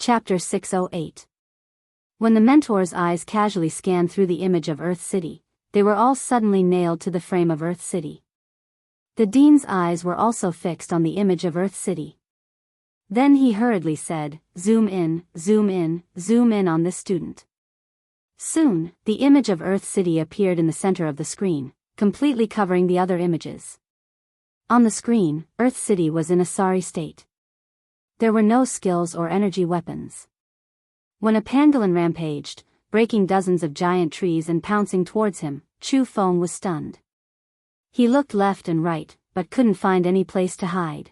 Chapter 608. When the mentor's eyes casually scanned through the image of Earth City, they were all suddenly nailed to the frame of Earth City. The dean's eyes were also fixed on the image of Earth City. Then he hurriedly said, "Zoom in, zoom in, zoom in on this student." Soon, the image of Earth City appeared in the center of the screen, completely covering the other images. On the screen, Earth City was in a sorry state. There were no skills or energy weapons. When a pangolin rampaged, breaking dozens of giant trees and pouncing towards him, Chu Feng was stunned. He looked left and right, but couldn't find any place to hide.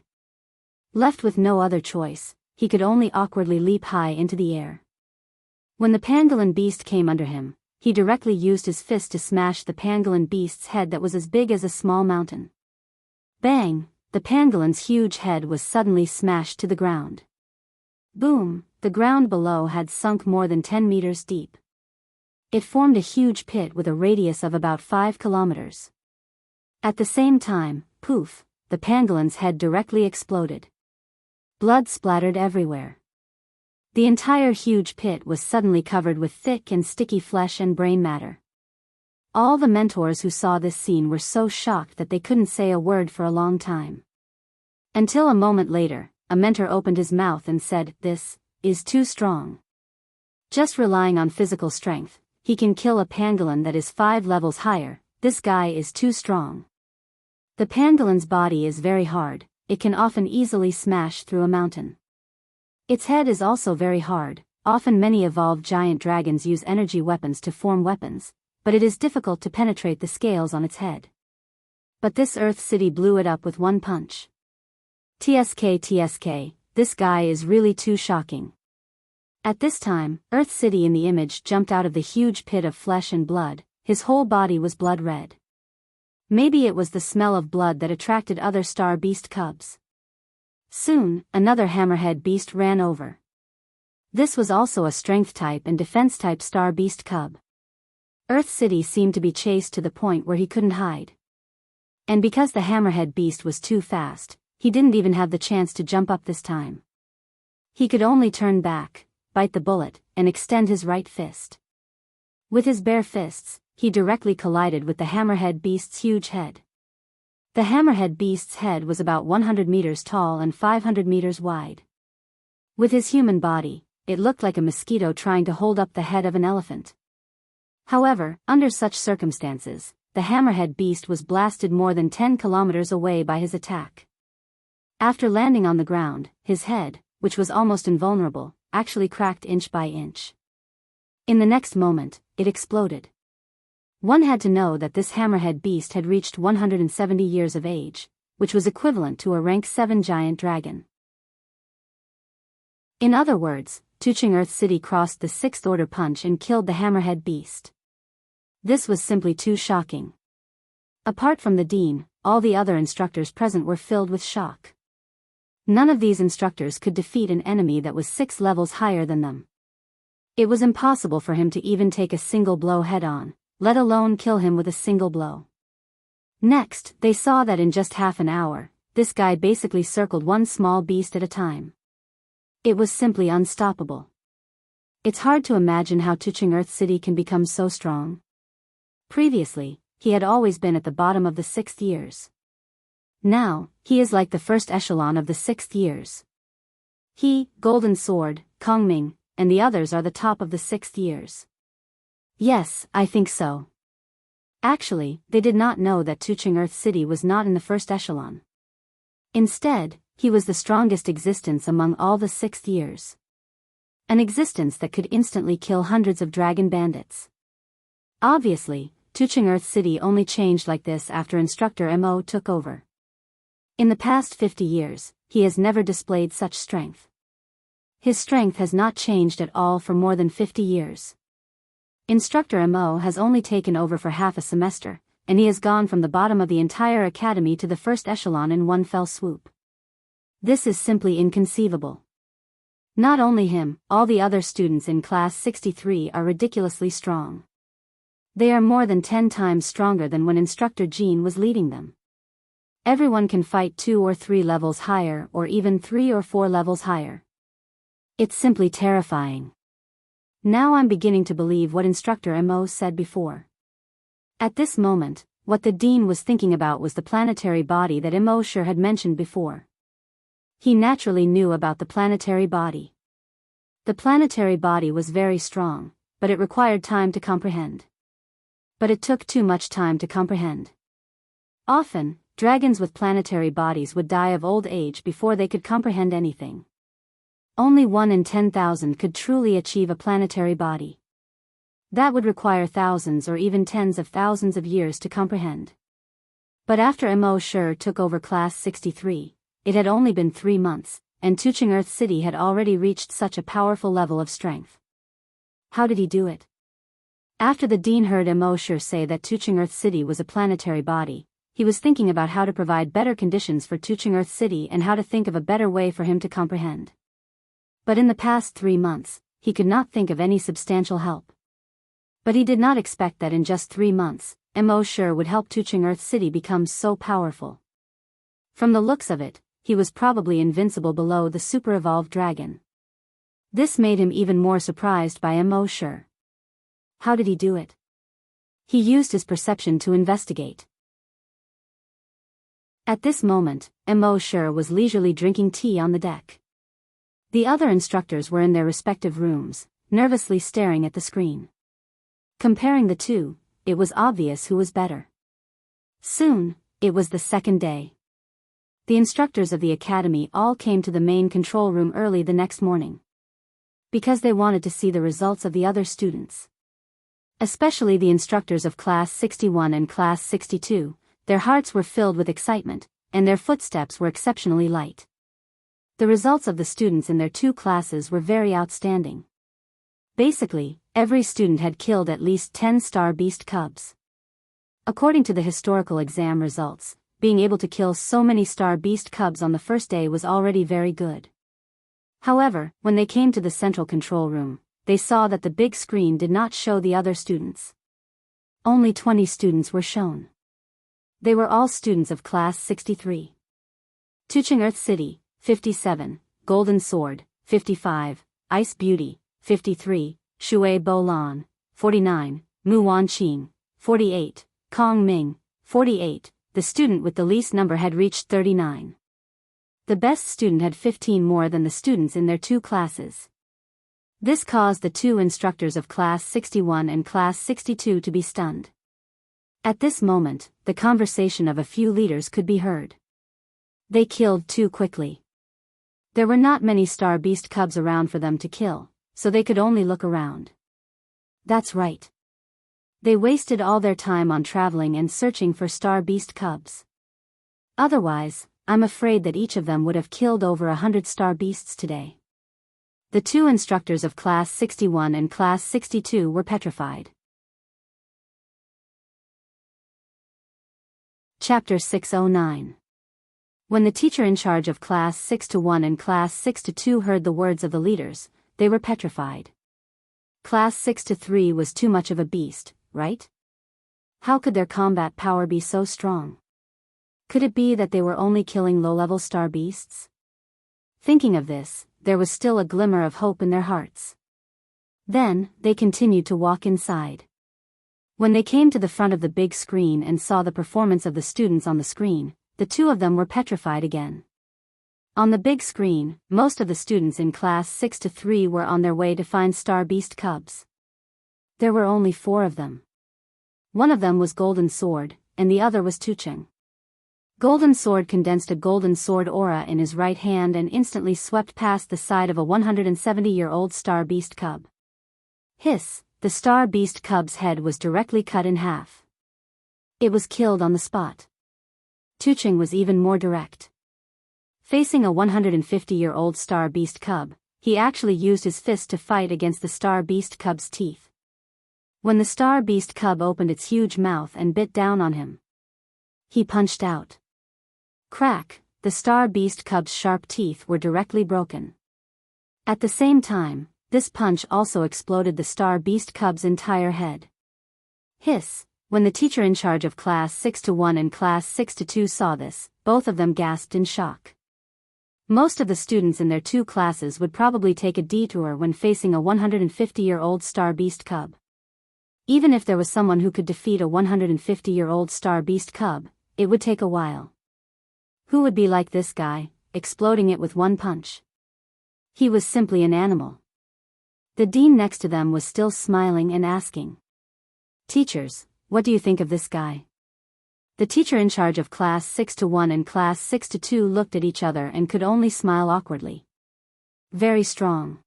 Left with no other choice, he could only awkwardly leap high into the air. When the pangolin beast came under him, he directly used his fist to smash the pangolin beast's head that was as big as a small mountain. Bang! The pangolin's huge head was suddenly smashed to the ground. Boom! The ground below had sunk more than 10 meters deep. It formed a huge pit with a radius of about 5 kilometers. At the same time, poof, the pangolin's head directly exploded. Blood splattered everywhere. The entire huge pit was suddenly covered with thick and sticky flesh and brain matter. All the mentors who saw this scene were so shocked that they couldn't say a word for a long time. Until a moment later, a mentor opened his mouth and said, "This is too strong. Just relying on physical strength, he can kill a pangolin that is 5 levels higher. This guy is too strong. The pangolin's body is very hard, it can often easily smash through a mountain. Its head is also very hard, often many evolved giant dragons use energy weapons to form weapons, but it is difficult to penetrate the scales on its head. But this Earth City blew it up with one punch. TSK, this guy is really too shocking." At this time, Earth City in the image jumped out of the huge pit of flesh and blood. His whole body was blood red. Maybe it was the smell of blood that attracted other star beast cubs. Soon, another hammerhead beast ran over. This was also a strength type and defense type star beast cub. Earth City seemed to be chased to the point where he couldn't hide. And because the hammerhead beast was too fast, he didn't even have the chance to jump up this time. He could only turn back, bite the bullet, and extend his right fist. With his bare fists, he directly collided with the hammerhead beast's huge head. The hammerhead beast's head was about 100 meters tall and 500 meters wide. With his human body, it looked like a mosquito trying to hold up the head of an elephant. However, under such circumstances, the hammerhead beast was blasted more than 10 kilometers away by his attack. After landing on the ground, his head, which was almost invulnerable, actually cracked inch by inch. In the next moment, it exploded. One had to know that this hammerhead beast had reached 170 years of age, which was equivalent to a rank 7 giant dragon. In other words, Tuching Earth City crossed the 6th order punch and killed the hammerhead beast. This was simply too shocking. Apart from the dean, all the other instructors present were filled with shock. None of these instructors could defeat an enemy that was 6 levels higher than them. It was impossible for him to even take a single blow head-on, let alone kill him with a single blow. Next, they saw that in just half an hour, this guy basically circled one small beast at a time. It was simply unstoppable. It's hard to imagine how Tuching Earth City can become so strong. Previously, he had always been at the bottom of the 6th years. Now, he is like the first echelon of the 6th years. He, Golden Sword, Kongming, and the others are the top of the 6th years. Yes, I think so. Actually, they did not know that Tuching Earth City was not in the first echelon. Instead, he was the strongest existence among all the 6th years. An existence that could instantly kill hundreds of dragon bandits. Obviously, Tuching Earth City only changed like this after Instructor Mo took over. In the past 50 years, he has never displayed such strength. His strength has not changed at all for more than 50 years. Instructor Mo has only taken over for half a semester, and he has gone from the bottom of the entire academy to the first echelon in one fell swoop. This is simply inconceivable. Not only him, all the other students in class 63 are ridiculously strong. They are more than 10 times stronger than when Instructor Jean was leading them. Everyone can fight 2 or 3 levels higher or even 3 or 4 levels higher. It's simply terrifying. Now I'm beginning to believe what Instructor Mo said before. At this moment, what the dean was thinking about was the planetary body that Mo sure had mentioned before. He naturally knew about the planetary body. The planetary body was very strong, but it required time to comprehend. But it took too much time to comprehend. Often, dragons with planetary bodies would die of old age before they could comprehend anything. Only 1 in 10,000 could truly achieve a planetary body. That would require thousands or even tens of thousands of years to comprehend. But after Mo Sure took over Class 63, it had only been 3 months, and Tuching Earth City had already reached such a powerful level of strength. How did he do it? After the dean heard Mo Sure say that Tuching Earth City was a planetary body, he was thinking about how to provide better conditions for Tuching Earth City and how to think of a better way for him to comprehend. But in the past 3 months, he could not think of any substantial help. But he did not expect that in just 3 months, Mo Sure would help Tuching Earth City become so powerful. From the looks of it, he was probably invincible below the super-evolved dragon. This made him even more surprised by Mo Sure. How did he do it? He used his perception to investigate. At this moment, Mo Sure was leisurely drinking tea on the deck. The other instructors were in their respective rooms, nervously staring at the screen. Comparing the two, it was obvious who was better. Soon, it was the second day. The instructors of the academy all came to the main control room early the next morning. Because they wanted to see the results of the other students. Especially the instructors of Class 61 and Class 62, their hearts were filled with excitement, and their footsteps were exceptionally light. The results of the students in their 2 classes were very outstanding. Basically, every student had killed at least 10 star beast cubs. According to the historical exam results, being able to kill so many star beast cubs on the first day was already very good. However, when they came to the central control room, they saw that the big screen did not show the other students. Only 20 students were shown. They were all students of Class 63. Tuching Earth City, 57, Golden Sword, 55, Ice Beauty, 53, Shui Bolan, 49, Mu Wanqing, 48, Kong Ming, 48, the student with the least number had reached 39. The best student had 15 more than the students in their 2 classes. This caused the 2 instructors of Class 61 and Class 62 to be stunned. At this moment, the conversation of a few leaders could be heard. They killed too quickly. There were not many star beast cubs around for them to kill, so they could only look around. That's right. They wasted all their time on traveling and searching for star beast cubs. Otherwise, I'm afraid that each of them would have killed over 100 star beasts today. The 2 instructors of Class 61 and Class 62 were petrified. Chapter 609. When the teacher in charge of Class 6-1 and Class 6-2 heard the words of the leaders, they were petrified. Class 6-3 was too much of a beast, right? How could their combat power be so strong? Could it be that they were only killing low-level star beasts? Thinking of this, there was still a glimmer of hope in their hearts. Then, they continued to walk inside. When they came to the front of the big screen and saw the performance of the students on the screen, the 2 of them were petrified again. On the big screen, most of the students in Class 6-3 were on their way to find star beast cubs. There were only 4 of them. One of them was Golden Sword, and the other was Tucheng. Golden Sword condensed a golden sword aura in his right hand and instantly swept past the side of a 170-year-old star beast cub. Hiss, the star beast cub's head was directly cut in half. It was killed on the spot. Tucheng was even more direct. Facing a 150-year-old star beast cub, he actually used his fist to fight against the star beast cub's teeth. When the star beast cub opened its huge mouth and bit down on him, he punched out. Crack, the star beast cub's sharp teeth were directly broken. At the same time, this punch also exploded the star beast cub's entire head. Hiss, when the teacher in charge of Class 6-1 and Class 6-2 saw this, both of them gasped in shock. Most of the students in their 2 classes would probably take a detour when facing a 150-year-old star beast cub. Even if there was someone who could defeat a 150-year-old star beast cub, it would take a while. Who would be like this guy, exploding it with one punch? He was simply an animal. The dean next to them was still smiling and asking, "Teachers, what do you think of this guy?" The teacher in charge of class 6-1 and class 6-2 looked at each other and could only smile awkwardly. Very strong.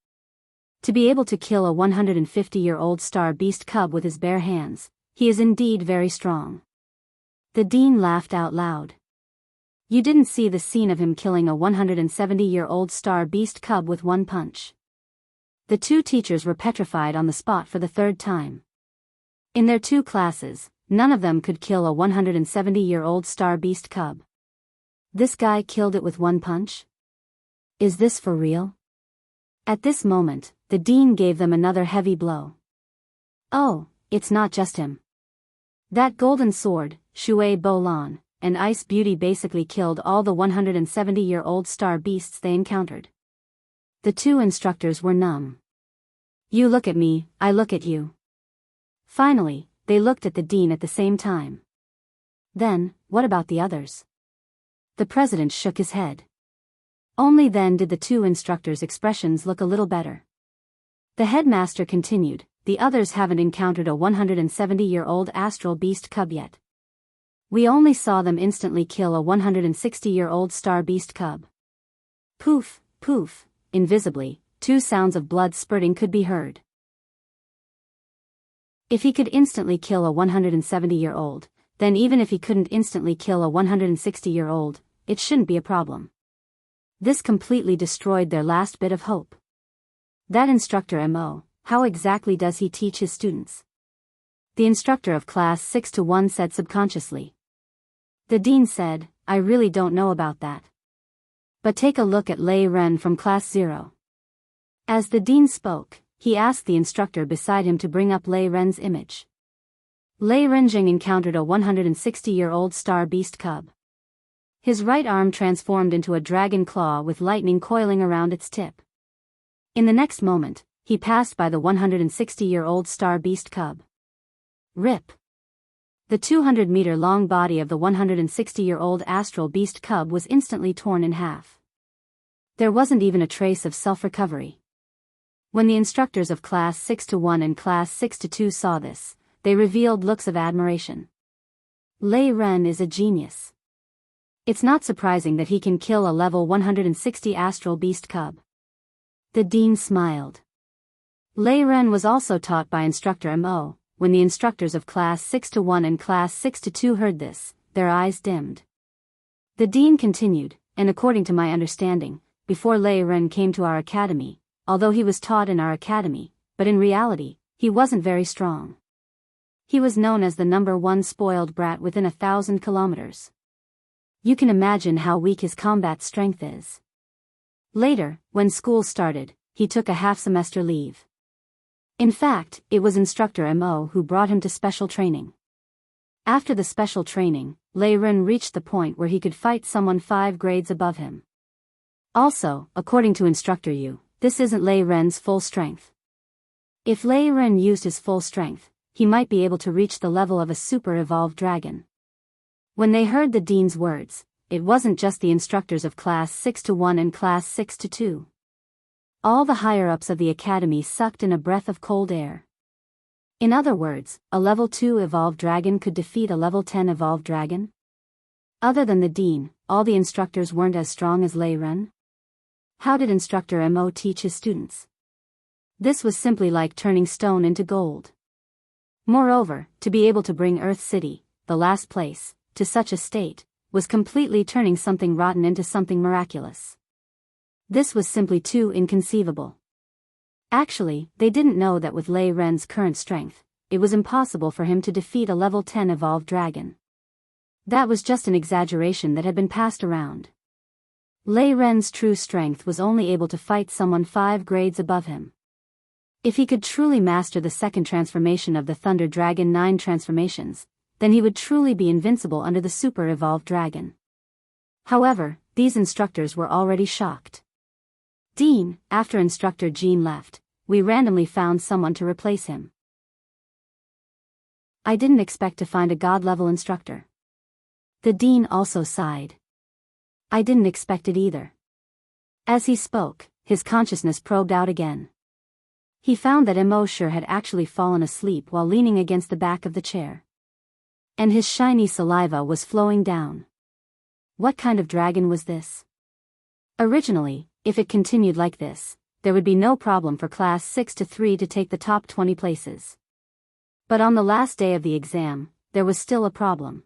To be able to kill a 150-year-old star beast cub with his bare hands, he is indeed very strong. The dean laughed out loud. You didn't see the scene of him killing a 170-year-old star beast cub with one punch. The 2 teachers were petrified on the spot for the 3rd time. In their 2 classes, none of them could kill a 170-year-old star beast cub. This guy killed it with one punch? Is this for real? At this moment, the dean gave them another heavy blow. Oh, it's not just him. That golden sword, Shui Bolan, and Ice Beauty basically killed all the 170-year-old star beasts they encountered. The 2 instructors were numb. You look at me, I look at you. Finally, they looked at the dean at the same time. Then, what about the others? The president shook his head. Only then did the 2 instructors' expressions look a little better. The headmaster continued, the others haven't encountered a 170-year-old astral beast cub yet. We only saw them instantly kill a 160-year-old star beast cub. Poof, poof. Invisibly, 2 sounds of blood spurting could be heard. If he could instantly kill a 170-year-old, then even if he couldn't instantly kill a 160-year-old, it shouldn't be a problem. This completely destroyed their last bit of hope. That instructor Mo, how exactly does he teach his students? The instructor of class 6-1 said subconsciously. The dean said, I really don't know about that. But take a look at Lei Ren from class 0. As the dean spoke, he asked the instructor beside him to bring up Lei Ren's image. Lei Renjing encountered a 160-year-old star beast cub. His right arm transformed into a dragon claw with lightning coiling around its tip. In the next moment, he passed by the 160-year-old star beast cub. Rip! The 200-meter-long body of the 160-year-old astral beast cub was instantly torn in half. There wasn't even a trace of self-recovery. When the instructors of class 6-1 and class 6-2 saw this, they revealed looks of admiration. Lei Ren is a genius. It's not surprising that he can kill a level 160 astral beast cub. The dean smiled. Lei Ren was also taught by instructor Mo. When the instructors of class 6-1 and class 6-2 heard this, their eyes dimmed. The dean continued, and according to my understanding, before Lei Ren came to our academy, although he was taught in our academy, but in reality, he wasn't very strong. He was known as the number 1 spoiled brat within 1,000 kilometers. You can imagine how weak his combat strength is. Later, when school started, he took a half-semester leave. In fact, it was instructor Mo who brought him to special training. After the special training, Lei Ren reached the point where he could fight someone 5 grades above him. Also, according to instructor Yu, this isn't Lei Ren's full strength. If Lei Ren used his full strength, he might be able to reach the level of a super-evolved dragon. When they heard the dean's words, it wasn't just the instructors of class 6-1 and class 6-2. All the higher-ups of the academy sucked in a breath of cold air. In other words, a level 2 evolved dragon could defeat a level 10 evolved dragon? Other than the dean, all the instructors weren't as strong as Lei Ren? How did instructor Mo teach his students? This was simply like turning stone into gold. Moreover, to be able to bring Earth City, the last place, to such a state, was completely turning something rotten into something miraculous. This was simply too inconceivable. Actually, they didn't know that with Lei Ren's current strength, it was impossible for him to defeat a level 10 evolved dragon. That was just an exaggeration that had been passed around. Lei Ren's true strength was only able to fight someone 5 grades above him. If he could truly master the second transformation of the Thunder Dragon 9 transformations, then he would truly be invincible under the super evolved dragon. However, these instructors were already shocked. Dean, after instructor Jean left, we randomly found someone to replace him. I didn't expect to find a god-level instructor. The dean also sighed. I didn't expect it either. As he spoke, his consciousness probed out again. He found that Mosher had actually fallen asleep while leaning against the back of the chair. And his shiny saliva was flowing down. What kind of dragon was this? Originally, if it continued like this, there would be no problem for class 6-3 to take the top 20 places. But on the last day of the exam, there was still a problem.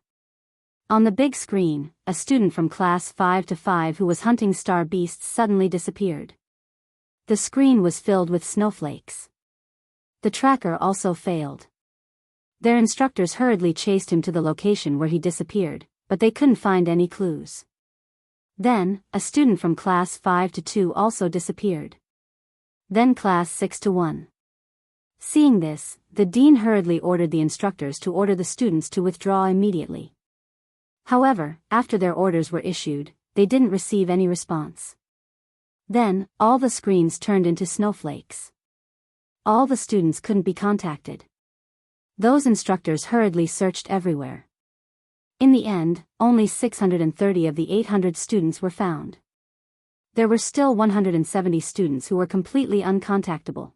On the big screen, a student from class 5-5 who was hunting star beasts suddenly disappeared. The screen was filled with snowflakes. The tracker also failed. Their instructors hurriedly chased him to the location where he disappeared, but they couldn't find any clues. Then, a student from class 5-2 also disappeared. Then class 6-1. Seeing this, the dean hurriedly ordered the instructors to order the students to withdraw immediately. However, after their orders were issued, they didn't receive any response. Then, all the screens turned into snowflakes. All the students couldn't be contacted. Those instructors hurriedly searched everywhere. In the end, only 630 of the 800 students were found. There were still 170 students who were completely uncontactable.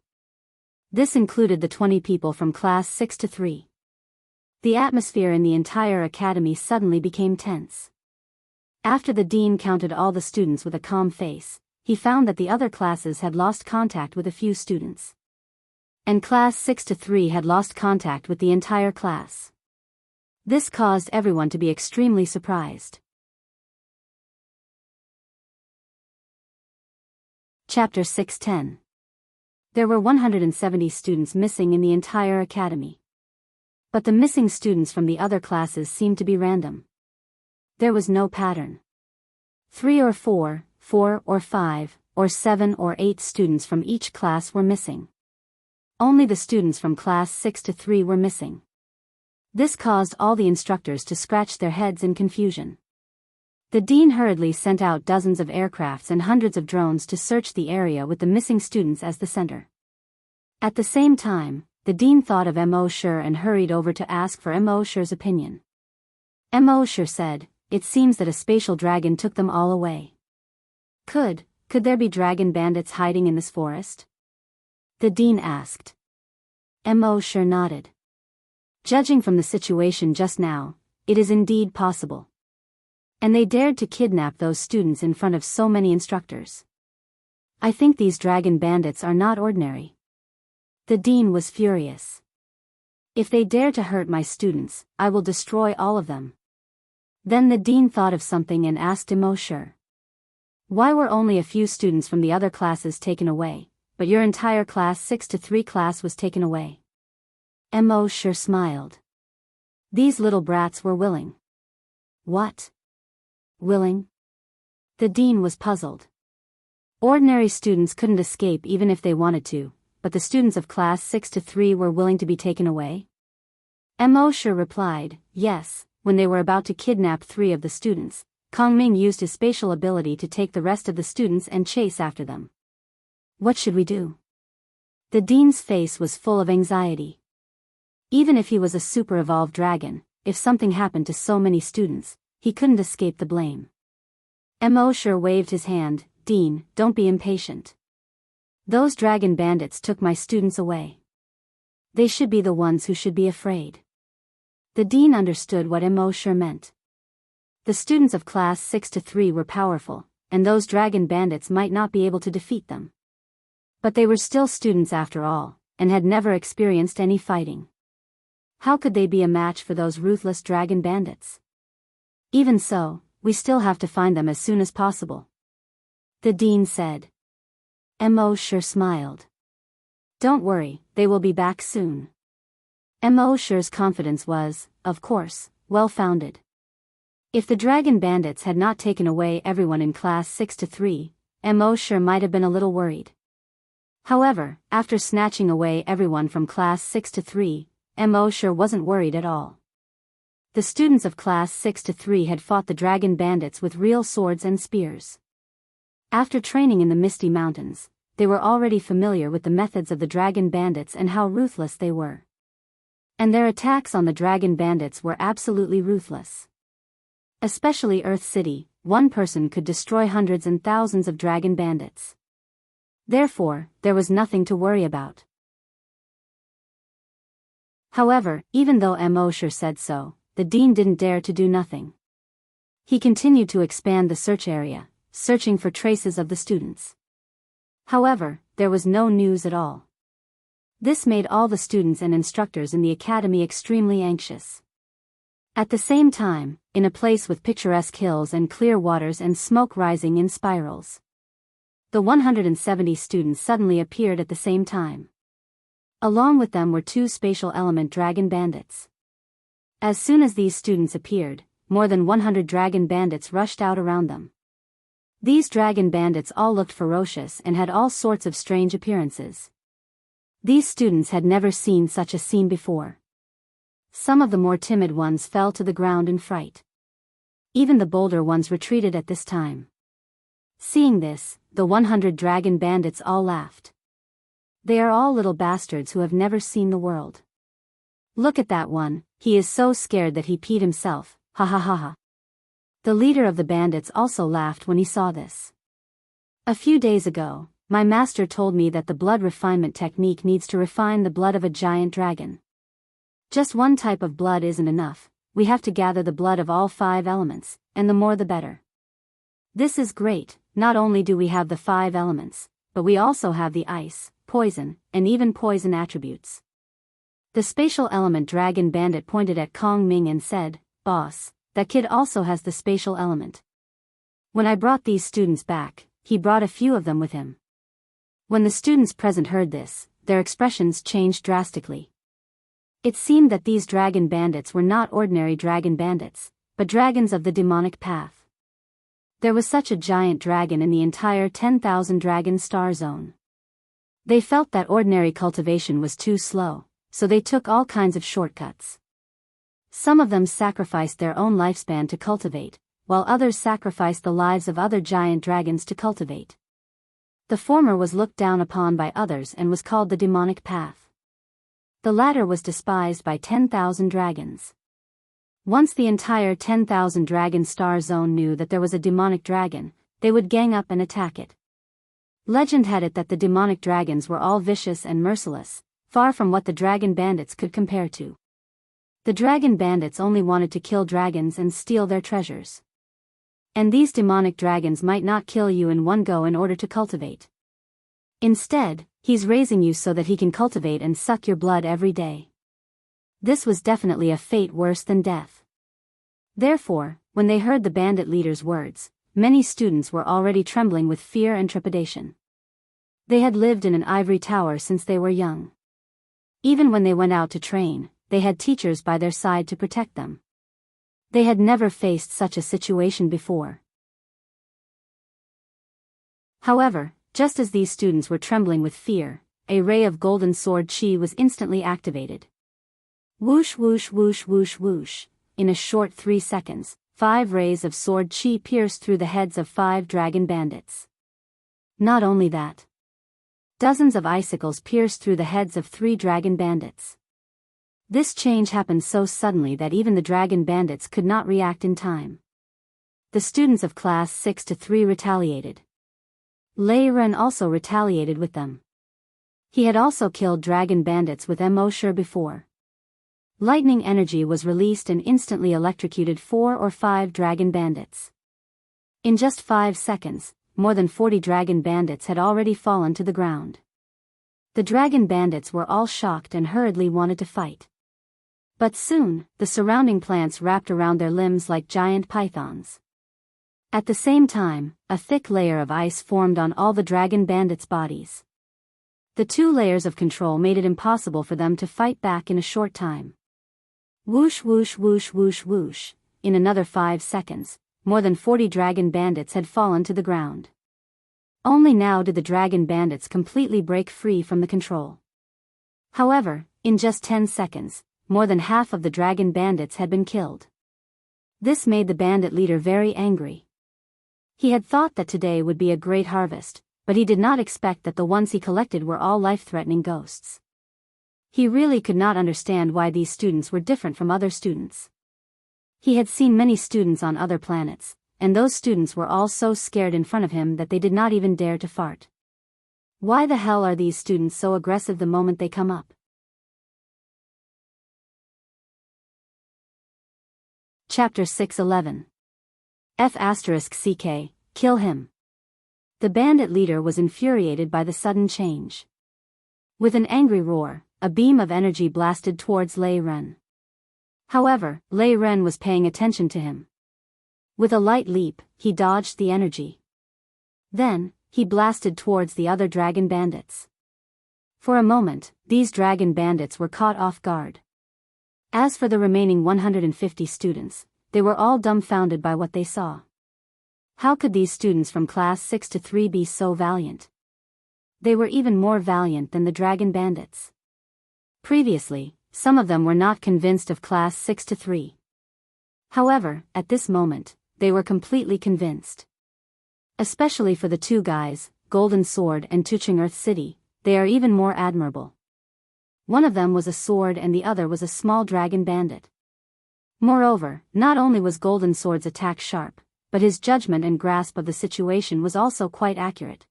This included the 20 people from class 6-3. The atmosphere in the entire academy suddenly became tense. After the dean counted all the students with a calm face, he found that the other classes had lost contact with a few students. And class 6-3 had lost contact with the entire class. This caused everyone to be extremely surprised. Chapter 610. There were 170 students missing in the entire academy. But the missing students from the other classes seemed to be random. There was no pattern. 3 or 4, 4 or 5, or 7 or 8 students from each class were missing. Only the students from class 6-3 were missing. This caused all the instructors to scratch their heads in confusion. The dean hurriedly sent out dozens of aircrafts and hundreds of drones to search the area with the missing students as the center. At the same time, the dean thought of Mosher and hurried over to ask for Mosher's opinion. Mosher said, "It seems that a spatial dragon took them all away. Could there be dragon bandits hiding in this forest?" The dean asked. Mosher nodded. Judging from the situation just now, it is indeed possible. And they dared to kidnap those students in front of so many instructors. I think these dragon bandits are not ordinary. The dean was furious. If they dare to hurt my students, I will destroy all of them. Then the dean thought of something and asked Mosher. Why were only a few students from the other classes taken away, but your entire class 6-3 class was taken away? Mosher smiled. These little brats were willing. What? Willing? The dean was puzzled. Ordinary students couldn't escape even if they wanted to, but the students of class 6-3 were willing to be taken away? Mosher replied, yes, when they were about to kidnap 3 of the students, Kongming used his spatial ability to take the rest of the students and chase after them. What should we do? The dean's face was full of anxiety. Even if he was a super-evolved dragon, if something happened to so many students, he couldn't escape the blame. Mosher waved his hand. Dean, don't be impatient. Those dragon bandits took my students away. They should be the ones who should be afraid. The dean understood what Mosher meant. The students of class 6-3 were powerful, and those dragon bandits might not be able to defeat them. But they were still students after all, and had never experienced any fighting. How could they be a match for those ruthless dragon bandits? Even so, we still have to find them as soon as possible. The dean said. Mosher smiled. Don't worry, they will be back soon. Mosher's confidence was, of course, well-founded. If the dragon bandits had not taken away everyone in class 6-3, Mosher might have been a little worried. However, after snatching away everyone from class 6-3, Mosher wasn't worried at all. the students of class 6 to 3 had fought the dragon bandits with real swords and spears. After training in the Misty Mountains, they were already familiar with the methods of the dragon bandits and how ruthless they were. And their attacks on the dragon bandits were absolutely ruthless. Especially Earth City, one person could destroy hundreds and thousands of dragon bandits. Therefore, there was nothing to worry about. However, even though Mosher said so, the dean didn't dare to do nothing. He continued to expand the search area, searching for traces of the students. However, there was no news at all. This made all the students and instructors in the academy extremely anxious. At the same time, in a place with picturesque hills and clear waters and smoke rising in spirals, the 170 students suddenly appeared at the same time. Along with them were 2 spatial element dragon bandits. As soon as these students appeared, more than 100 dragon bandits rushed out around them. These dragon bandits all looked ferocious and had all sorts of strange appearances. These students had never seen such a scene before. Some of the more timid ones fell to the ground in fright. Even the bolder ones retreated at this time. Seeing this, the 100 dragon bandits all laughed. They are all little bastards who have never seen the world. Look at that one, he is so scared that he peed himself, ha ha ha ha. The leader of the bandits also laughed when he saw this. A few days ago, my master told me that the blood refinement technique needs to refine the blood of a giant dragon. Just one type of blood isn't enough, we have to gather the blood of all 5 elements, and the more the better. This is great, not only do we have the 5 elements, but we also have the ice, poison, and even poison attributes. The spatial element dragon bandit pointed at Kong Ming and said, "Boss, that kid also has the spatial element." When I brought these students back, he brought a few of them with him. When the students present heard this, their expressions changed drastically. It seemed that these dragon bandits were not ordinary dragon bandits, but dragons of the demonic path. There was such a giant dragon in the entire 10,000 dragon star zone. They felt that ordinary cultivation was too slow, so they took all kinds of shortcuts. Some of them sacrificed their own lifespan to cultivate, while others sacrificed the lives of other giant dragons to cultivate. The former was looked down upon by others and was called the demonic path. The latter was despised by 10,000 dragons. Once the entire 10,000 dragon star zone knew that there was a demonic dragon, they would gang up and attack it. Legend had it that the demonic dragons were all vicious and merciless, far from what the dragon bandits could compare to. The dragon bandits only wanted to kill dragons and steal their treasures. And these demonic dragons might not kill you in one go in order to cultivate. Instead, he's raising you so that he can cultivate and suck your blood every day. This was definitely a fate worse than death. Therefore, when they heard the bandit leader's words, many students were already trembling with fear and trepidation. They had lived in an ivory tower since they were young. Even when they went out to train, they had teachers by their side to protect them. They had never faced such a situation before. However, just as these students were trembling with fear, a ray of golden sword chi was instantly activated. Whoosh whoosh whoosh whoosh whoosh, in a short 3 seconds, 5 rays of sword chi pierced through the heads of 5 dragon bandits. Not only that, dozens of icicles pierced through the heads of 3 dragon bandits. This change happened so suddenly that even the dragon bandits could not react in time. The students of class 6 to 3 retaliated. Lei Ren also retaliated with them. He had also killed dragon bandits with Mosher before. Lightning energy was released and instantly electrocuted 4 or 5 dragon bandits. In just 5 seconds, more than 40 dragon bandits had already fallen to the ground. The dragon bandits were all shocked and hurriedly wanted to fight. But soon, the surrounding plants wrapped around their limbs like giant pythons. At the same time, a thick layer of ice formed on all the dragon bandits' bodies. The 2 layers of control made it impossible for them to fight back in a short time. Whoosh whoosh whoosh whoosh whoosh, in another 5 seconds, more than 40 dragon bandits had fallen to the ground. Only now did the dragon bandits completely break free from the control. However, in just 10 seconds, more than half of the dragon bandits had been killed. This made the bandit leader very angry. He had thought that today would be a great harvest, but he did not expect that the ones he collected were all life-threatening ghosts. He really could not understand why these students were different from other students. He had seen many students on other planets, and those students were all so scared in front of him that they did not even dare to fart. Why the hell are these students so aggressive the moment they come up? Chapter 6:11. F***CK, kill him. The bandit leader was infuriated by the sudden change. With an angry roar, a beam of energy blasted towards Lei Ren. However, Lei Ren was paying attention to him. With a light leap, he dodged the energy. Then, he blasted towards the other dragon bandits. For a moment, these dragon bandits were caught off guard. As for the remaining 150 students, they were all dumbfounded by what they saw. How could these students from class 6 to 3 be so valiant? They were even more valiant than the dragon bandits. Previously, some of them were not convinced of class 6 to 3. However, at this moment, they were completely convinced. Especially for the two guys, Golden Sword and Tuching Earth City, they are even more admirable. One of them was a sword and the other was a small dragon bandit. Moreover, not only was Golden Sword's attack sharp, but his judgment and grasp of the situation was also quite accurate.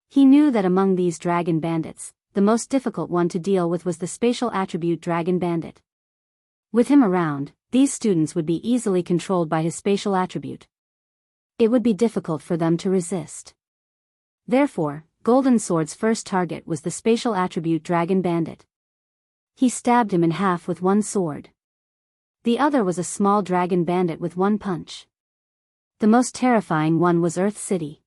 He knew that among these dragon bandits, the most difficult one to deal with was the spatial attribute dragon bandit. With him around, these students would be easily controlled by his spatial attribute. It would be difficult for them to resist. Therefore, Golden Sword's first target was the spatial attribute dragon bandit. He stabbed him in half with one sword. The other was a small dragon bandit with one punch. The most terrifying one was Earth City.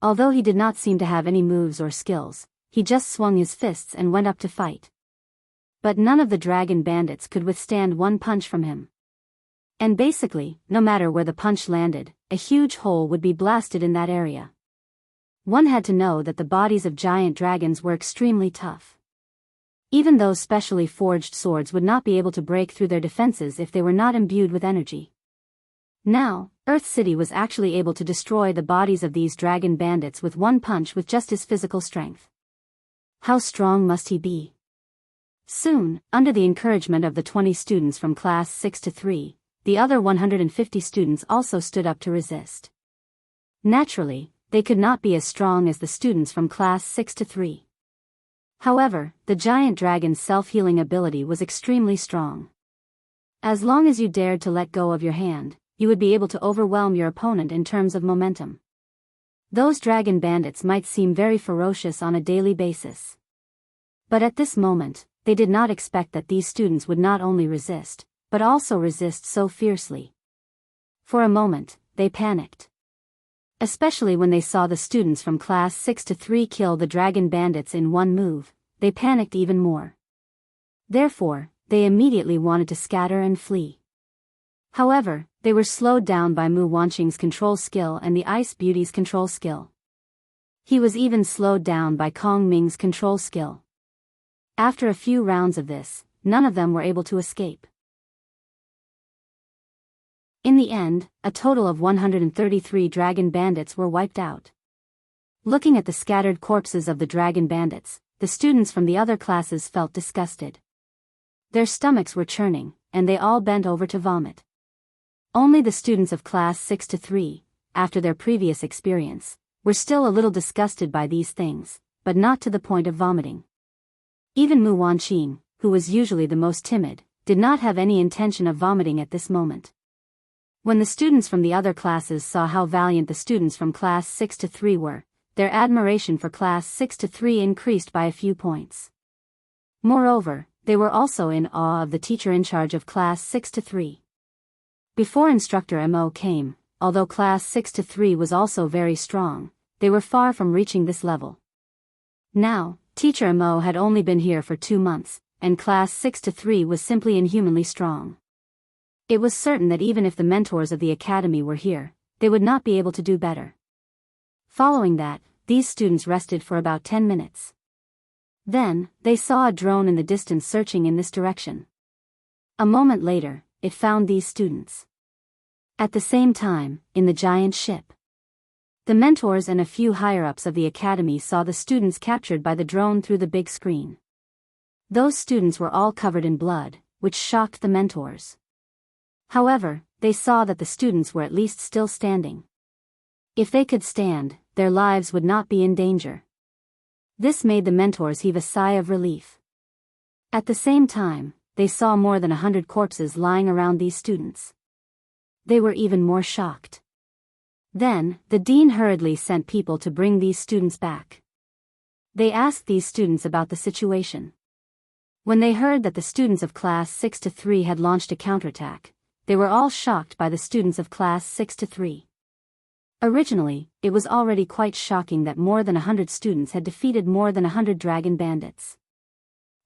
Although he did not seem to have any moves or skills, he just swung his fists and went up to fight. But none of the dragon bandits could withstand one punch from him. And basically, no matter where the punch landed, a huge hole would be blasted in that area. One had to know that the bodies of giant dragons were extremely tough. Even those specially forged swords would not be able to break through their defenses if they were not imbued with energy. Now, Earth City was actually able to destroy the bodies of these dragon bandits with one punch with just his physical strength. How strong must he be? Soon, under the encouragement of the 20 students from class 6 to 3, the other 150 students also stood up to resist. Naturally, they could not be as strong as the students from class 6 to 3. However, the giant dragon's self-healing ability was extremely strong. As long as you dared to let go of your hand, you would be able to overwhelm your opponent in terms of momentum. Those dragon bandits might seem very ferocious on a daily basis. But at this moment, they did not expect that these students would not only resist, but also resist so fiercely. For a moment, they panicked. Especially when they saw the students from class 6 to 3 kill the dragon bandits in one move, they panicked even more. Therefore, they immediately wanted to scatter and flee. However, they were slowed down by Mu Wanqing's control skill and the Ice Beauty's control skill. He was even slowed down by Kong Ming's control skill. After a few rounds of this, none of them were able to escape. In the end, a total of 133 dragon bandits were wiped out. Looking at the scattered corpses of the dragon bandits, the students from the other classes felt disgusted. Their stomachs were churning, and they all bent over to vomit. Only the students of class 6 to 3, after their previous experience, were still a little disgusted by these things, but not to the point of vomiting. Even Mu Wanqing, who was usually the most timid, did not have any intention of vomiting at this moment. When the students from the other classes saw how valiant the students from class 6 to 3 were, their admiration for class 6 to 3 increased by a few points. Moreover, they were also in awe of the teacher in charge of class 6 to 3. Before Instructor Mo came, although class 6 to 3 was also very strong, they were far from reaching this level. Now, Teacher Mo had only been here for 2 months, and class 6 to 3 was simply inhumanly strong. It was certain that even if the mentors of the academy were here, they would not be able to do better. Following that, these students rested for about 10 minutes. Then, they saw a drone in the distance searching in this direction. A moment later, it found these students. At the same time, in the giant ship, the mentors and a few higher-ups of the academy saw the students captured by the drone through the big screen. Those students were all covered in blood, which shocked the mentors. However, they saw that the students were at least still standing. If they could stand, their lives would not be in danger. This made the mentors heave a sigh of relief. At the same time, they saw more than 100 corpses lying around these students. They were even more shocked. Then, the dean hurriedly sent people to bring these students back. They asked these students about the situation. When they heard that the students of class 6-3 had launched a counterattack, they were all shocked by the students of class 6-3. Originally, it was already quite shocking that more than 100 students had defeated more than 100 dragon bandits.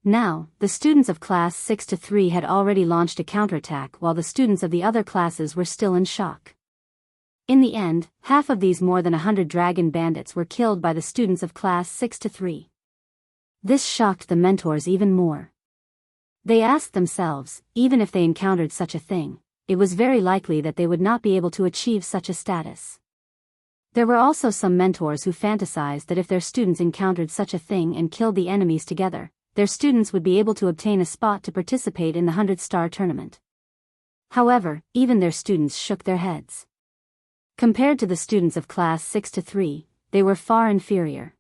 Now, the students of class 6-3 had already launched a counterattack while the students of the other classes were still in shock. In the end, half of these more than 100 dragon bandits were killed by the students of class 6-3. This shocked the mentors even more. They asked themselves, even if they encountered such a thing, it was very likely that they would not be able to achieve such a status. There were also some mentors who fantasized that if their students encountered such a thing and killed the enemies together, their students would be able to obtain a spot to participate in the 100-star tournament. However, even their students shook their heads. Compared to the students of class 6-3, they were far inferior.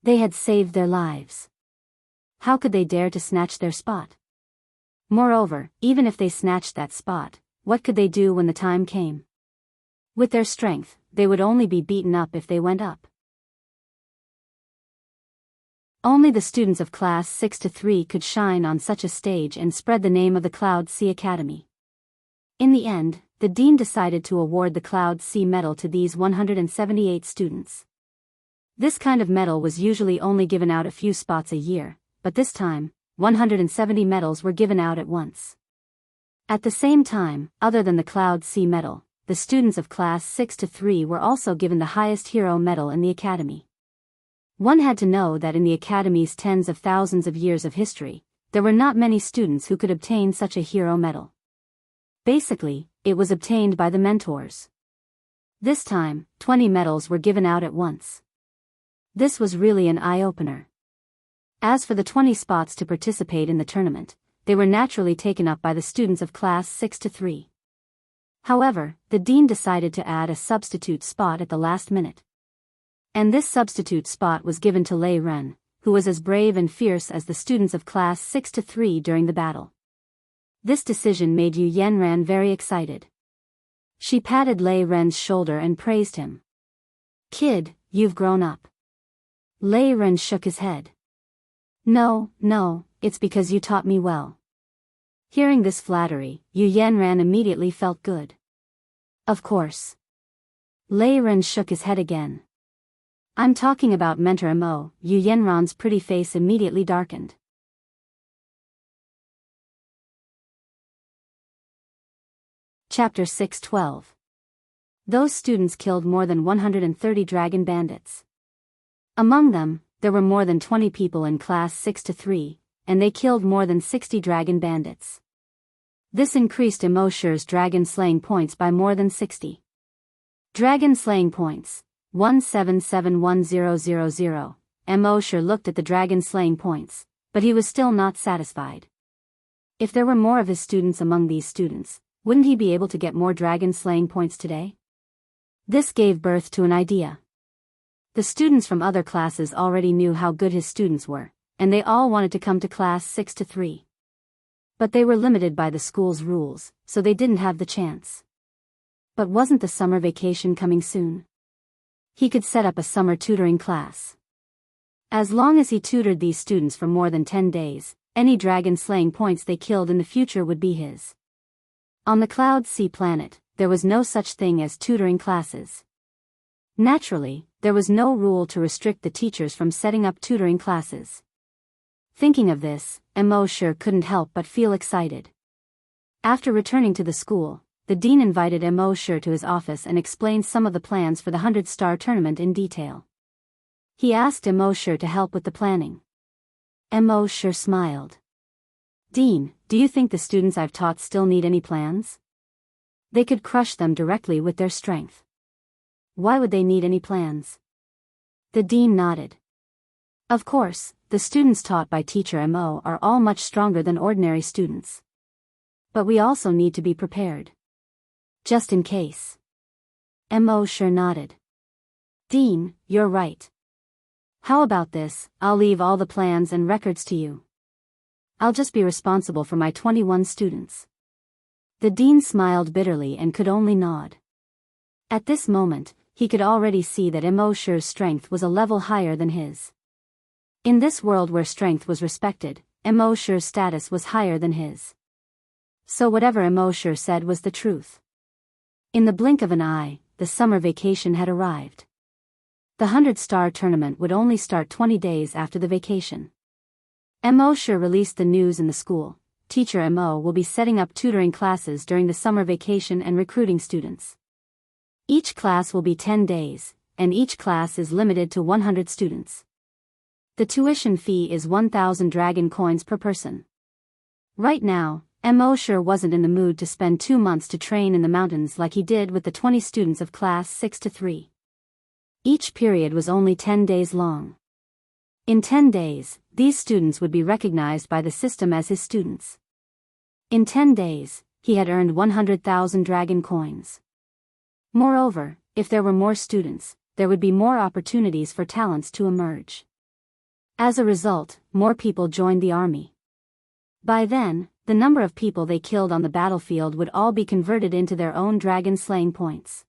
They had saved their lives. How could they dare to snatch their spot? Moreover, even if they snatched that spot, what could they do when the time came? With their strength, they would only be beaten up if they went up. Only the students of class 6-3 could shine on such a stage and spread the name of the Cloud Sea Academy. In the end, the dean decided to award the Cloud Sea Medal to these 178 students. This kind of medal was usually only given out a few spots a year, but this time, 170 medals were given out at once. At the same time, other than the Cloud Sea Medal, the students of class 6-3 were also given the highest hero medal in the academy. One had to know that in the academy's tens of thousands of years of history, there were not many students who could obtain such a hero medal. Basically, it was obtained by the mentors. This time, 20 medals were given out at once. This was really an eye-opener. As for the 20 spots to participate in the tournament, they were naturally taken up by the students of class 6-3. However, the dean decided to add a substitute spot at the last minute. And this substitute spot was given to Lei Ren, who was as brave and fierce as the students of class 6-3 during the battle. This decision made Yu Yanran very excited. She patted Lei Ren's shoulder and praised him. "Kid, you've grown up." Lei Ren shook his head. No, it's because you taught me well." Hearing this flattery, Yu Yanran immediately felt good. "Of course." Lei Ren shook his head again. "I'm talking about Mentor Mo." Yu Yanran's pretty face immediately darkened. Chapter 6:12. Those students killed more than 130 dragon bandits. Among them, there were more than 20 people in class 6-3, and they killed more than 60 dragon bandits. This increased Mo Shi's dragon slaying points by more than 60. Dragon slaying points, 1771000. Mo Shi looked at the dragon slaying points, but he was still not satisfied. If there were more of his students among these students, wouldn't he be able to get more dragon slaying points today? This gave birth to an idea. The students from other classes already knew how good his students were, and they all wanted to come to class 6-3. But they were limited by the school's rules, so they didn't have the chance. But wasn't the summer vacation coming soon? He could set up a summer tutoring class. As long as he tutored these students for more than 10 days, any dragon slaying points they killed in the future would be his. On the Cloud Sea planet, there was no such thing as tutoring classes. Naturally, there was no rule to restrict the teachers from setting up tutoring classes. Thinking of this, Mo Shi couldn't help but feel excited. After returning to the school, the dean invited Mo Shi to his office and explained some of the plans for the 100-star tournament in detail. He asked Mo Shi to help with the planning. Mo Shi smiled. "Dean, do you think the students I've taught still need any plans? They could crush them directly with their strength. Why would they need any plans? The dean nodded. Of course, the students taught by Teacher Mo are all much stronger than ordinary students. But we also need to be prepared. Just in case. Mo sure nodded. Dean, you're right. How about this, I'll leave all the plans and records to you. I'll just be responsible for my 21 students. The dean smiled bitterly and could only nod. At this moment, he could already see that Mo Shi's strength was a level higher than his. In this world where strength was respected, Mo Shi's status was higher than his. So whatever Mo Shi said was the truth. In the blink of an eye, the summer vacation had arrived. The 100-star tournament would only start 20 days after the vacation. Mo Shi released the news in the school. Teacher Mo will be setting up tutoring classes during the summer vacation and recruiting students. Each class will be 10 days, and each class is limited to 100 students. The tuition fee is 1,000 dragon coins per person. Right now, Mo Shi wasn't in the mood to spend 2 months to train in the mountains like he did with the 20 students of class 6 to 3. Each period was only 10 days long. In 10 days, these students would be recognized by the system as his students. In 10 days, he had earned 100,000 dragon coins. Moreover, if there were more students, there would be more opportunities for talents to emerge. As a result, more people joined the army. By then, the number of people they killed on the battlefield would all be converted into their own dragon slaying points.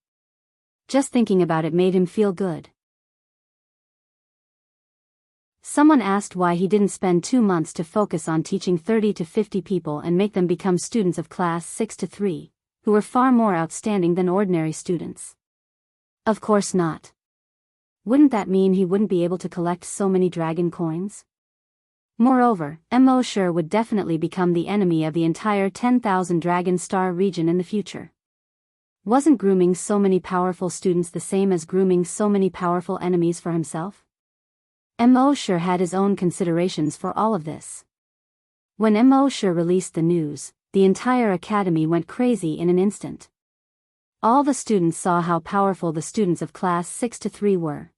Just thinking about it made him feel good. Someone asked why he didn't spend 2 months to focus on teaching 30 to 50 people and make them become students of class 6 to 3, who were far more outstanding than ordinary students. Of course not. Wouldn't that mean he wouldn't be able to collect so many dragon coins? Moreover, Mo Shi would definitely become the enemy of the entire 10,000 Dragon Star region in the future. Wasn't grooming so many powerful students the same as grooming so many powerful enemies for himself? Mo Shi had his own considerations for all of this. When Mo Shi released the news, the entire academy went crazy in an instant. All the students saw how powerful the students of class 6 to 3 were.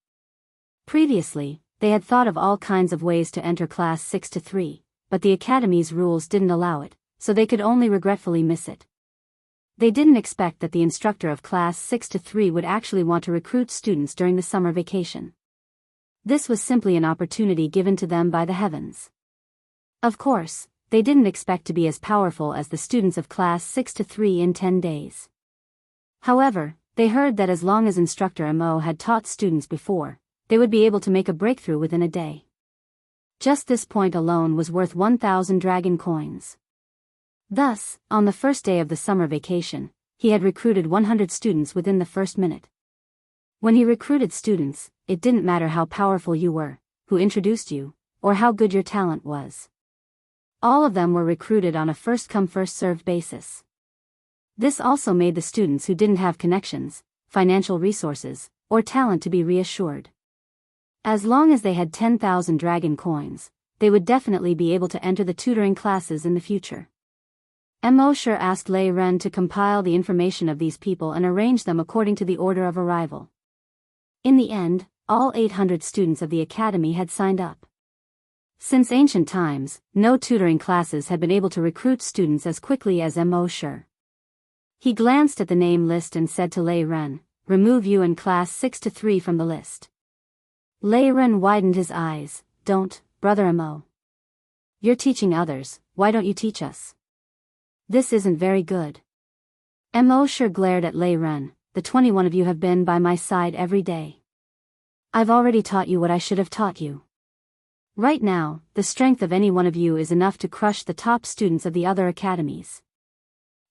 Previously, they had thought of all kinds of ways to enter class 6 to 3, but the academy's rules didn't allow it, so they could only regretfully miss it. They didn't expect that the instructor of class 6 to 3 would actually want to recruit students during the summer vacation. This was simply an opportunity given to them by the heavens. Of course, they didn't expect to be as powerful as the students of class 6 to 3 in 10 days. However, they heard that as long as Instructor Mo had taught students before, they would be able to make a breakthrough within a day. Just this point alone was worth 1,000 dragon coins. Thus, on the first day of the summer vacation, he had recruited 100 students within the first minute. When he recruited students, it didn't matter how powerful you were, who introduced you, or how good your talent was. All of them were recruited on a first-come first-served basis. This also made the students who didn't have connections, financial resources, or talent to be reassured. As long as they had 10,000 dragon coins, they would definitely be able to enter the tutoring classes in the future. Mo Shi asked Lei Ren to compile the information of these people and arrange them according to the order of arrival. In the end, all 800 students of the academy had signed up. Since ancient times, no tutoring classes had been able to recruit students as quickly as Mo Shi. He glanced at the name list and said to Lei Ren, "Remove you and class 6 to 3 from the list." Lei Ren widened his eyes. "Don't, Brother Mo. You're teaching others, why don't you teach us? This isn't very good." Mo Shi glared at Lei Ren. "The 21 of you have been by my side every day. I've already taught you what I should have taught you. Right now, the strength of any one of you is enough to crush the top students of the other academies.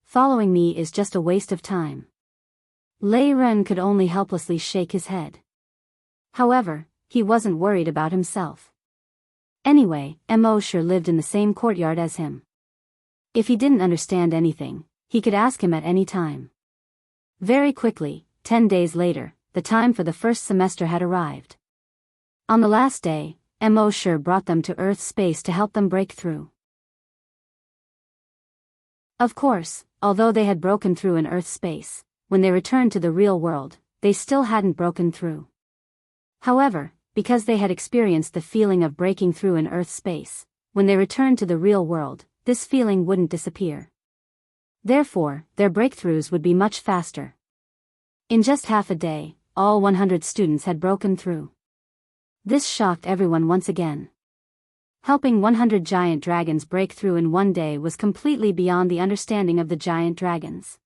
Following me is just a waste of time." Lei Ren could only helplessly shake his head. However, he wasn't worried about himself. Anyway, Mo Shi lived in the same courtyard as him. If he didn't understand anything, he could ask him at any time. Very quickly, 10 days later, the time for the first semester had arrived. On the last day, Mo Shi brought them to Earth space to help them break through. Of course, although they had broken through in Earth space, when they returned to the real world, they still hadn't broken through. However, because they had experienced the feeling of breaking through in Earth space, when they returned to the real world, this feeling wouldn't disappear. Therefore, their breakthroughs would be much faster. In just half a day, all 100 students had broken through. This shocked everyone once again. Helping 100 giant dragons break through in one day was completely beyond the understanding of the giant dragons.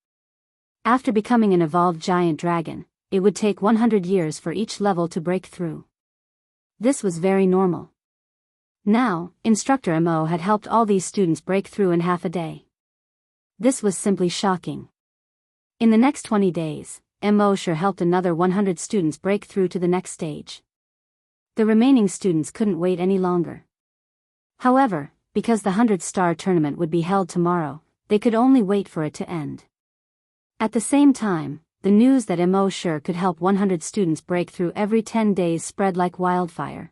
After becoming an evolved giant dragon, it would take 100 years for each level to break through. This was very normal. Now, Instructor Mo had helped all these students break through in half a day. This was simply shocking. In the next 20 days, Mo sure helped another 100 students break through to the next stage. The remaining students couldn't wait any longer. However, because the 100-star tournament would be held tomorrow, they could only wait for it to end. At the same time, the news that Mo sure could help 100 students break through every 10 days spread like wildfire.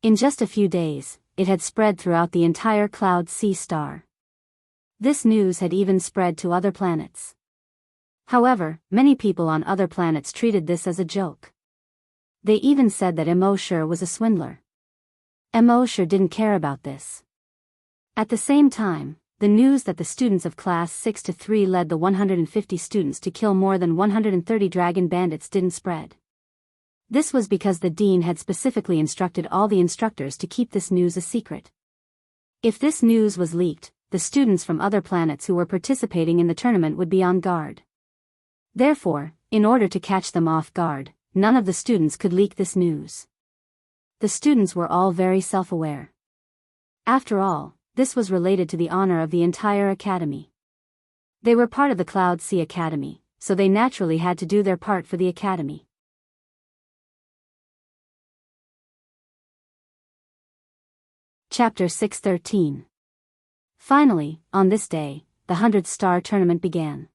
In just a few days, it had spread throughout the entire Cloud Sea star. This news had even spread to other planets. However, many people on other planets treated this as a joke. They even said that Mo sure was a swindler. Mo sure didn't care about this. At the same time, the news that the students of Class 6 to 3 led the 150 students to kill more than 130 dragon bandits didn't spread. This was because the dean had specifically instructed all the instructors to keep this news a secret. If this news was leaked, the students from other planets who were participating in the tournament would be on guard. Therefore, in order to catch them off guard, none of the students could leak this news. The students were all very self-aware. After all, this was related to the honor of the entire academy. They were part of the Cloud Sea Academy, so they naturally had to do their part for the academy. Chapter 613. Finally, on this day, the 100-star tournament began.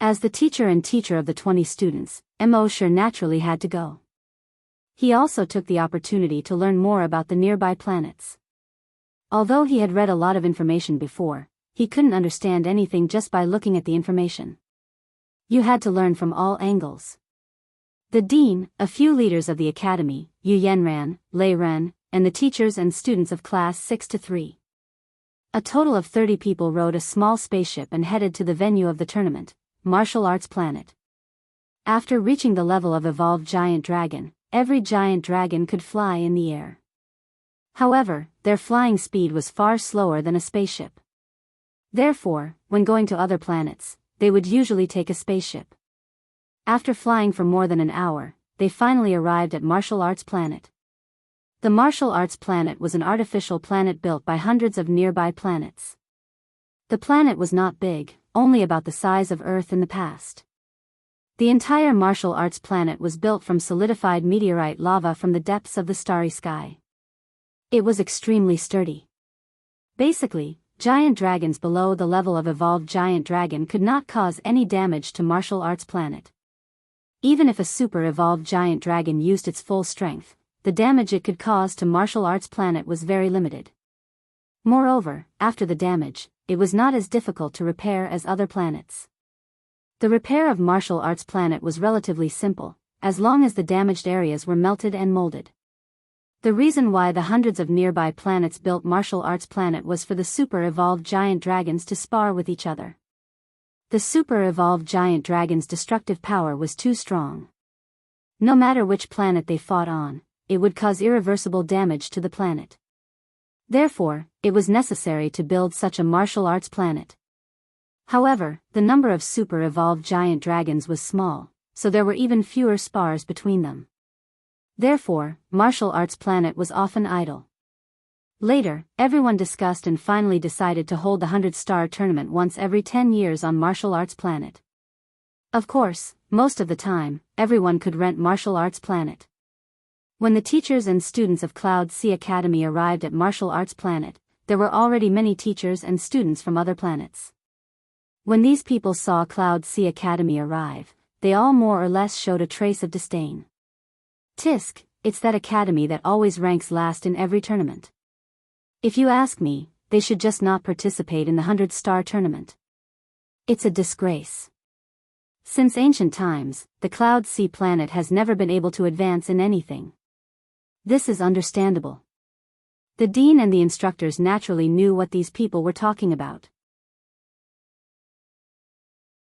As the teacher and teacher of the 20 students, Mo sure naturally had to go. He also took the opportunity to learn more about the nearby planets. Although he had read a lot of information before, he couldn't understand anything just by looking at the information. You had to learn from all angles. The dean, a few leaders of the academy, Yu Yanran, Lei Ren, and the teachers and students of Class 6 to 3. A total of 30 people rode a small spaceship and headed to the venue of the tournament, Martial Arts Planet. After reaching the level of evolved giant dragon, every giant dragon could fly in the air. However, their flying speed was far slower than a spaceship. Therefore, when going to other planets, they would usually take a spaceship. After flying for more than an hour, they finally arrived at Martial Arts Planet. The Martial Arts Planet was an artificial planet built by hundreds of nearby planets. The planet was not big, only about the size of Earth in the past. The entire Martial Arts Planet was built from solidified meteorite lava from the depths of the starry sky. It was extremely sturdy. Basically, giant dragons below the level of evolved giant dragon could not cause any damage to Martial Arts Planet. Even if a super evolved giant dragon used its full strength, the damage it could cause to Martial Arts Planet was very limited. Moreover, after the damage, it was not as difficult to repair as other planets. The repair of Martial Arts Planet was relatively simple, as long as the damaged areas were melted and molded. The reason why the hundreds of nearby planets built Martial Arts Planet was for the super-evolved giant dragons to spar with each other. The super-evolved giant dragon's destructive power was too strong. No matter which planet they fought on, it would cause irreversible damage to the planet. Therefore, it was necessary to build such a Martial Arts Planet. However, the number of super-evolved giant dragons was small, so there were even fewer spars between them. Therefore, Martial Arts Planet was often idle. Later, everyone discussed and finally decided to hold the 100-star tournament once every 10 years on Martial Arts Planet. Of course, most of the time, everyone could rent Martial Arts Planet. When the teachers and students of Cloud Sea Academy arrived at Martial Arts Planet, there were already many teachers and students from other planets. When these people saw Cloud Sea Academy arrive, they all more or less showed a trace of disdain. Tisk, it's that academy that always ranks last in every tournament. If you ask me, they should just not participate in the 100-star tournament. It's a disgrace. Since ancient times, the Cloud Sea planet has never been able to advance in anything. This is understandable. The dean and the instructors naturally knew what these people were talking about.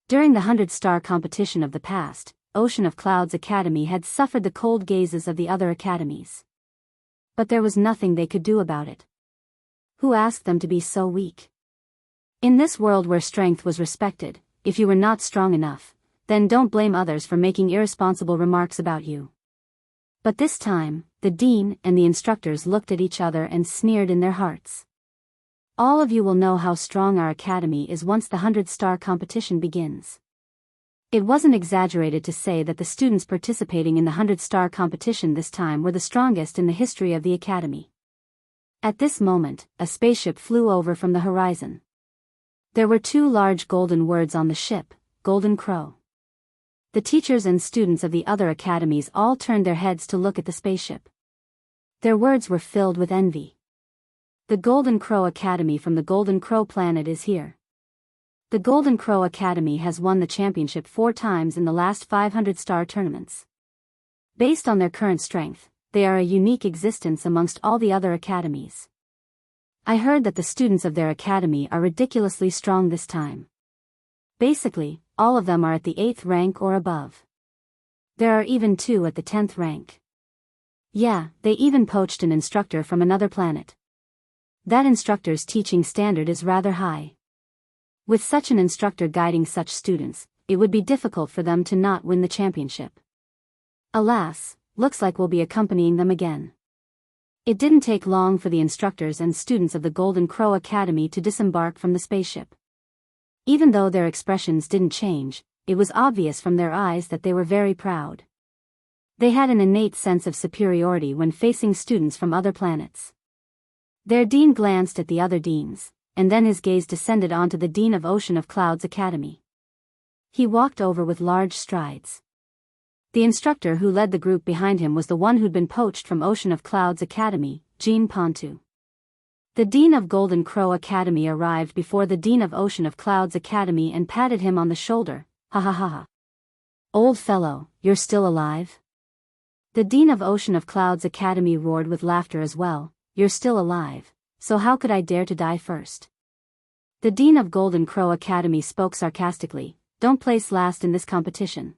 During the 100-star competition of the past, Ocean of Clouds Academy had suffered the cold gazes of the other academies. But there was nothing they could do about it. Who asked them to be so weak? In this world where strength was respected, if you were not strong enough, then don't blame others for making irresponsible remarks about you. But this time, the dean and the instructors looked at each other and sneered in their hearts. All of you will know how strong our academy is once the 100-star competition begins. It wasn't exaggerated to say that the students participating in the 100-star competition this time were the strongest in the history of the academy. At this moment, a spaceship flew over from the horizon. There were 2 large golden words on the ship, Golden Crow. The teachers and students of the other academies all turned their heads to look at the spaceship. Their words were filled with envy. The Golden Crow Academy from the Golden Crow planet is here. The Golden Crow Academy has won the championship 4 times in the last 500-star tournaments. Based on their current strength, they are a unique existence amongst all the other academies. I heard that the students of their academy are ridiculously strong this time. Basically, all of them are at the 8th rank or above. There are even 2 at the 10th rank. Yeah, they even poached an instructor from another planet. That instructor's teaching standard is rather high. With such an instructor guiding such students, it would be difficult for them to not win the championship. Alas, looks like we'll be accompanying them again. It didn't take long for the instructors and students of the Golden Crow Academy to disembark from the spaceship. Even though their expressions didn't change, it was obvious from their eyes that they were very proud. They had an innate sense of superiority when facing students from other planets. Their dean glanced at the other deans, and then his gaze descended onto the dean of Ocean of Clouds Academy. He walked over with large strides. The instructor who led the group behind him was the one who'd been poached from Ocean of Clouds Academy, Jean Pontu. The dean of Golden Crow Academy arrived before the dean of Ocean of Clouds Academy and patted him on the shoulder. Ha ha ha ha. Old fellow, you're still alive? The dean of Ocean of Clouds Academy roared with laughter as well. You're still alive, so how could I dare to die first? The dean of Golden Crow Academy spoke sarcastically. Don't place last in this competition.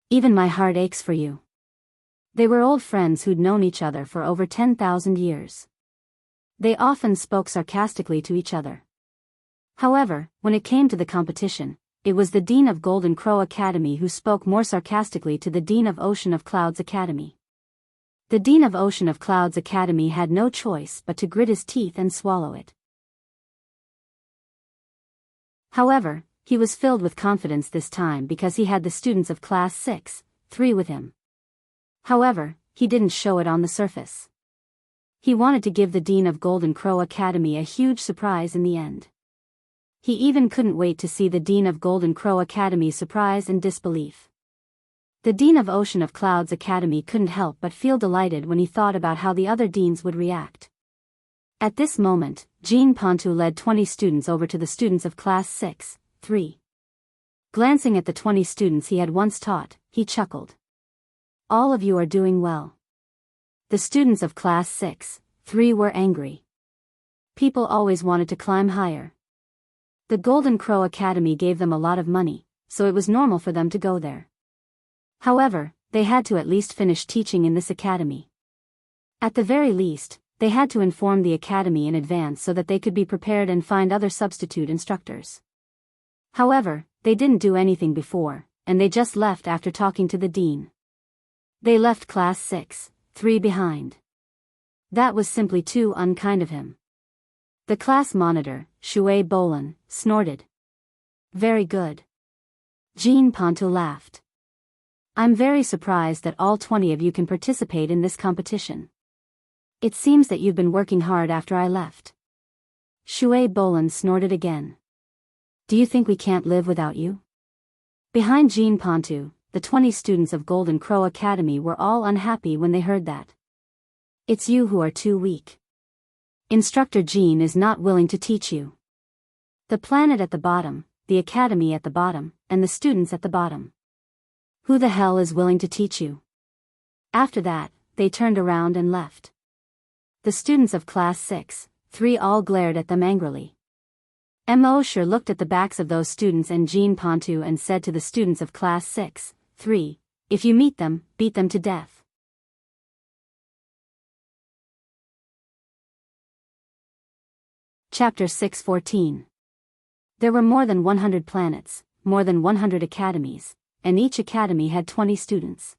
Even my heart aches for you. They were old friends who'd known each other for over 10,000 years. They often spoke sarcastically to each other. However, when it came to the competition, it was the dean of Golden Crow Academy who spoke more sarcastically to the dean of Ocean of Clouds Academy. The dean of Ocean of Clouds Academy had no choice but to grit his teeth and swallow it. However, he was filled with confidence this time because he had the students of Class 6-3 with him. However, he didn't show it on the surface. He wanted to give the dean of Golden Crow Academy a huge surprise in the end. He even couldn't wait to see the dean of Golden Crow Academy's surprise and disbelief. The dean of Ocean of Clouds Academy couldn't help but feel delighted when he thought about how the other deans would react. At this moment, Jean Pontu led 20 students over to the students of Class 6-3. Glancing at the 20 students he had once taught, he chuckled. All of you are doing well. The students of Class 6-3 were angry. People always wanted to climb higher. The Golden Crow Academy gave them a lot of money, so it was normal for them to go there. However, they had to at least finish teaching in this academy. At the very least, they had to inform the academy in advance so that they could be prepared and find other substitute instructors. However, they didn't do anything before, and they just left after talking to the dean. They left Class 6-3 behind. That was simply too unkind of him. The class monitor, Shui Bolan, snorted. Very good. Jean Pontu laughed. I'm very surprised that all 20 of you can participate in this competition. It seems that you've been working hard after I left. Shui Bolan snorted again. Do you think we can't live without you? Behind Jean Pontu, the 20 students of Golden Crow Academy were all unhappy when they heard that. It's you who are too weak. Instructor Jean is not willing to teach you. The planet at the bottom, the academy at the bottom, and the students at the bottom. Who the hell is willing to teach you? After that, they turned around and left. The students of class 6-3 all glared at them angrily. Mo sure looked at the backs of those students and Jean Pontu and said to the students of class 6-3, if you meet them, beat them to death. Chapter 6:14. There were more than 100 planets, more than 100 academies, and each academy had 20 students.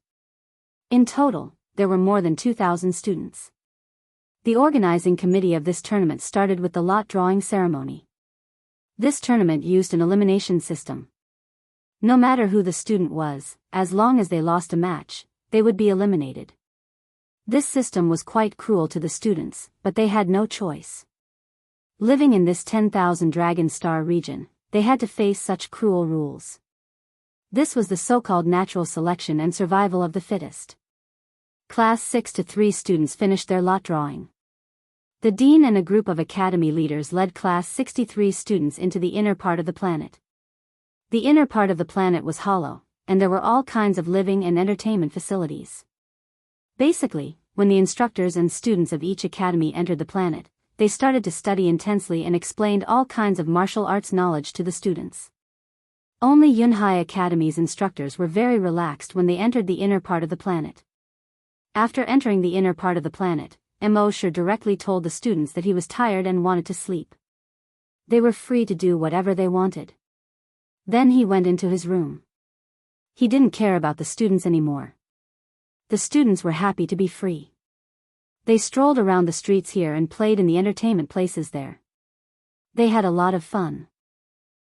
In total, there were more than 2,000 students. The organizing committee of this tournament started with the lot drawing ceremony. This tournament used an elimination system. No matter who the student was, as long as they lost a match, they would be eliminated. This system was quite cruel to the students, but they had no choice. Living in this 10,000 Dragon Star region, they had to face such cruel rules. This was the so-called natural selection and survival of the fittest. Class 6-3 students finished their lot drawing. The dean and a group of academy leaders led class 63 students into the inner part of the planet. The inner part of the planet was hollow, and there were all kinds of living and entertainment facilities. Basically, when the instructors and students of each academy entered the planet, they started to study intensely and explained all kinds of martial arts knowledge to the students. Only Yunhai Academy's instructors were very relaxed when they entered the inner part of the planet. After entering the inner part of the planet, Mo Sure directly told the students that he was tired and wanted to sleep. They were free to do whatever they wanted. Then he went into his room. He didn't care about the students anymore. The students were happy to be free. They strolled around the streets here and played in the entertainment places there. They had a lot of fun.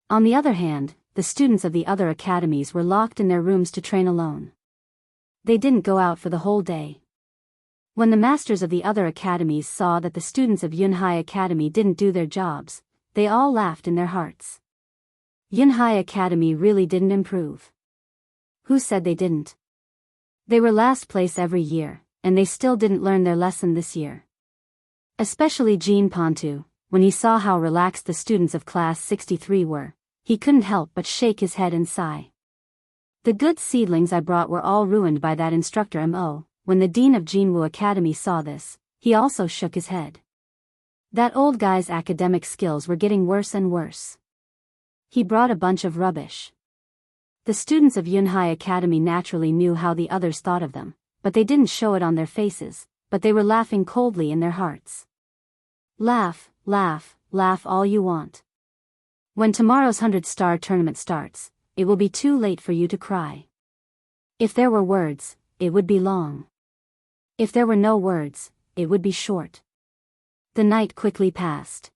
On the other hand, the students of the other academies were locked in their rooms to train alone. They didn't go out for the whole day. When the masters of the other academies saw that the students of Yunhai Academy didn't do their jobs, they all laughed in their hearts. Yunhai Academy really didn't improve. Who said they didn't? They were last place every year, and they still didn't learn their lesson this year. Especially Jean Pontu, when he saw how relaxed the students of class 63 were, he couldn't help but shake his head and sigh. The good seedlings I brought were all ruined by that instructor Mo. When the dean of Jianghu Academy saw this, he also shook his head. That old guy's academic skills were getting worse and worse. He brought a bunch of rubbish. The students of Yunhai Academy naturally knew how the others thought of them, but they didn't show it on their faces, but they were laughing coldly in their hearts. Laugh, laugh, laugh all you want. When tomorrow's 100-star tournament starts, it will be too late for you to cry. If there were words, it would be long. If there were no words, it would be short. The night quickly passed.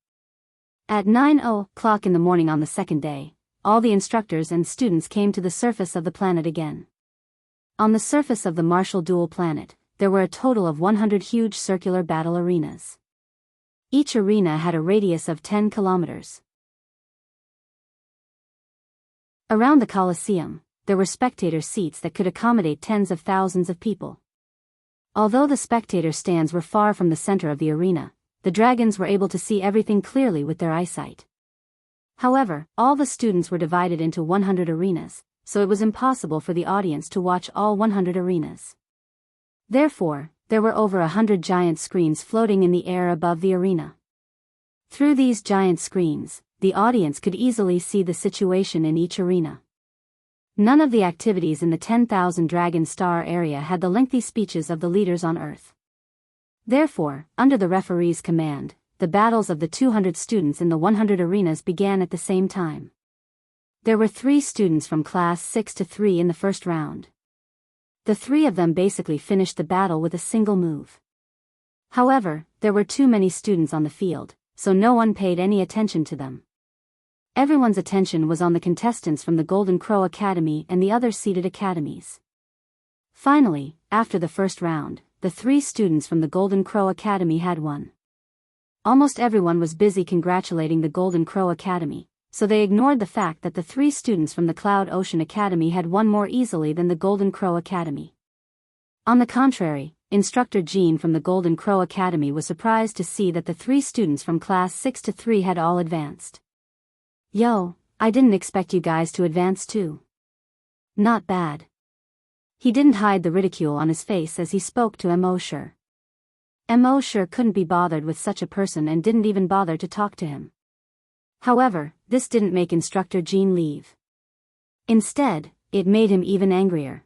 At 9:00 in the morning on the second day, all the instructors and students came to the surface of the planet again. On the surface of the martial duel planet, there were a total of 100 huge circular battle arenas. Each arena had a radius of 10 kilometers. Around the Colosseum, there were spectator seats that could accommodate tens of thousands of people. Although the spectator stands were far from the center of the arena, the dragons were able to see everything clearly with their eyesight. However, all the students were divided into 100 arenas, so it was impossible for the audience to watch all 100 arenas. Therefore, there were over 100 giant screens floating in the air above the arena. Through these giant screens, the audience could easily see the situation in each arena. None of the activities in the 10,000 Dragon Star area had the lengthy speeches of the leaders on Earth. Therefore, under the referee's command, the battles of the 200 students in the 100 arenas began at the same time. There were 3 students from class 6-3 in the first round. The 3 of them basically finished the battle with a single move. However, there were too many students on the field, so no one paid any attention to them. Everyone's attention was on the contestants from the Golden Crow Academy and the other seeded academies. Finally, after the first round, the 3 students from the Golden Crow Academy had won. Almost everyone was busy congratulating the Golden Crow Academy, so they ignored the fact that the 3 students from the Cloud Ocean Academy had won more easily than the Golden Crow Academy. On the contrary, Instructor Jean from the Golden Crow Academy was surprised to see that the 3 students from class 6 to 3 had all advanced. Yo, I didn't expect you guys to advance too. Not bad. He didn't hide the ridicule on his face as he spoke to Mo Sure. Mo Sure couldn't be bothered with such a person and didn't even bother to talk to him. However, this didn't make Instructor Jean leave. Instead, it made him even angrier.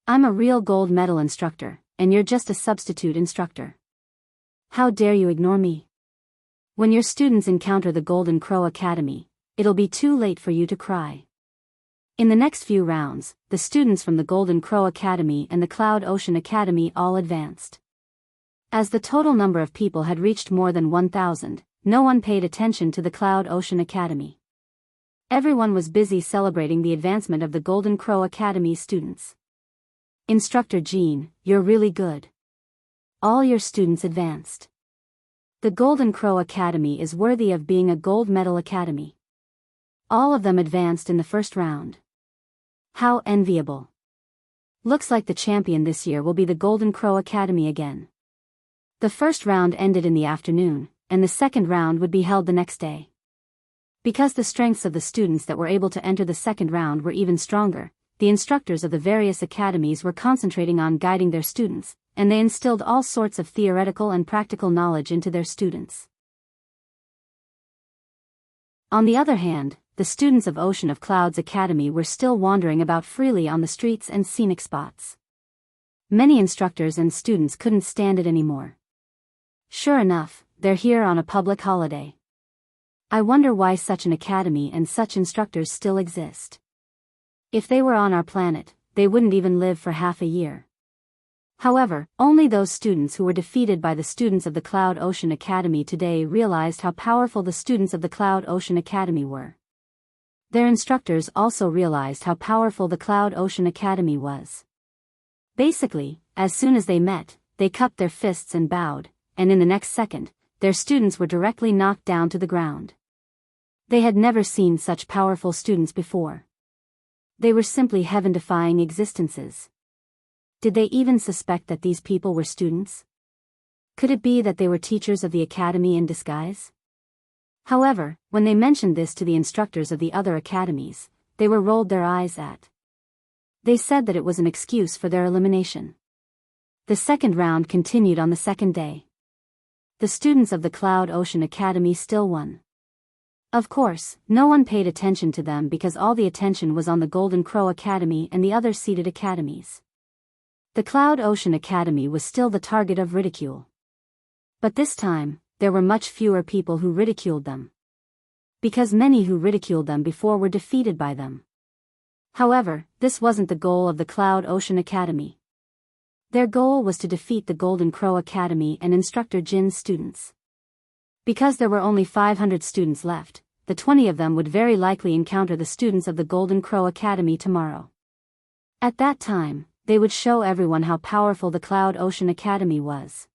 I'm a real gold medal instructor, and you're just a substitute instructor. How dare you ignore me? When your students encounter the Golden Crow Academy, it'll be too late for you to cry. In the next few rounds, the students from the Golden Crow Academy and the Cloud Ocean Academy all advanced. As the total number of people had reached more than 1,000, no one paid attention to the Cloud Ocean Academy. Everyone was busy celebrating the advancement of the Golden Crow Academy students. Instructor Jean, you're really good. All your students advanced. The Golden Crow Academy is worthy of being a gold medal academy. All of them advanced in the first round. How enviable. Looks like the champion this year will be the Golden Crow Academy again. The first round ended in the afternoon, and the second round would be held the next day. Because the strengths of the students that were able to enter the second round were even stronger, the instructors of the various academies were concentrating on guiding their students, and they instilled all sorts of theoretical and practical knowledge into their students. On the other hand, the students of Ocean of Clouds Academy were still wandering about freely on the streets and scenic spots. Many instructors and students couldn't stand it anymore. Sure enough, they're here on a public holiday. I wonder why such an academy and such instructors still exist. If they were on our planet, they wouldn't even live for half a year. However, only those students who were defeated by the students of the Cloud Ocean Academy today realized how powerful the students of the Cloud Ocean Academy were. Their instructors also realized how powerful the Cloud Ocean Academy was. Basically, as soon as they met, they cupped their fists and bowed, and in the next second, their students were directly knocked down to the ground. They had never seen such powerful students before. They were simply heaven-defying existences. Did they even suspect that these people were students? Could it be that they were teachers of the academy in disguise? However, when they mentioned this to the instructors of the other academies, they were rolled their eyes at. They said that it was an excuse for their elimination. The second round continued on the second day. The students of the Cloud Ocean Academy still won. Of course, no one paid attention to them because all the attention was on the Golden Crow Academy and the other seeded academies. The Cloud Ocean Academy was still the target of ridicule. But this time, there were much fewer people who ridiculed them. Because many who ridiculed them before were defeated by them. However, this wasn't the goal of the Cloud Ocean Academy. Their goal was to defeat the Golden Crow Academy and Instructor Jin's students. Because there were only 500 students left, the 20 of them would very likely encounter the students of the Golden Crow Academy tomorrow. At that time, they would show everyone how powerful the Cloud Ocean Academy was.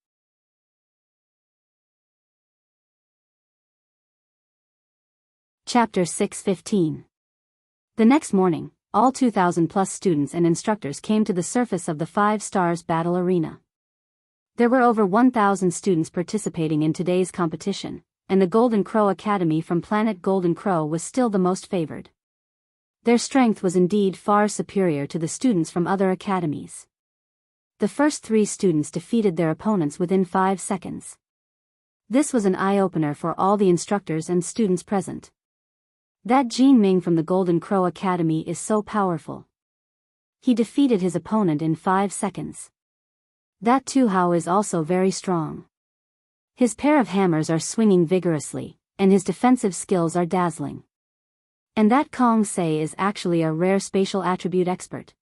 Chapter 6:15. The next morning, all 2,000+ students and instructors came to the surface of the 5 Stars Battle Arena. There were over 1,000 students participating in today's competition, and the Golden Crow Academy from planet Golden Crow was still the most favored. Their strength was indeed far superior to the students from other academies. The first 3 students defeated their opponents within 5 seconds. This was an eye-opener for all the instructors and students present. That Jin Ming from the Golden Crow Academy is so powerful. He defeated his opponent in 5 seconds. That Tu Hao is also very strong. His pair of hammers are swinging vigorously, and his defensive skills are dazzling. And that Kong Se is actually a rare spatial attribute expert.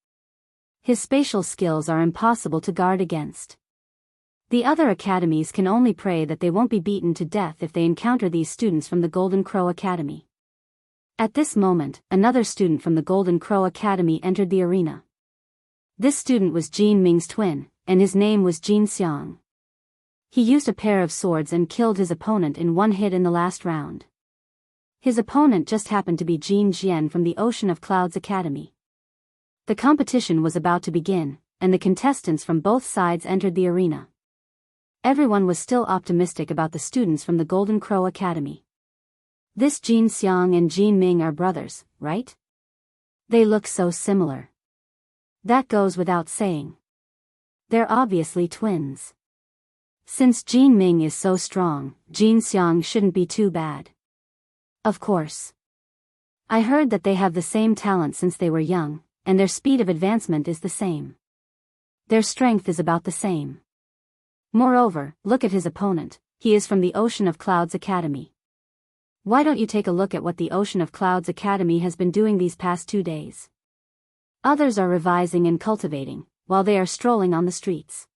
His spatial skills are impossible to guard against. The other academies can only pray that they won't be beaten to death if they encounter these students from the Golden Crow Academy. At this moment, another student from the Golden Crow Academy entered the arena. This student was Jin Ming's twin, and his name was Jin Xiang. He used a pair of swords and killed his opponent in one hit in the last round. His opponent just happened to be Jin Jian from the Ocean of Clouds Academy. The competition was about to begin, and the contestants from both sides entered the arena. Everyone was still optimistic about the students from the Golden Crow Academy. This Jin Xiang and Jin Ming are brothers, right? They look so similar. That goes without saying. They're obviously twins. Since Jin Ming is so strong, Jin Xiang shouldn't be too bad. Of course. I heard that they have the same talent since they were young, and their speed of advancement is the same. Their strength is about the same. Moreover, look at his opponent, he is from the Ocean of Clouds Academy. Why don't you take a look at what the Ocean of Clouds Academy has been doing these past 2 days? Others are revising and cultivating, while they are strolling on the streets.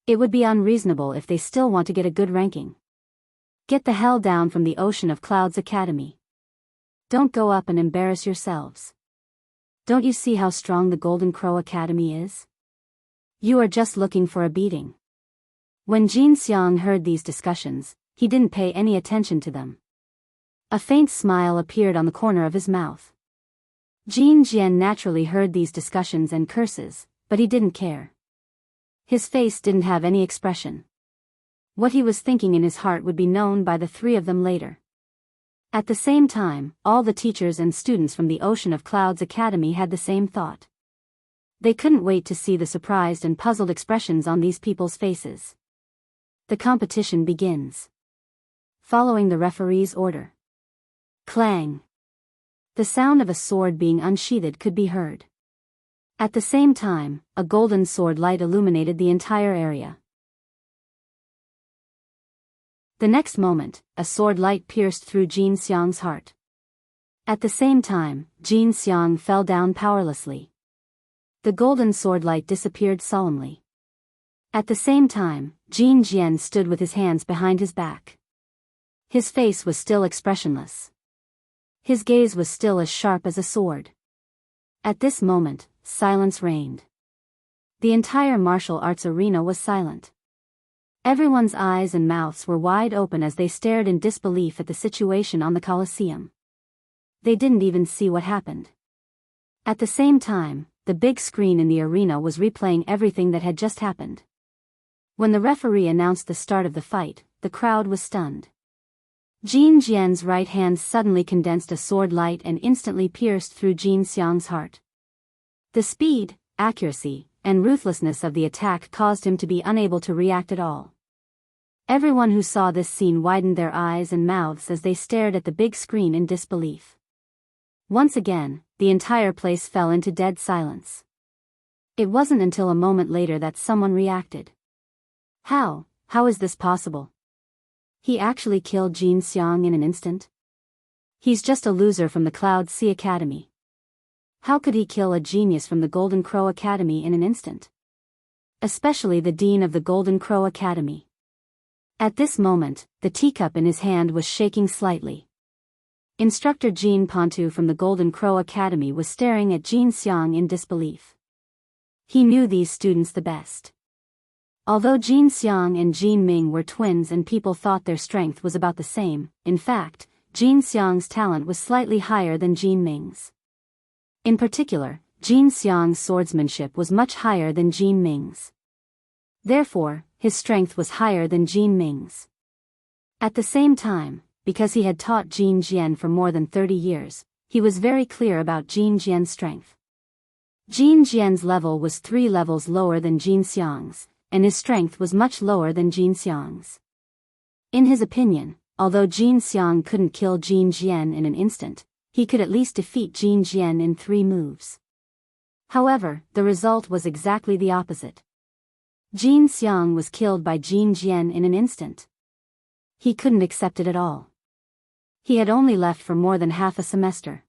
It would be unreasonable if they still want to get a good ranking. Get the hell down from the Ocean of Clouds Academy. Don't go up and embarrass yourselves. Don't you see how strong the Golden Crow Academy is? You are just looking for a beating. When Jin Xiang heard these discussions, he didn't pay any attention to them. A faint smile appeared on the corner of his mouth. Jin Jian naturally heard these discussions and curses, but he didn't care. His face didn't have any expression. What he was thinking in his heart would be known by the 3 of them later. At the same time, all the teachers and students from the Ocean of Clouds Academy had the same thought. They couldn't wait to see the surprised and puzzled expressions on these people's faces. The competition begins. Following the referee's order. Clang. The sound of a sword being unsheathed could be heard. At the same time, a golden sword light illuminated the entire area. The next moment, a sword light pierced through Jin Xiang's heart. At the same time, Jin Xiang fell down powerlessly. The golden sword light disappeared solemnly. At the same time, Jin Jian stood with his hands behind his back. His face was still expressionless. His gaze was still as sharp as a sword. At this moment, silence reigned. The entire martial arts arena was silent. Everyone's eyes and mouths were wide open as they stared in disbelief at the situation on the Colosseum. They didn't even see what happened. At the same time, the big screen in the arena was replaying everything that had just happened. When the referee announced the start of the fight, the crowd was stunned. Jin Jian's right hand suddenly condensed a sword light and instantly pierced through Jin Xiang's heart. The speed, accuracy, and ruthlessness of the attack caused him to be unable to react at all. Everyone who saw this scene widened their eyes and mouths as they stared at the big screen in disbelief. Once again, the entire place fell into dead silence. It wasn't until a moment later that someone reacted. How is this possible? He actually killed Jin Xiang in an instant? He's just a loser from the Cloud Sea Academy. How could he kill a genius from the Golden Crow Academy in an instant? Especially the dean of the Golden Crow Academy. At this moment, the teacup in his hand was shaking slightly. Instructor Jean Pontu from the Golden Crow Academy was staring at Jin Xiang in disbelief. He knew these students the best. Although Jin Xiang and Jin Ming were twins and people thought their strength was about the same, in fact, Jin Xiang's talent was slightly higher than Jin Ming's. In particular, Jin Xiang's swordsmanship was much higher than Jin Ming's. Therefore, his strength was higher than Jin Ming's. At the same time, because he had taught Jin Jian for more than 30 years, he was very clear about Jin Jian's strength. Jin Jian's level was 3 levels lower than Jin Xiang's, and his strength was much lower than Jin Xiang's. In his opinion, although Jin Xiang couldn't kill Jin Jian in an instant, he could at least defeat Jin Jian in 3 moves. However, the result was exactly the opposite. Jin Xiang was killed by Jin Jian in an instant. He couldn't accept it at all. He had only left for more than half a semester.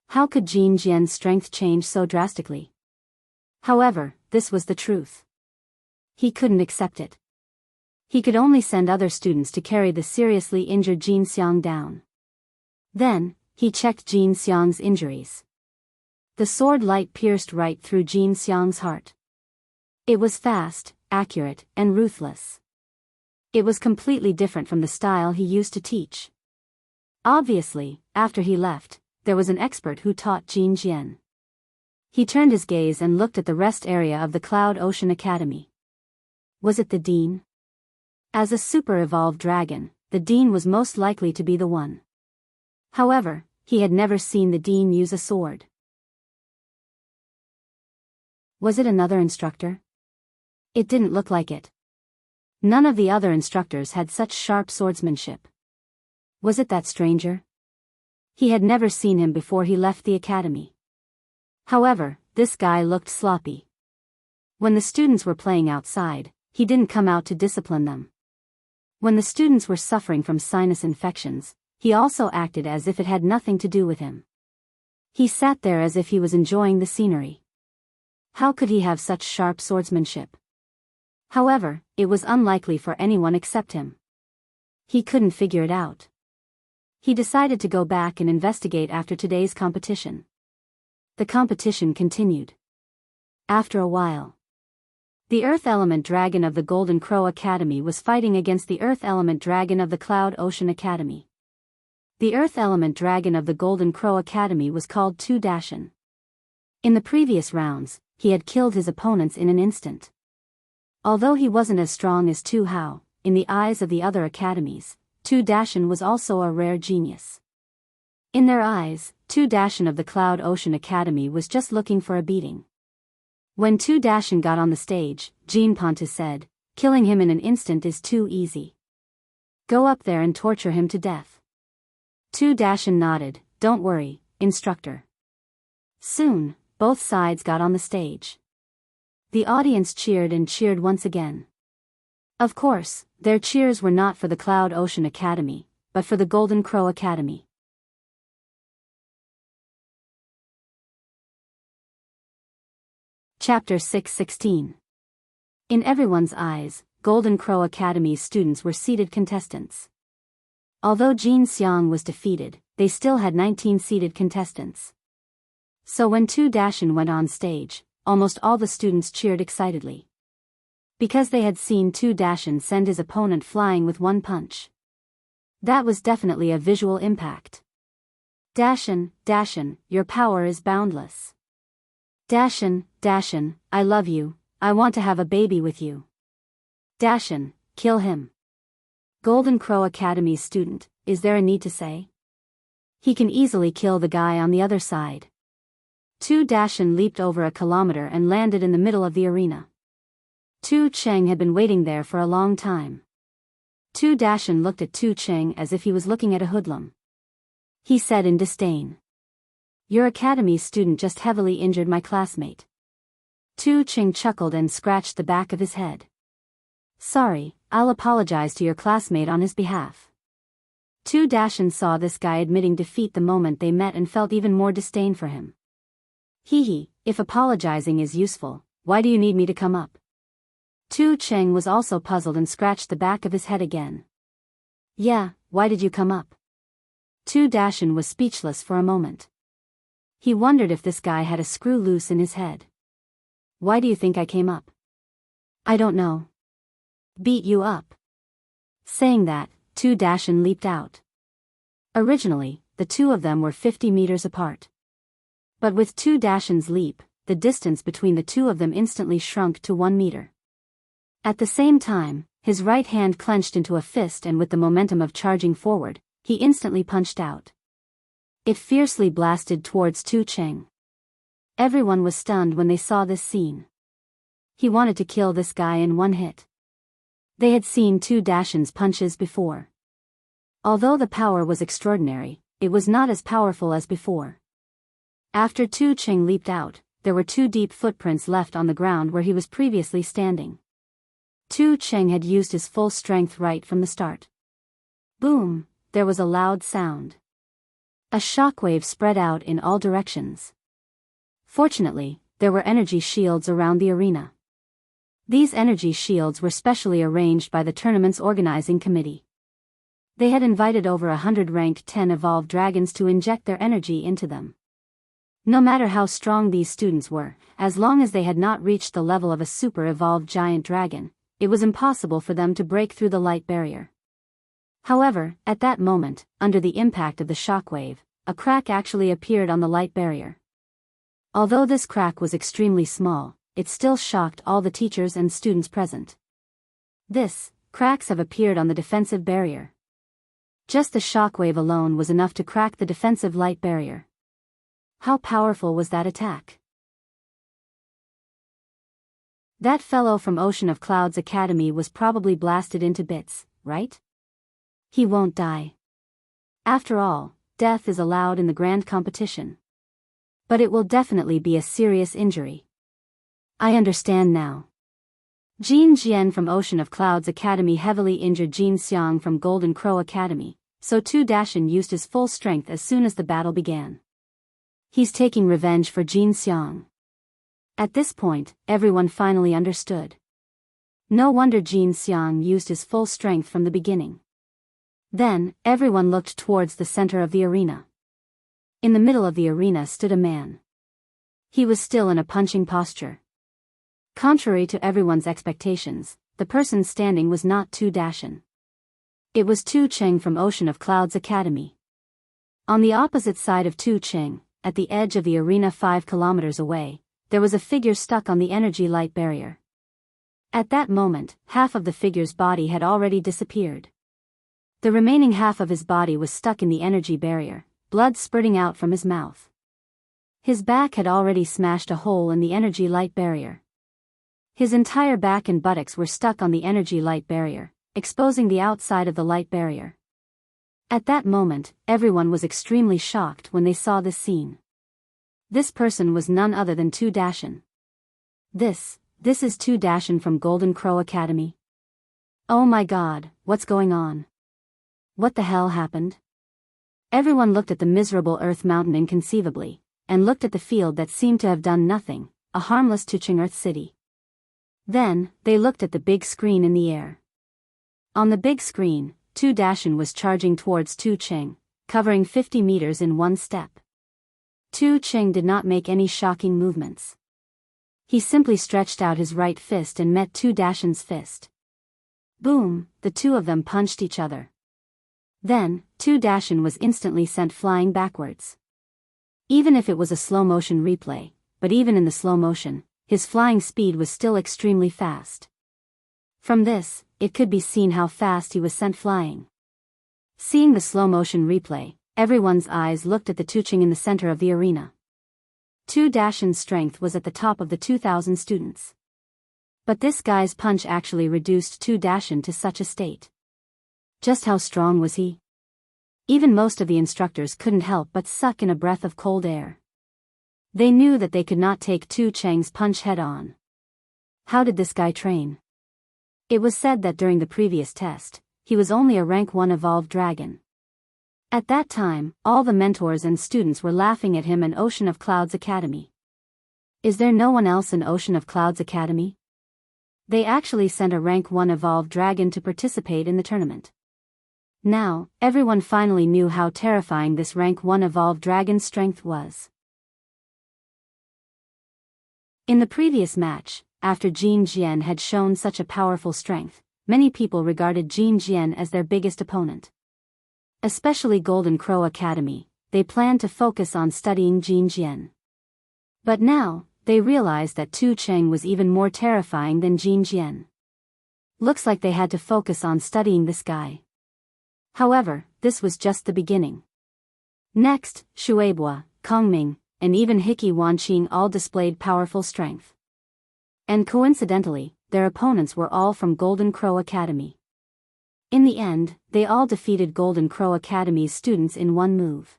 How could Jin Jian's strength change so drastically? However, this was the truth. He couldn't accept it. He could only send other students to carry the seriously injured Jin Xiang down. Then, he checked Jin Xiang's injuries. The sword light pierced right through Jin Xiang's heart. It was fast, accurate, and ruthless. It was completely different from the style he used to teach. Obviously, after he left, there was an expert who taught Jin Jian. He turned his gaze and looked at the rest area of the Cloud Ocean Academy. Was it the Dean? As a super-evolved dragon, the Dean was most likely to be the one. However, he had never seen the Dean use a sword. Was it another instructor? It didn't look like it. None of the other instructors had such sharp swordsmanship. Was it that stranger? He had never seen him before he left the academy. However, this guy looked sloppy. When the students were playing outside, he didn't come out to discipline them. When the students were suffering from sinus infections, he also acted as if it had nothing to do with him. He sat there as if he was enjoying the scenery. How could he have such sharp swordsmanship? However, it was unlikely for anyone except him. He couldn't figure it out. He decided to go back and investigate after today's competition. The competition continued. After a while, the Earth Element Dragon of the Golden Crow Academy was fighting against the Earth Element Dragon of the Cloud Ocean Academy. The Earth Element Dragon of the Golden Crow Academy was called Tu Dashin. In the previous rounds, he had killed his opponents in an instant. Although he wasn't as strong as Tu Hao, in the eyes of the other academies, Tu Dashin was also a rare genius. In their eyes, Tu Dashin of the Cloud Ocean Academy was just looking for a beating. When Tu Dashin got on the stage, Jean Ponte said, "Killing him in an instant is too easy. Go up there and torture him to death." Tu Dashin nodded, "Don't worry, instructor." Soon, both sides got on the stage. The audience cheered and cheered once again. Of course, their cheers were not for the Cloud Ocean Academy, but for the Golden Crow Academy. Chapter 6:16. In everyone's eyes, Golden Crow Academy's students were seeded contestants. Although Jin Xiang was defeated, they still had 19 seeded contestants. So when Tu Dashin went on stage, almost all the students cheered excitedly. Because they had seen Tu Dashin send his opponent flying with one punch. That was definitely a visual impact. Dashin, Dashin, your power is boundless. Dashin, Dashin, I love you, I want to have a baby with you. Dashin, kill him. Golden Crow Academy's student, is there a need to say? He can easily kill the guy on the other side. Tu Dashin leaped over a kilometer and landed in the middle of the arena. Tu Cheng had been waiting there for a long time. Tu Dashin looked at Tu Cheng as if he was looking at a hoodlum. He said in disdain, "Your academy's student just heavily injured my classmate." Tu Cheng chuckled and scratched the back of his head. "Sorry, I'll apologize to your classmate on his behalf." Tu Dashin saw this guy admitting defeat the moment they met and felt even more disdain for him. Hee, if apologizing is useful, why do you need me to come up? Tu Cheng was also puzzled and scratched the back of his head again. Yeah, why did you come up? Tu Dashin was speechless for a moment. He wondered if this guy had a screw loose in his head. Why do you think I came up? I don't know. Beat you up. Saying that, Tu Dashin leaped out. Originally, the two of them were 50 meters apart. But with Tu Dashin's leap, the distance between the two of them instantly shrunk to 1 meter. At the same time, his right hand clenched into a fist and with the momentum of charging forward, he instantly punched out. It fiercely blasted towards Tu Cheng. Everyone was stunned when they saw this scene. He wanted to kill this guy in one hit. They had seen Tu Dashin's punches before. Although the power was extraordinary, it was not as powerful as before. After Tu Cheng leaped out, there were 2 deep footprints left on the ground where he was previously standing. Tu Cheng had used his full strength right from the start. Boom, there was a loud sound. A shockwave spread out in all directions. Fortunately, there were energy shields around the arena. These energy shields were specially arranged by the tournament's organizing committee. They had invited over 100 ranked 10 evolved dragons to inject their energy into them. No matter how strong these students were, as long as they had not reached the level of a super evolved giant dragon, it was impossible for them to break through the light barrier. However, at that moment, under the impact of the shockwave, a crack actually appeared on the light barrier. Although this crack was extremely small, it still shocked all the teachers and students present. Cracks have appeared on the defensive barrier. Just the shockwave alone was enough to crack the defensive light barrier. How powerful was that attack? That fellow from Ocean of Clouds Academy was probably blasted into bits, right? He won't die. After all, death is allowed in the grand competition. But it will definitely be a serious injury. I understand now. Jin Jian from Ocean of Clouds Academy heavily injured Jin Xiang from Golden Crow Academy, so Tu Dashan used his full strength as soon as the battle began. He's taking revenge for Jin Xiang. At this point, everyone finally understood. No wonder Jin Xiang used his full strength from the beginning. Then, everyone looked towards the center of the arena. In the middle of the arena stood a man. He was still in a punching posture. Contrary to everyone's expectations, the person standing was not Tu Dashan. It was Tu Cheng from Ocean of Clouds Academy. On the opposite side of Tu Cheng, at the edge of the arena 5 kilometers away, there was a figure stuck on the energy light barrier. At that moment, half of the figure's body had already disappeared. The remaining half of his body was stuck in the energy barrier, blood spurting out from his mouth. His back had already smashed a hole in the energy light barrier. His entire back and buttocks were stuck on the energy light barrier, exposing the outside of the light barrier. At that moment, everyone was extremely shocked when they saw this scene. This person was none other than Tu Dashan. This is Tu Dashan from Golden Crow Academy. Oh my god, what's going on? What the hell happened? Everyone looked at the miserable earth mountain inconceivably, and looked at the field that seemed to have done nothing, a harmless Tucheng Earth City. Then, they looked at the big screen in the air. On the big screen, Tu Dashan was charging towards Tu Cheng, covering 50 meters in one step. Tu Cheng did not make any shocking movements. He simply stretched out his right fist and met Tu Dashan's fist. Boom, the two of them punched each other. Then, Tu Dashan was instantly sent flying backwards. Even if it was a slow-motion replay, but even in the slow motion, his flying speed was still extremely fast. From this, it could be seen how fast he was sent flying. Seeing the slow-motion replay, everyone's eyes looked at the Tucheng in the center of the arena. Tu Dashan's strength was at the top of the 2,000 students. But this guy's punch actually reduced Tu Dashan to such a state. Just how strong was he? Even most of the instructors couldn't help but suck in a breath of cold air. They knew that they could not take Tu Cheng's punch head-on. How did this guy train? It was said that during the previous test, he was only a rank 1 evolved dragon. At that time, all the mentors and students were laughing at him in Ocean of Clouds Academy. Is there no one else in Ocean of Clouds Academy? They actually sent a rank 1 evolved dragon to participate in the tournament. Now, everyone finally knew how terrifying this rank 1 evolved dragon's strength was. In the previous match, after Jin Jian had shown such a powerful strength, many people regarded Jin Jian as their biggest opponent. Especially Golden Crow Academy, they planned to focus on studying Jin Jian. But now, they realized that Tu Cheng was even more terrifying than Jin Jian. Looks like they had to focus on studying this guy. However, this was just the beginning. Next, Shueibua, Kongming, and even Hickey Wanqing all displayed powerful strength. And coincidentally, their opponents were all from Golden Crow Academy. In the end, they all defeated Golden Crow Academy's students in one move.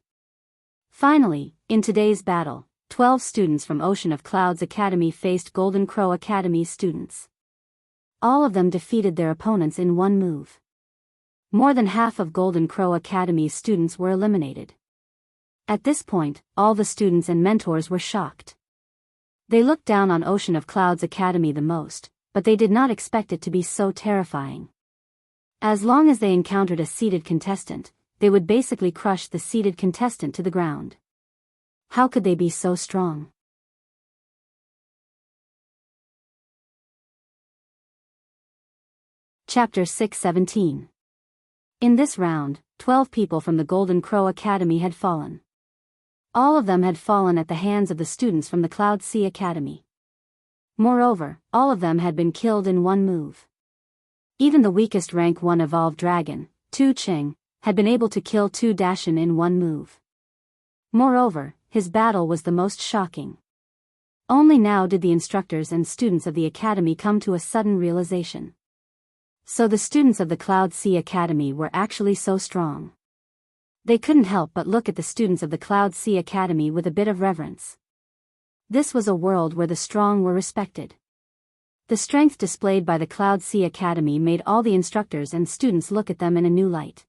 Finally, in today's battle, 12 students from Ocean of Clouds Academy faced Golden Crow Academy's students. All of them defeated their opponents in one move. More than half of Golden Crow Academy's students were eliminated. At this point, all the students and mentors were shocked. They looked down on Ocean of Clouds Academy the most, but they did not expect it to be so terrifying. As long as they encountered a seated contestant, they would basically crush the seated contestant to the ground. How could they be so strong? Chapter 617. In this round, 12 people from the Golden Crow Academy had fallen. All of them had fallen at the hands of the students from the Cloud Sea Academy. Moreover, all of them had been killed in one move. Even the weakest rank 1 evolved dragon, Tu Ching, had been able to kill Tu Dashin in one move. Moreover, his battle was the most shocking. Only now did the instructors and students of the academy come to a sudden realization. So the students of the Cloud Sea Academy were actually so strong. They couldn't help but look at the students of the Cloud Sea Academy with a bit of reverence. This was a world where the strong were respected. The strength displayed by the Cloud Sea Academy made all the instructors and students look at them in a new light.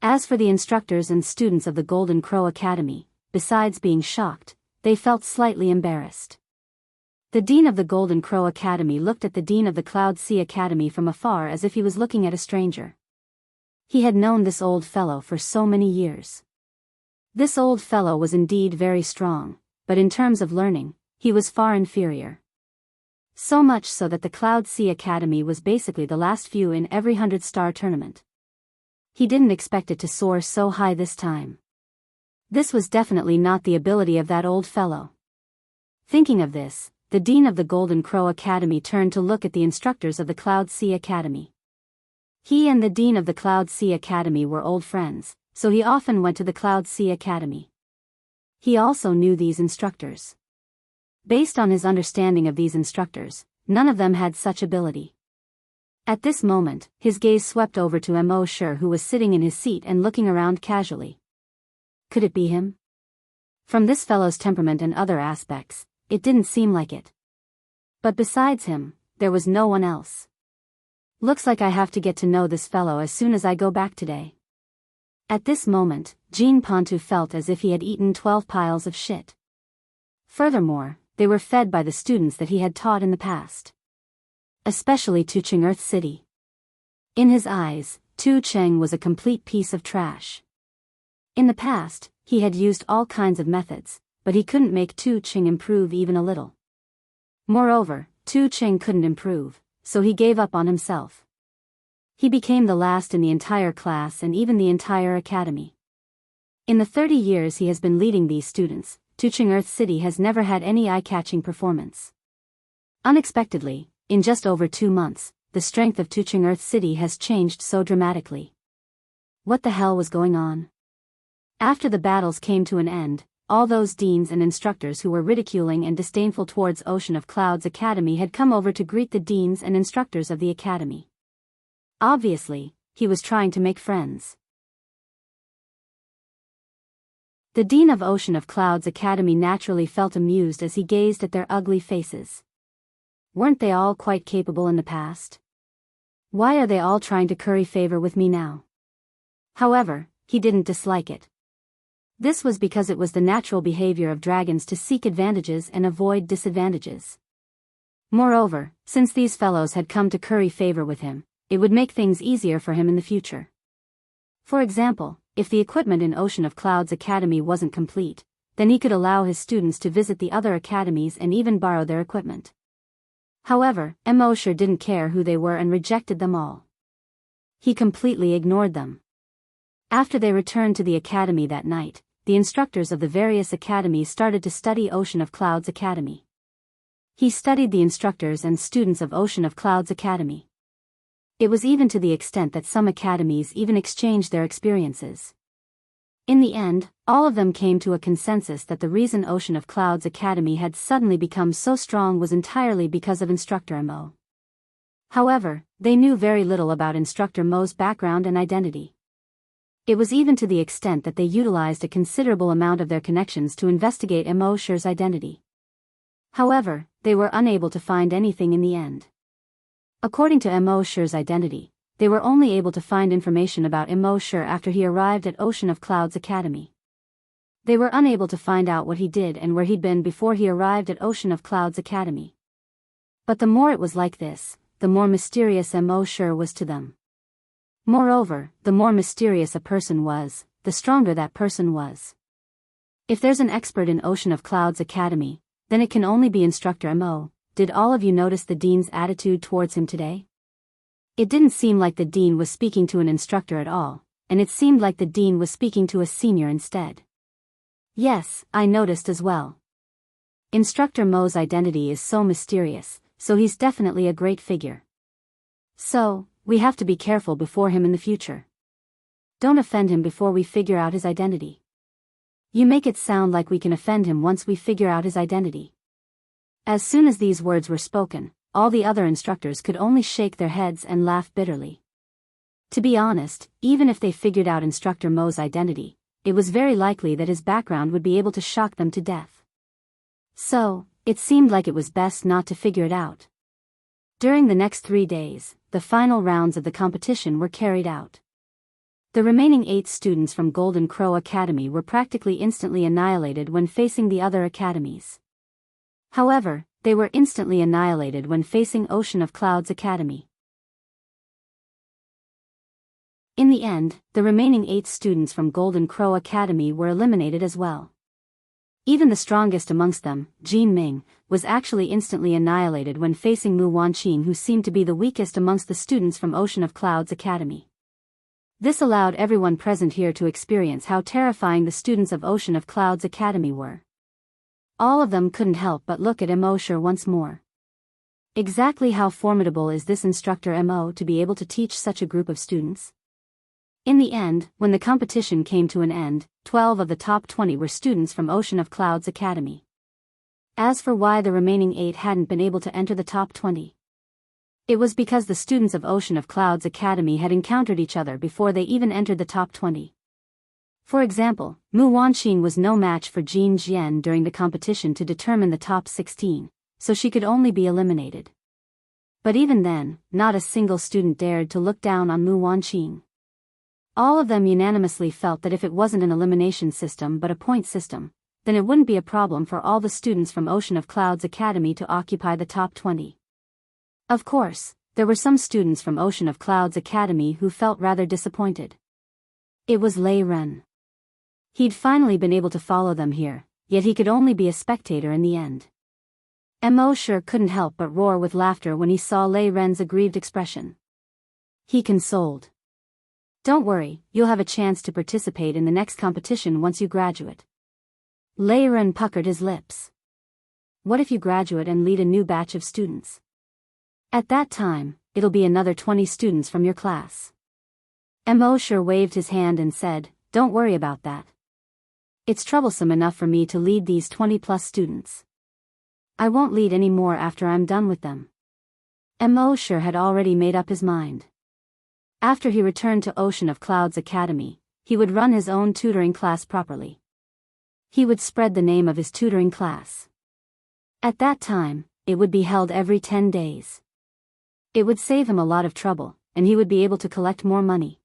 As for the instructors and students of the Golden Crow Academy, besides being shocked, they felt slightly embarrassed. The Dean of the Golden Crow Academy looked at the Dean of the Cloud Sea Academy from afar as if he was looking at a stranger. He had known this old fellow for so many years. This old fellow was indeed very strong, but in terms of learning, he was far inferior. So much so that the Cloud Sea Academy was basically the last few in every 100-star tournament. He didn't expect it to soar so high this time. This was definitely not the ability of that old fellow. Thinking of this, the Dean of the Golden Crow Academy turned to look at the instructors of the Cloud Sea Academy. He and the Dean of the Cloud Sea Academy were old friends, so he often went to the Cloud Sea Academy. He also knew these instructors. Based on his understanding of these instructors, none of them had such ability. At this moment, his gaze swept over to Mo Shur, who was sitting in his seat and looking around casually. Could it be him? From this fellow's temperament and other aspects, it didn't seem like it. But besides him, there was no one else. Looks like I have to get to know this fellow as soon as I go back today. At this moment, Jean Pontu felt as if he had eaten 12 piles of shit. Furthermore, they were fed by the students that he had taught in the past. Especially Tu Cheng Earth City. In his eyes, Tu Cheng was a complete piece of trash. In the past, he had used all kinds of methods, but he couldn't make Tu Cheng improve even a little. Moreover, Tu Cheng couldn't improve, so he gave up on himself. He became the last in the entire class and even the entire academy. In the 30 years he has been leading these students, Tu Cheng Earth City has never had any eye-catching performance. Unexpectedly, in just over 2 months, the strength of Tu Cheng Earth City has changed so dramatically. What the hell was going on? After the battles came to an end, all those deans and instructors who were ridiculing and disdainful towards Ocean of Clouds Academy had come over to greet the deans and instructors of the academy. Obviously, he was trying to make friends. The Dean of Ocean of Clouds Academy naturally felt amused as he gazed at their ugly faces. Weren't they all quite capable in the past? Why are they all trying to curry favor with me now? However, he didn't dislike it. This was because it was the natural behavior of dragons to seek advantages and avoid disadvantages. Moreover, since these fellows had come to curry favor with him, it would make things easier for him in the future. For example, if the equipment in Ocean of Clouds Academy wasn't complete, then he could allow his students to visit the other academies and even borrow their equipment. However, Mo Shur didn't care who they were and rejected them all. He completely ignored them. After they returned to the academy that night, the instructors of the various academies started to study Ocean of Clouds Academy. He studied the instructors and students of Ocean of Clouds Academy. It was even to the extent that some academies even exchanged their experiences. In the end, all of them came to a consensus that the reason Ocean of Clouds Academy had suddenly become so strong was entirely because of Instructor Mo. However, they knew very little about Instructor Mo's background and identity. It was even to the extent that they utilized a considerable amount of their connections to investigate Mo Shur's identity. However, they were unable to find anything in the end. According to Mo Shur's identity, they were only able to find information about Mo Shur after he arrived at Ocean of Clouds Academy. They were unable to find out what he did and where he'd been before he arrived at Ocean of Clouds Academy. But the more it was like this, the more mysterious Mo Shur was to them. Moreover, the more mysterious a person was, the stronger that person was. If there's an expert in Ocean of Clouds Academy, then it can only be Instructor Mo. Did all of you notice the dean's attitude towards him today? It didn't seem like the dean was speaking to an instructor at all, and it seemed like the dean was speaking to a senior instead. Yes, I noticed as well. Instructor Mo's identity is so mysterious, so he's definitely a great figure. So, we have to be careful before him in the future. Don't offend him before we figure out his identity. You make it sound like we can offend him once we figure out his identity. As soon as these words were spoken, all the other instructors could only shake their heads and laugh bitterly. To be honest, even if they figured out Instructor Mo's identity, it was very likely that his background would be able to shock them to death. So, it seemed like it was best not to figure it out. During the next 3 days, the final rounds of the competition were carried out. The remaining 8 students from Golden Crow Academy were practically instantly annihilated when facing the other academies. However, they were instantly annihilated when facing Ocean of Clouds Academy. In the end, the remaining 8 students from Golden Crow Academy were eliminated as well. Even the strongest amongst them, Jin Ming, was actually instantly annihilated when facing Mu Wanqing, who seemed to be the weakest amongst the students from Ocean of Clouds Academy. This allowed everyone present here to experience how terrifying the students of Ocean of Clouds Academy were. All of them couldn't help but look at Mo once more. Exactly how formidable is this instructor Mo to be able to teach such a group of students? In the end, when the competition came to an end, 12 of the top 20 were students from Ocean of Clouds Academy. As for why the remaining 8 hadn't been able to enter the top 20, it was because the students of Ocean of Clouds Academy had encountered each other before they even entered the top 20. For example, Mu Wanqing was no match for Jin Jian during the competition to determine the top 16, so she could only be eliminated. But even then, not a single student dared to look down on Mu Wanqing. All of them unanimously felt that if it wasn't an elimination system but a point system, then it wouldn't be a problem for all the students from Ocean of Clouds Academy to occupy the top 20. Of course, there were some students from Ocean of Clouds Academy who felt rather disappointed. It was Lei Ren. He'd finally been able to follow them here, yet he could only be a spectator in the end. Mo sure couldn't help but roar with laughter when he saw Lei Ren's aggrieved expression. He consoled. Don't worry, you'll have a chance to participate in the next competition once you graduate. Lei Ren puckered his lips. What if you graduate and lead a new batch of students? At that time, it'll be another 20 students from your class. Mo sure waved his hand and said, don't worry about that. It's troublesome enough for me to lead these 20+ students. I won't lead any more after I'm done with them. Mo sure had already made up his mind. After he returned to Ocean of Clouds Academy, he would run his own tutoring class properly. He would spread the name of his tutoring class. At that time, it would be held every 10 days. It would save him a lot of trouble, and he would be able to collect more money.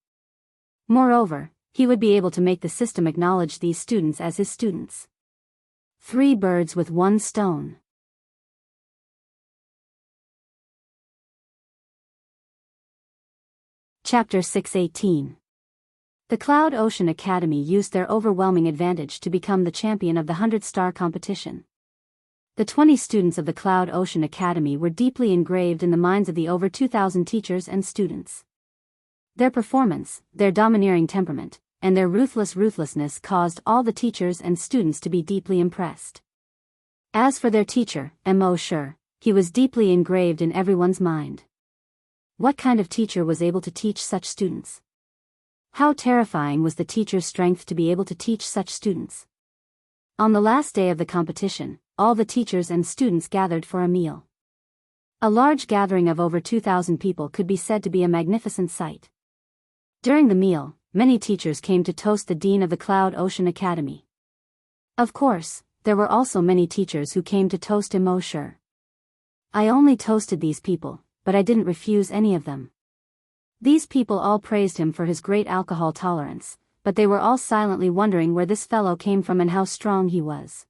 Moreover, he would be able to make the system acknowledge these students as his students. 3 birds with 1 stone. Chapter 618. The Cloud Ocean Academy used their overwhelming advantage to become the champion of the 100-star competition. The 20 students of the Cloud Ocean Academy were deeply engraved in the minds of the over 2,000 teachers and students. Their performance, their domineering temperament, and their ruthlessness caused all the teachers and students to be deeply impressed. As for their teacher, Mo Sure, he was deeply engraved in everyone's mind. What kind of teacher was able to teach such students? How terrifying was the teacher's strength to be able to teach such students? On the last day of the competition, all the teachers and students gathered for a meal. A large gathering of over 2,000 people could be said to be a magnificent sight. During the meal, many teachers came to toast the Dean of the Cloud Ocean Academy. Of course, there were also many teachers who came to toast Mo Sure. I only toasted these people, but I didn't refuse any of them. These people all praised him for his great alcohol tolerance, but they were all silently wondering where this fellow came from and how strong he was.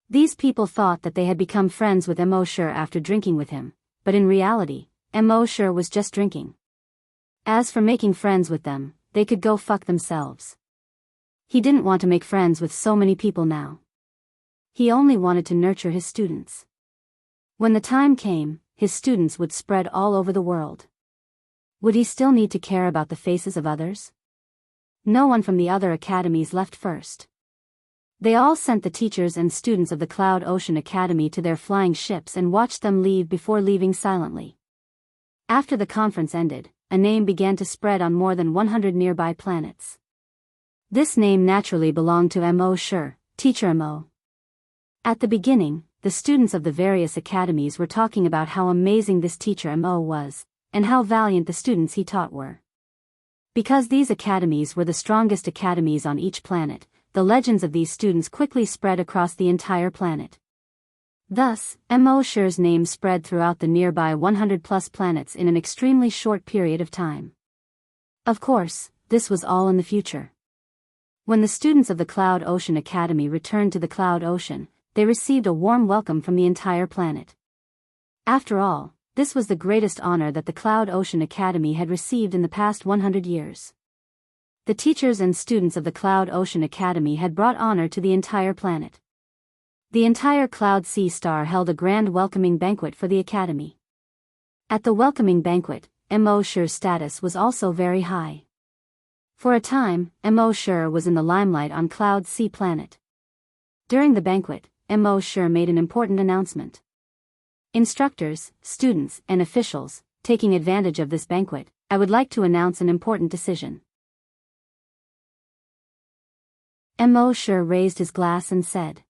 These people thought that they had become friends with Mo Sure after drinking with him, but in reality, Mo Sure was just drinking. As for making friends with them, they could go fuck themselves. He didn't want to make friends with so many people now. He only wanted to nurture his students. When the time came, his students would spread all over the world. Would he still need to care about the faces of others? No one from the other academies left first. They all sent the teachers and students of the Cloud Ocean Academy to their flying ships and watched them leave before leaving silently. After the conference ended, a name began to spread on more than 100 nearby planets. This name naturally belonged to Mo Shi, Teacher Mo. At the beginning, the students of the various academies were talking about how amazing this Teacher Mo was, and how valiant the students he taught were. Because these academies were the strongest academies on each planet, the legends of these students quickly spread across the entire planet. Thus, Mo Shi's name spread throughout the nearby 100-plus planets in an extremely short period of time. Of course, this was all in the future. When the students of the Cloud Ocean Academy returned to the Cloud Ocean, they received a warm welcome from the entire planet. After all, this was the greatest honor that the Cloud Ocean Academy had received in the past 100 years. The teachers and students of the Cloud Ocean Academy had brought honor to the entire planet. The entire Cloud Sea Star held a grand welcoming banquet for the Academy. At the welcoming banquet, Mo Shi's status was also very high. For a time, Mo Shi was in the limelight on Cloud Sea Planet. During the banquet, Mo Shi made an important announcement. Instructors, students, and officials, taking advantage of this banquet, I would like to announce an important decision. Mo Shi raised his glass and said.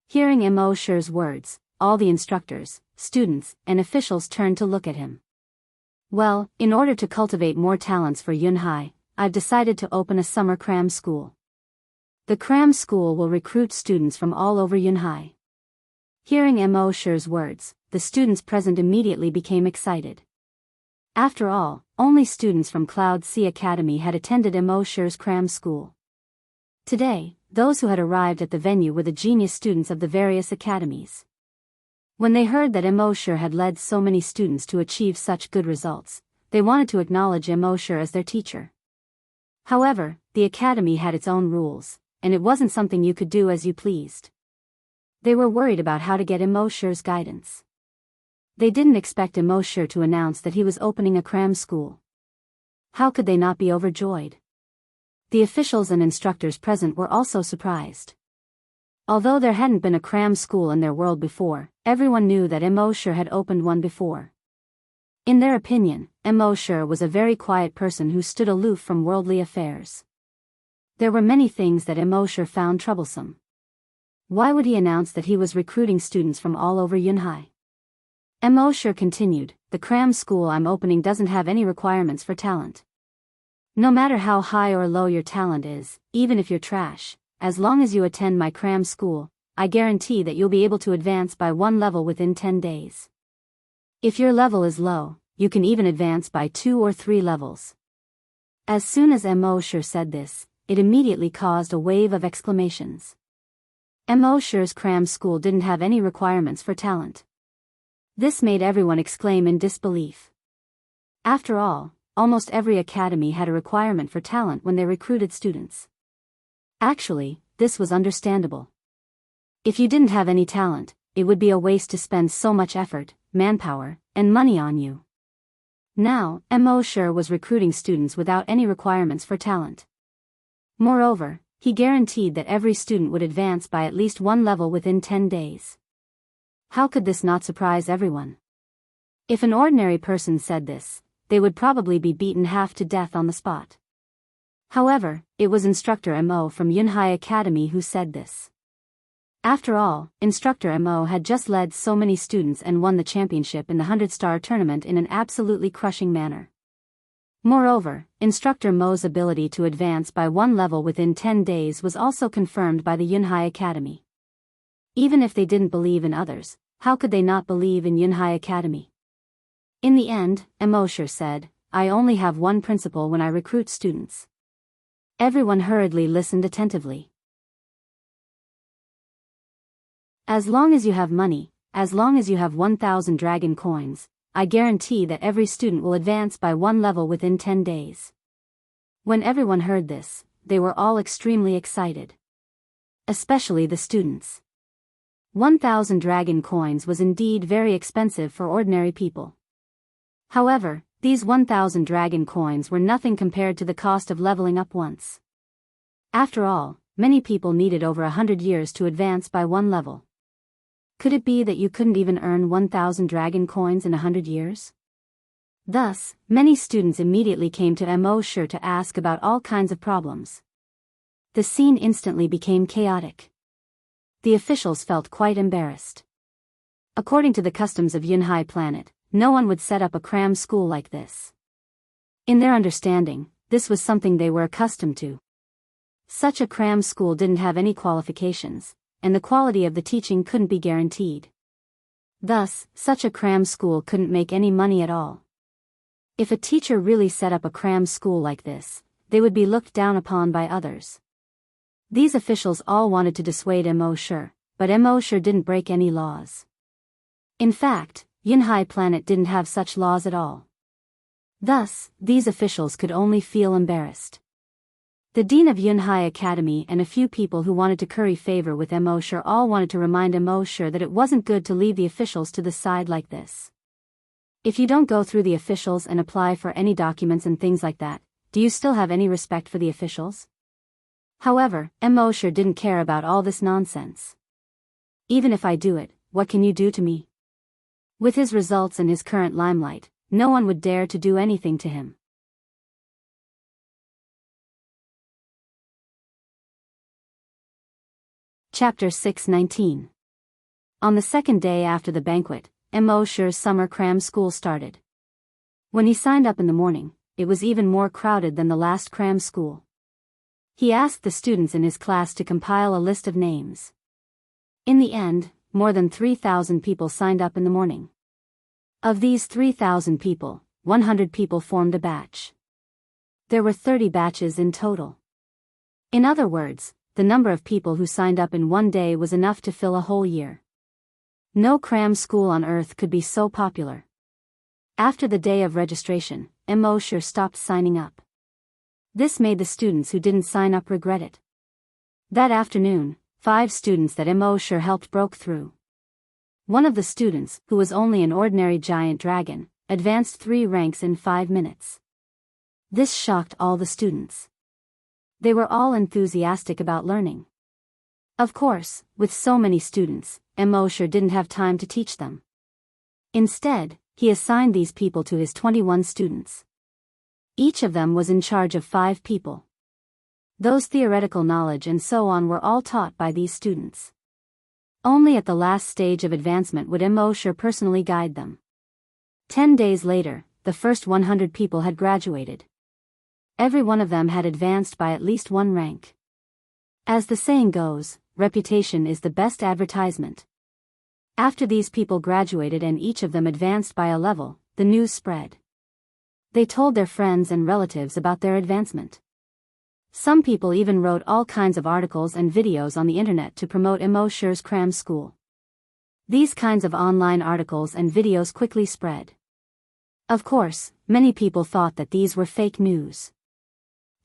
Hearing Mo Shi's words, all the instructors, students, and officials turned to look at him. Well, in order to cultivate more talents for Yunhai, I've decided to open a summer cram school. The cram school will recruit students from all over Yunhai. Hearing Mo Shi's words, the students present immediately became excited. After all, only students from Cloud Sea Academy had attended Mo Shi's cram school. Today, those who had arrived at the venue were the genius students of the various academies. When they heard that Mo Shi had led so many students to achieve such good results, they wanted to acknowledge Mo Shi as their teacher. However, the academy had its own rules, and it wasn't something you could do as you pleased. They were worried about how to get Mo Shi's guidance. They didn't expect Mo Shi to announce that he was opening a cram school. How could they not be overjoyed? The officials and instructors present were also surprised. Although there hadn't been a cram school in their world before, everyone knew that Mo Shi had opened one before. In their opinion, Mo Shi was a very quiet person who stood aloof from worldly affairs. There were many things that Mo Shi found troublesome. Why would he announce that he was recruiting students from all over Yunhai? Mo Shi continued, the cram school I'm opening doesn't have any requirements for talent. No matter how high or low your talent is, even if you're trash, as long as you attend my cram school, I guarantee that you'll be able to advance by one level within 10 days. If your level is low, you can even advance by 2 or 3 levels. As soon as Mo Shi said this, it immediately caused a wave of exclamations. Mo Shi's cram school didn't have any requirements for talent. This made everyone exclaim in disbelief. After all, almost every academy had a requirement for talent when they recruited students. Actually, this was understandable. If you didn't have any talent, it would be a waste to spend so much effort, manpower, and money on you. Now, Mo Shi was recruiting students without any requirements for talent. Moreover, he guaranteed that every student would advance by at least one level within 10 days. How could this not surprise everyone? If an ordinary person said this, they would probably be beaten half to death on the spot. However, it was Instructor Mo from Yunhai Academy who said this. After all, Instructor Mo had just led so many students and won the championship in the 100-star tournament in an absolutely crushing manner. Moreover, Instructor Mo's ability to advance by one level within 10 days was also confirmed by the Yunhai Academy. Even if they didn't believe in others, how could they not believe in Yunhai Academy? In the end, Mo Shi said, I only have one principle when I recruit students. Everyone hurriedly listened attentively. As long as you have money, as long as you have 1,000 dragon coins, I guarantee that every student will advance by one level within 10 days. When everyone heard this, they were all extremely excited. Especially the students. 1,000 dragon coins was indeed very expensive for ordinary people. However, these 1,000 dragon coins were nothing compared to the cost of leveling up once. After all, many people needed over 100 years to advance by one level. Could it be that you couldn't even earn 1,000 dragon coins in 100 years? Thus, many students immediately came to Mo Shi to ask about all kinds of problems. The scene instantly became chaotic. The officials felt quite embarrassed. According to the customs of Yunhai planet, no one would set up a cram school like this. In their understanding, this was something they were accustomed to. Such a cram school didn't have any qualifications, and the quality of the teaching couldn't be guaranteed. Thus, such a cram school couldn't make any money at all. If a teacher really set up a cram school like this, they would be looked down upon by others. These officials all wanted to dissuade Mo Shi, but Mo Shi didn't break any laws. In fact, Yunhai planet didn't have such laws at all. Thus, these officials could only feel embarrassed. The dean of Yunhai Academy and a few people who wanted to curry favor with Mo Shi all wanted to remind Mo Shi that it wasn't good to leave the officials to the side like this. If you don't go through the officials and apply for any documents and things like that, do you still have any respect for the officials? However, Mo Shi didn't care about all this nonsense. Even if I do it, what can you do to me? With his results and his current limelight, no one would dare to do anything to him. Chapter 619. On the second day after the banquet, Mo Shi's summer cram school started. When he signed up in the morning, it was even more crowded than the last cram school. He asked the students in his class to compile a list of names. In the end, more than 3,000 people signed up in the morning. Of these 3,000 people, 100 people formed a batch. There were 30 batches in total. In other words, the number of people who signed up in one day was enough to fill a whole year. No cram school on earth could be so popular. After the day of registration, Mo Shi stopped signing up. This made the students who didn't sign up regret it. That afternoon, 5 students that Mo Shi helped broke through. One of the students, who was only an ordinary giant dragon, advanced 3 ranks in 5 minutes. This shocked all the students. They were all enthusiastic about learning. Of course, with so many students, Mo Shi didn't have time to teach them. Instead, he assigned these people to his 21 students. Each of them was in charge of 5 people. Those theoretical knowledge and so on were all taught by these students. Only at the last stage of advancement would Mo Shi personally guide them. 10 days later, the first 100 people had graduated. Every one of them had advanced by at least 1 rank. As the saying goes, reputation is the best advertisement. After these people graduated and each of them advanced by a level, the news spread. They told their friends and relatives about their advancement. Some people even wrote all kinds of articles and videos on the internet to promote Mo Shi's cram school. These kinds of online articles and videos quickly spread. Of course, many people thought that these were fake news.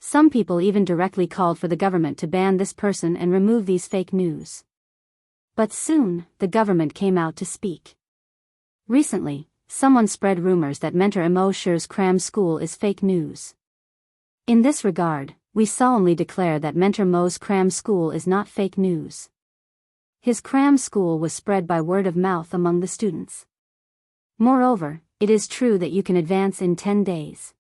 Some people even directly called for the government to ban this person and remove these fake news. But soon, the government came out to speak. Recently, someone spread rumors that Mentor Mo Shi's cram school is fake news. In this regard, we solemnly declare that Mentor Mo's cram school is not fake news. His cram school was spread by word of mouth among the students. Moreover, it is true that you can advance in 10 days.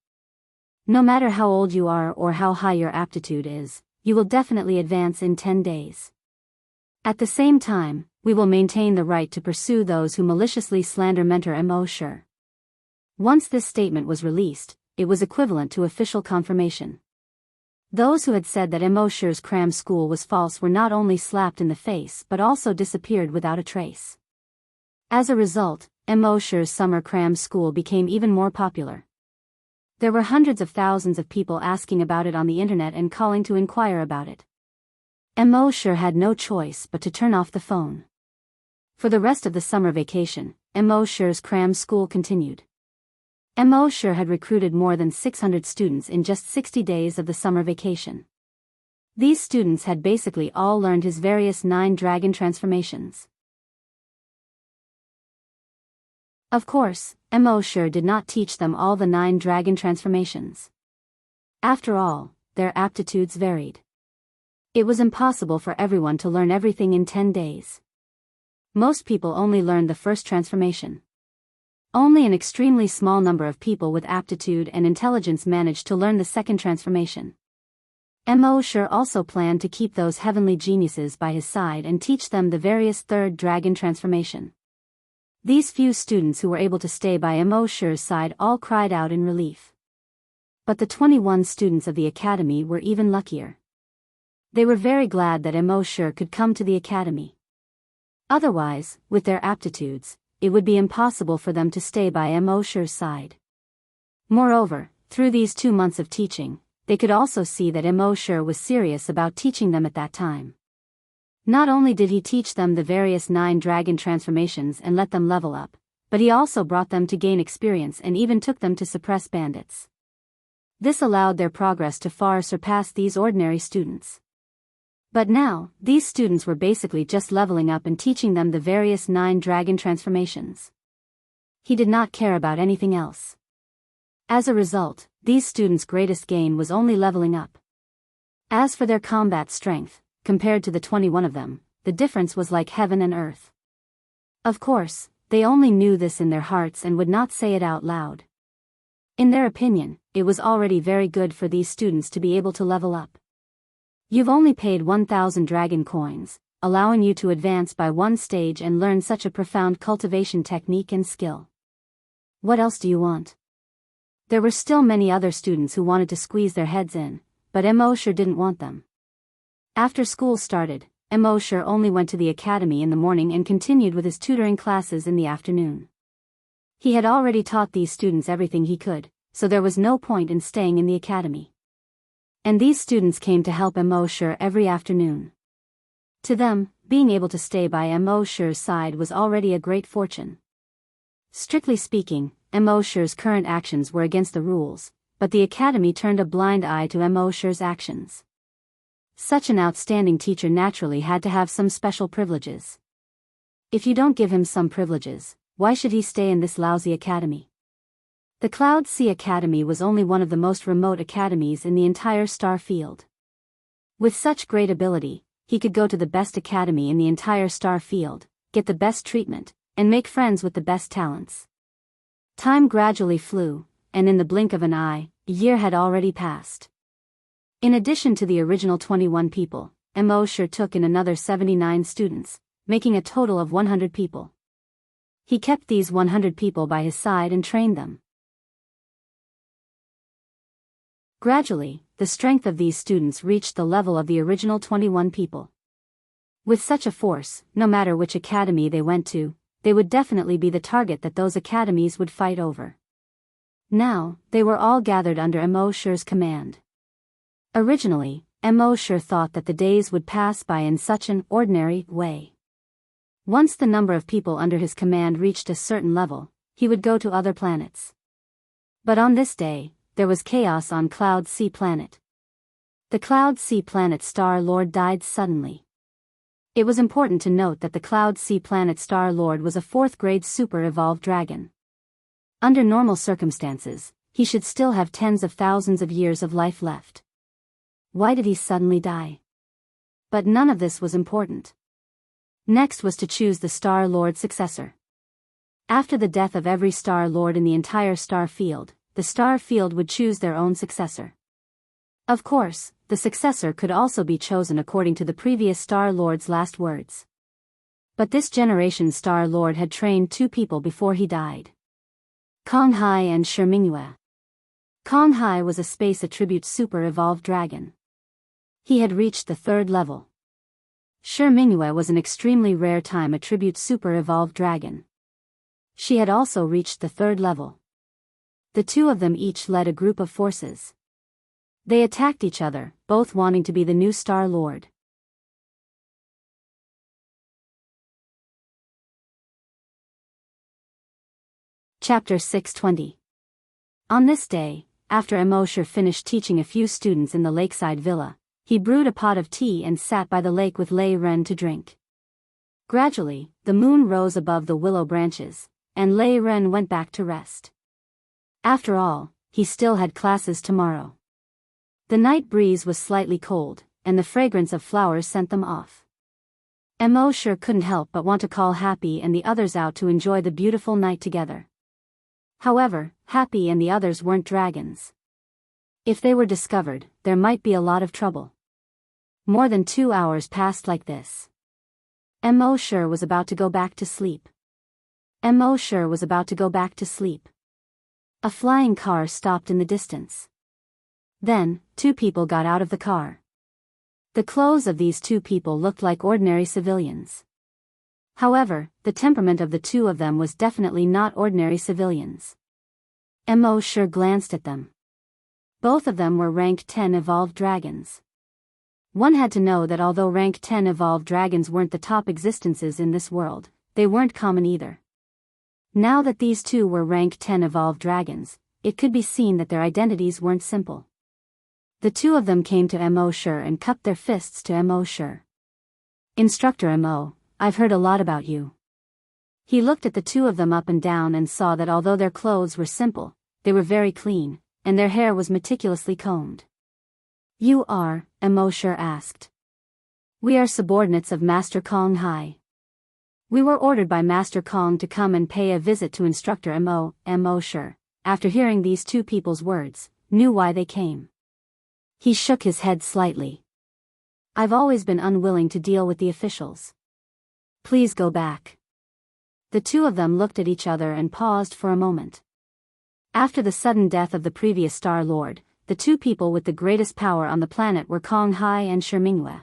No matter how old you are or how high your aptitude is, you will definitely advance in 10 days. At the same time, we will maintain the right to pursue those who maliciously slander Mentor Mo Shi. Once this statement was released, it was equivalent to official confirmation. Those who had said that Mo Shi's cram school was false were not only slapped in the face but also disappeared without a trace. As a result, Mo Shi's summer cram school became even more popular. There were hundreds of thousands of people asking about it on the internet and calling to inquire about it. Mo Shi had no choice but to turn off the phone. For the rest of the summer vacation, Mo Shi's cram school continued. Mo Shi had recruited more than 600 students in just 60 days of the summer vacation. These students had basically all learned his various 9 dragon transformations. Of course, Mo Shi did not teach them all the 9 dragon transformations. After all, their aptitudes varied. It was impossible for everyone to learn everything in 10 days. Most people only learned the first transformation. Only an extremely small number of people with aptitude and intelligence managed to learn the second transformation. Mo Shi also planned to keep those heavenly geniuses by his side and teach them the various third dragon transformation. These few students who were able to stay by Mo Shi's side all cried out in relief. But the 21 students of the academy were even luckier. They were very glad that Mo Shi could come to the academy. Otherwise, with their aptitudes, it would be impossible for them to stay by Mo Shi's side. Moreover, through these 2 months of teaching, they could also see that Mo Shi was serious about teaching them at that time. Not only did he teach them the various 9 dragon transformations and let them level up, but he also brought them to gain experience and even took them to suppress bandits. This allowed their progress to far surpass these ordinary students. But now, these students were basically just leveling up and teaching them the various 9 dragon transformations. He did not care about anything else. As a result, these students' greatest gain was only leveling up. As for their combat strength, compared to the 21 of them, the difference was like heaven and earth. Of course, they only knew this in their hearts and would not say it out loud. In their opinion, it was already very good for these students to be able to level up. You've only paid 1,000 dragon coins, allowing you to advance by 1 stage and learn such a profound cultivation technique and skill. What else do you want? There were still many other students who wanted to squeeze their heads in, but Mo Shi didn't want them. After school started, Mo Shi only went to the academy in the morning and continued with his tutoring classes in the afternoon. He had already taught these students everything he could, so there was no point in staying in the academy. And these students came to help Mo Shi every afternoon. To them, being able to stay by Mo Shi's side was already a great fortune. Strictly speaking, Mo Shi's current actions were against the rules, but the academy turned a blind eye to Mo Shi's actions. Such an outstanding teacher naturally had to have some special privileges. If you don't give him some privileges, why should he stay in this lousy academy? The Cloud Sea Academy was only one of the most remote academies in the entire star field. With such great ability, he could go to the best academy in the entire star field, get the best treatment, and make friends with the best talents. Time gradually flew, and in the blink of an eye, a year had already passed. In addition to the original 21 people, Mo Shi took in another 79 students, making a total of 100 people. He kept these 100 people by his side and trained them. Gradually, the strength of these students reached the level of the original 21 people. With such a force, no matter which academy they went to, they would definitely be the target that those academies would fight over. Now, they were all gathered under Mo Shi's command. Originally, Mo Shi thought that the days would pass by in such an ordinary way. Once the number of people under his command reached a certain level, he would go to other planets. But on this day, there was chaos on Cloud Sea Planet. The Cloud Sea Planet Star Lord died suddenly. It was important to note that the Cloud Sea Planet Star Lord was a 4th-grade super-evolved dragon. Under normal circumstances, he should still have tens of thousands of years of life left. Why did he suddenly die? But none of this was important. Next was to choose the Star Lord successor. After the death of every Star Lord in the entire star field, the star field would choose their own successor. Of course, the successor could also be chosen according to the previous Star Lord's last words. But this generation's Star Lord had trained 2 people before he died. Kong Hai and Shi Mingyue. Kong Hai was a space attribute super-evolved dragon. He had reached the 3rd level. Shi Mingyue was an extremely rare time attribute super-evolved dragon. She had also reached the 3rd level. The 2 of them each led a group of forces. They attacked each other, both wanting to be the new Star Lord. Chapter 620. On this day, after Mo Shi finished teaching a few students in the lakeside villa, he brewed a pot of tea and sat by the lake with Lei Ren to drink. Gradually, the moon rose above the willow branches, and Lei Ren went back to rest. After all, he still had classes tomorrow. The night breeze was slightly cold, and the fragrance of flowers sent them off. Mo sure couldn't help but want to call Happy and the others out to enjoy the beautiful night together. However, Happy and the others weren't dragons. If they were discovered, there might be a lot of trouble. More than 2 hours passed like this. Mo sure was about to go back to sleep. Mo sure was about to go back to sleep. A flying car stopped in the distance. Then, 2 people got out of the car. The clothes of these 2 people looked like ordinary civilians. However, the temperament of the 2 of them was definitely not ordinary civilians. Mo sure glanced at them. Both of them were rank 10 evolved dragons. One had to know that although rank 10 evolved dragons weren't the top existences in this world, they weren't common either. Now that these 2 were rank 10 evolved dragons, it could be seen that their identities weren't simple. The 2 of them came to Mo sure and cupped their fists to Mo sure. "Instructor Mo, I've heard a lot about you." He looked at the 2 of them up and down and saw that although their clothes were simple, they were very clean, and their hair was meticulously combed. "You are?" Mo sure asked. "We are subordinates of Master Kong Hai. We were ordered by Master Kong to come and pay a visit to Instructor Mo." Mo sure, after hearing these 2 people's words, knew why they came. He shook his head slightly. "I've always been unwilling to deal with the officials. Please go back." The 2 of them looked at each other and paused for a moment. After the sudden death of the previous Star Lord, the 2 people with the greatest power on the planet were Kong Hai and Shimingwe.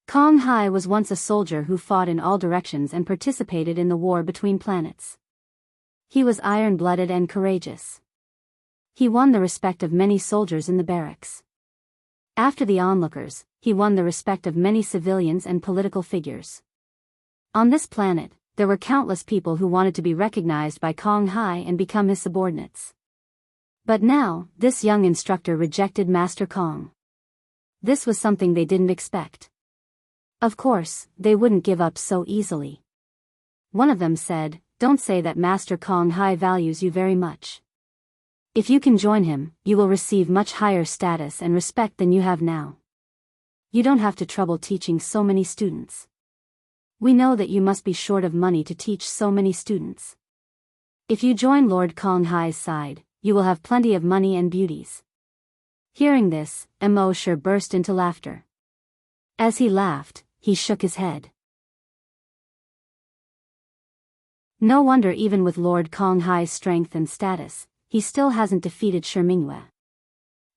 Kong Hai was once a soldier who fought in all directions and participated in the war between planets. He was iron-blooded and courageous. He won the respect of many soldiers in the barracks. After the onlookers, he won the respect of many civilians and political figures. On this planet, there were countless people who wanted to be recognized by Kong Hai and become his subordinates. But now, this young instructor rejected Master Kong. This was something they didn't expect. Of course, they wouldn't give up so easily. One of them said, "Don't say that Master Kong Hai values you very much. If you can join him, you will receive much higher status and respect than you have now. You don't have to trouble teaching so many students. We know that you must be short of money to teach so many students. If you join Lord Kong Hai's side, you will have plenty of money and beauties." Hearing this, Mo sure burst into laughter. As he laughed, he shook his head. No wonder even with Lord Kong Hai's strength and status, he still hasn't defeated Shimingwe.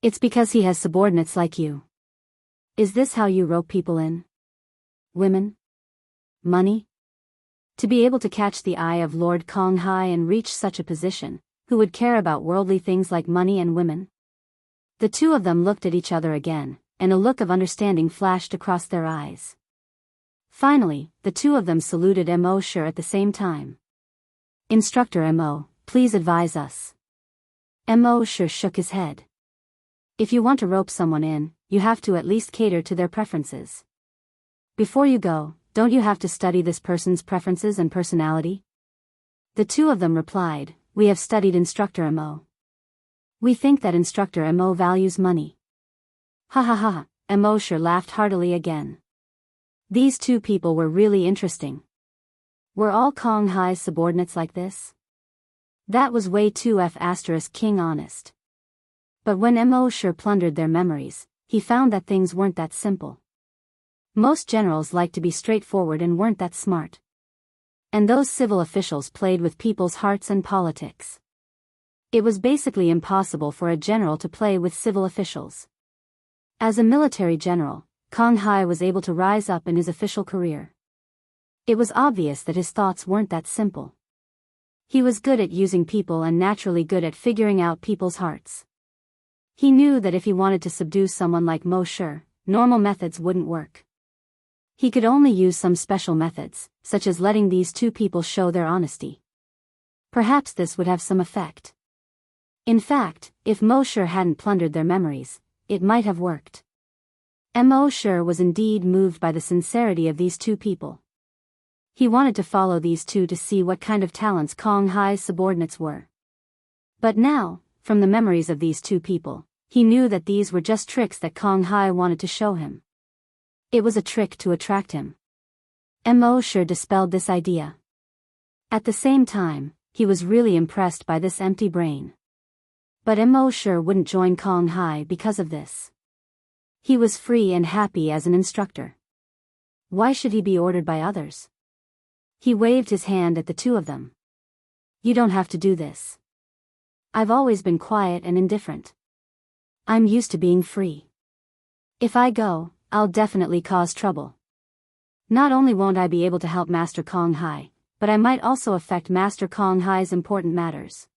It's because he has subordinates like you. Is this how you rope people in? Women? Money? To be able to catch the eye of Lord Kong Hai and reach such a position, who would care about worldly things like money and women? The 2 of them looked at each other again, and a look of understanding flashed across their eyes. Finally, the 2 of them saluted Mo sure at the same time. "Instructor Mo, please advise us." Mo sure shook his head. "If you want to rope someone in, you have to at least cater to their preferences. Before you go, don't you have to study this person's preferences and personality?" The 2 of them replied, "We have studied Instructor Mo. We think that Instructor Mo values money." Ha ha ha, Mo sure laughed heartily again. These 2 people were really interesting. Were all Kong Hai's subordinates like this? That was way too king honest. But when Mo sure plundered their memories, he found that things weren't that simple. Most generals liked to be straightforward and weren't that smart. And those civil officials played with people's hearts and politics. It was basically impossible for a general to play with civil officials. As a military general, Kong Hai was able to rise up in his official career. It was obvious that his thoughts weren't that simple. He was good at using people and naturally good at figuring out people's hearts. He knew that if he wanted to subdue someone like Mo sure, normal methods wouldn't work. He could only use some special methods, such as letting these 2 people show their honesty. Perhaps this would have some effect. In fact, if Mo sure hadn't plundered their memories, it might have worked. Mo sure was indeed moved by the sincerity of these 2 people. He wanted to follow these 2 to see what kind of talents Kong Hai's subordinates were. But now, from the memories of these 2 people, he knew that these were just tricks that Kong Hai wanted to show him. It was a trick to attract him. Mo sure dispelled this idea. At the same time, he was really impressed by this empty brain. But Mo sure wouldn't join Kong Hai because of this. He was free and happy as an instructor. Why should he be ordered by others? He waved his hand at the two of them. You don't have to do this. I've always been quiet and indifferent. I'm used to being free. If I go, I'll definitely cause trouble. Not only won't I be able to help Master Kong Hai, but I might also affect Master Kong Hai's important matters.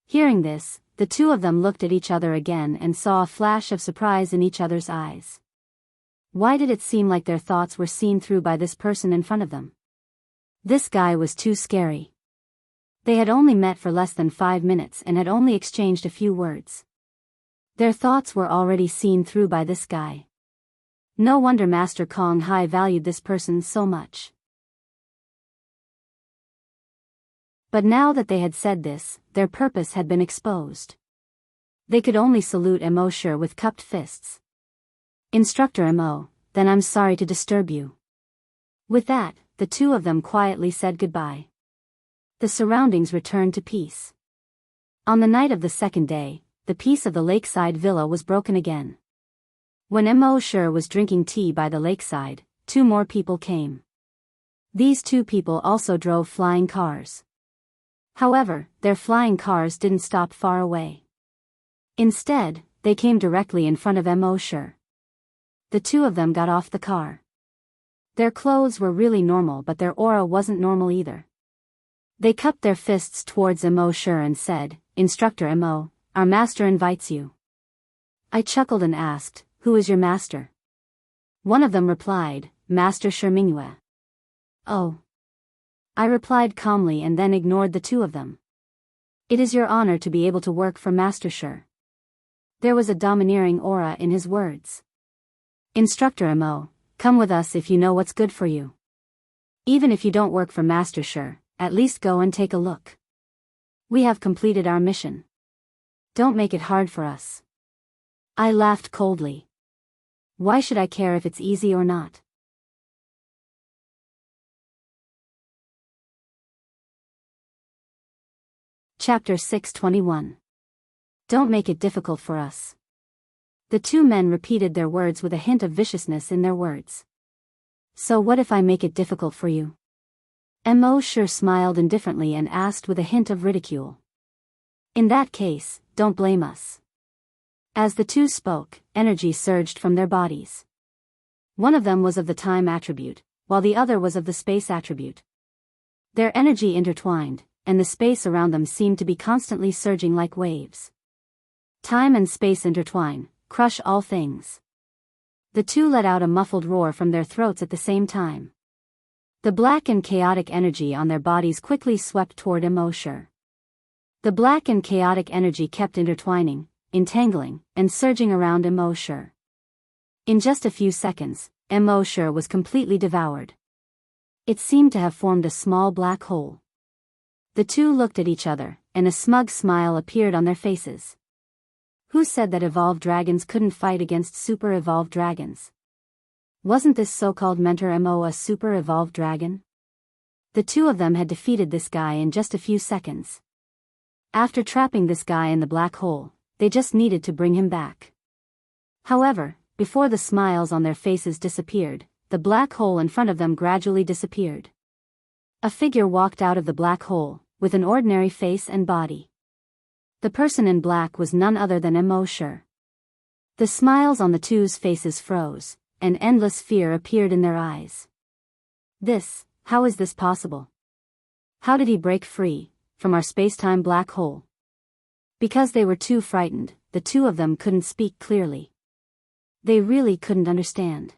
Hearing this, the two of them looked at each other again and saw a flash of surprise in each other's eyes. Why did it seem like their thoughts were seen through by this person in front of them? This guy was too scary. They had only met for less than 5 minutes and had only exchanged a few words. Their thoughts were already seen through by this guy. No wonder Master Kong Hai valued this person so much. But now that they had said this, their purpose had been exposed. They could only salute Mo sure with cupped fists. Instructor Mo, then I'm sorry to disturb you. With that, the two of them quietly said goodbye. The surroundings returned to peace. On the night of the second day, the peace of the lakeside villa was broken again. When Mo sure was drinking tea by the lakeside, 2 more people came. These 2 people also drove flying cars. However, their flying cars didn't stop far away. Instead, they came directly in front of Mo sure. The 2 of them got off the car. Their clothes were really normal, but their aura wasn't normal either. They cupped their fists towards Mo sure and said, Instructor Mo, our master invites you. I chuckled and asked, who is your master? One of them replied, Master Mingyu. Oh. I replied calmly and then ignored the 2 of them. It is your honor to be able to work for Master Sure. There was a domineering aura in his words. Instructor Mo, come with us if you know what's good for you. Even if you don't work for Master Sure, at least go and take a look. We have completed our mission. Don't make it hard for us. I laughed coldly. Why should I care if it's easy or not? Chapter 621. Don't make it difficult for us. The 2 men repeated their words with a hint of viciousness in their words. So what if I make it difficult for you? Mo sure smiled indifferently and asked with a hint of ridicule. In that case, don't blame us. As the 2 spoke, energy surged from their bodies. One of them was of the time attribute, while the other was of the space attribute. Their energy intertwined, and the space around them seemed to be constantly surging like waves. Time and space intertwine, crush all things. The 2 let out a muffled roar from their throats at the same time. The black and chaotic energy on their bodies quickly swept toward Mo sure. The black and chaotic energy kept intertwining, entangling, and surging around Mo sure. In just a few seconds, Mo sure was completely devoured. It seemed to have formed a small black hole. The 2 looked at each other, and a smug smile appeared on their faces. Who said that evolved dragons couldn't fight against super evolved dragons? Wasn't this so-called mentor Mo a super evolved dragon? The 2 of them had defeated this guy in just a few seconds. After trapping this guy in the black hole, they just needed to bring him back. However, before the smiles on their faces disappeared, the black hole in front of them gradually disappeared. A figure walked out of the black hole, with an ordinary face and body. The person in black was none other than Mo sure. The smiles on the 2's faces froze, and endless fear appeared in their eyes. How is this possible? How did he break free from our space-time black hole? Because they were too frightened, the 2 of them couldn't speak clearly. They really couldn't understand.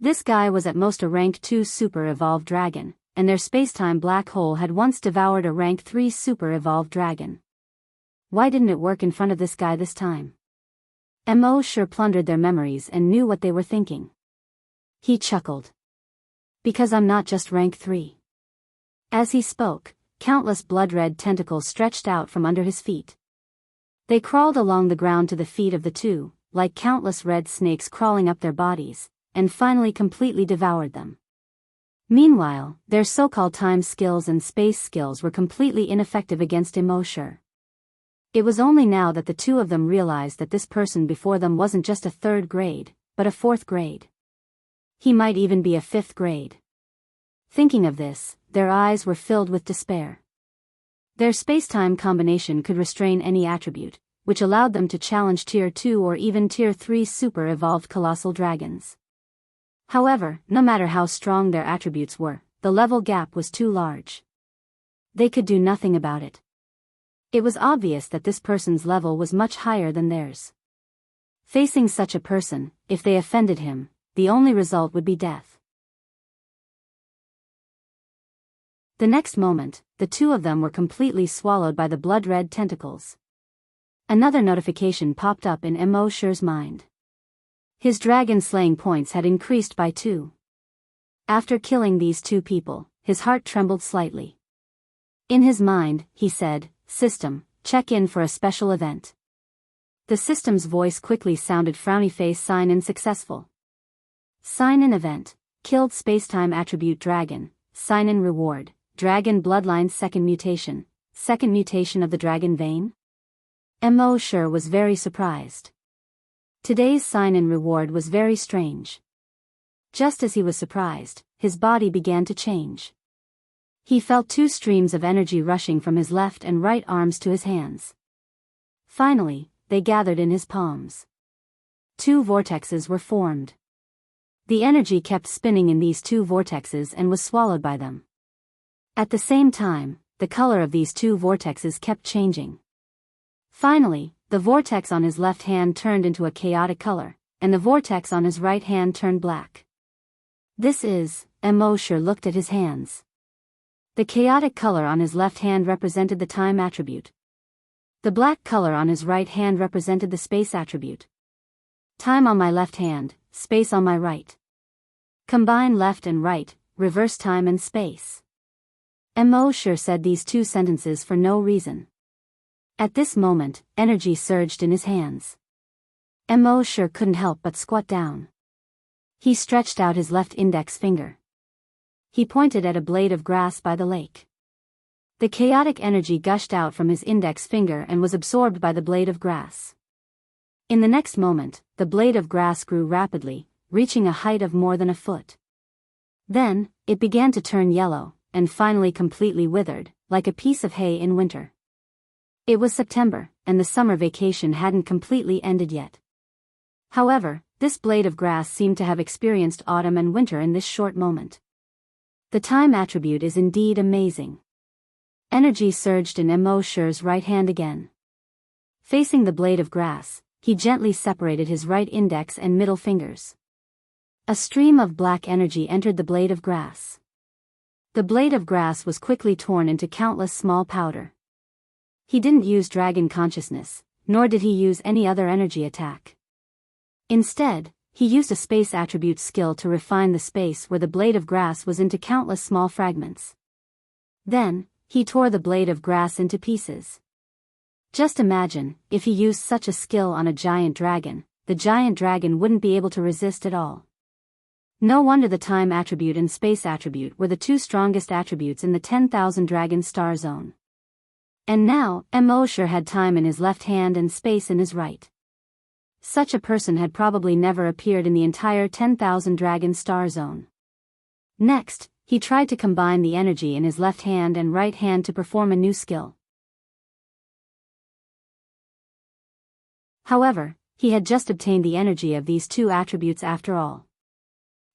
This guy was at most a rank 2 super evolved dragon, and their space-time black hole had once devoured a rank 3 super evolved dragon. Why didn't it work in front of this guy this time? Mo sure plundered their memories and knew what they were thinking. He chuckled. Because I'm not just rank 3. As he spoke, countless blood-red tentacles stretched out from under his feet. They crawled along the ground to the feet of the 2, like countless red snakes crawling up their bodies, and finally completely devoured them. Meanwhile, their so-called time skills and space skills were completely ineffective against immersive. It was only now that the two of them realized that this person before them wasn't just a third grade, but a fourth grade. He might even be a fifth grade. Thinking of this, their eyes were filled with despair. Their space-time combination could restrain any attribute, which allowed them to challenge Tier 2 or even Tier 3 super-evolved colossal dragons. However, no matter how strong their attributes were, the level gap was too large. They could do nothing about it. It was obvious that this person's level was much higher than theirs. Facing such a person, if they offended him, the only result would be death. The next moment, the two of them were completely swallowed by the blood-red tentacles. Another notification popped up in Immersive's mind. His dragon-slaying points had increased by 2. After killing these two people, his heart trembled slightly. In his mind, he said, "System, check in for a special event." The system's voice quickly sounded frowny face sign-in successful. Sign-in event, killed spacetime attribute dragon, sign-in reward, dragon bloodline second mutation of the dragon vein? Immersive was very surprised. Today's sign-in reward was very strange. Just as he was surprised, his body began to change. He felt 2 streams of energy rushing from his left and right arms to his hands. Finally, they gathered in his palms. 2 vortexes were formed. The energy kept spinning in these 2 vortexes and was swallowed by them. At the same time, the color of these 2 vortexes kept changing. Finally, the vortex on his left hand turned into a chaotic color, and the vortex on his right hand turned black. Immersive looked at his hands. The chaotic color on his left hand represented the time attribute. The black color on his right hand represented the space attribute. Time on my left hand, space on my right. Combine left and right, reverse time and space. Immersive said these 2 sentences for no reason. At this moment, energy surged in his hands. Immersive couldn't help but squat down. He stretched out his left index finger. He pointed at a blade of grass by the lake. The chaotic energy gushed out from his index finger and was absorbed by the blade of grass. In the next moment, the blade of grass grew rapidly, reaching a height of more than a foot. Then, it began to turn yellow, and finally completely withered, like a piece of hay in winter. It was September, and the summer vacation hadn't completely ended yet. However, this blade of grass seemed to have experienced autumn and winter in this short moment. The time attribute is indeed amazing. Energy surged in Immersive's right hand again. Facing the blade of grass, he gently separated his right index and middle fingers. A stream of black energy entered the blade of grass. The blade of grass was quickly torn into countless small powder. He didn't use dragon consciousness, nor did he use any other energy attack. Instead, he used a space attribute skill to refine the space where the blade of grass was into countless small fragments. Then, he tore the blade of grass into pieces. Just imagine, if he used such a skill on a giant dragon, the giant dragon wouldn't be able to resist at all. No wonder the time attribute and space attribute were the 2 strongest attributes in the 10,000 dragon star zone. And now, Immersive had time in his left hand and space in his right. Such a person had probably never appeared in the entire 10,000 dragon star zone. Next, he tried to combine the energy in his left hand and right hand to perform a new skill. However, he had just obtained the energy of these 2 attributes after all.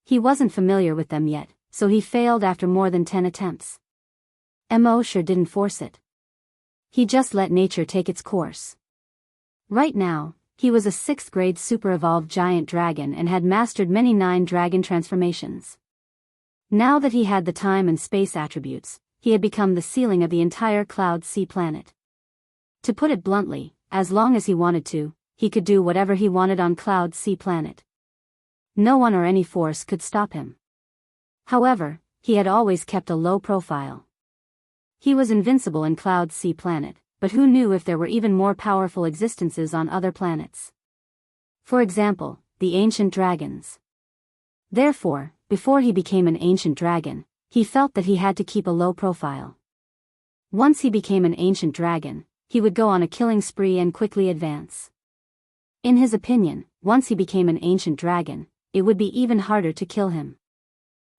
He wasn't familiar with them yet, so he failed after more than 10 attempts. Immersive didn't force it. He just let nature take its course. Right now, he was a 6th grade super-evolved giant dragon and had mastered many 9 dragon transformations. Now that he had the time and space attributes, he had become the ceiling of the entire Cloud Sea planet. To put it bluntly, as long as he wanted to, he could do whatever he wanted on Cloud Sea planet. No one or any force could stop him. However, he had always kept a low profile. He was invincible in Cloud Sea planet, but who knew if there were even more powerful existences on other planets? For example, the ancient dragons. Therefore, before he became an ancient dragon, he felt that he had to keep a low profile. Once he became an ancient dragon, he would go on a killing spree and quickly advance. In his opinion, once he became an ancient dragon, it would be even harder to kill him.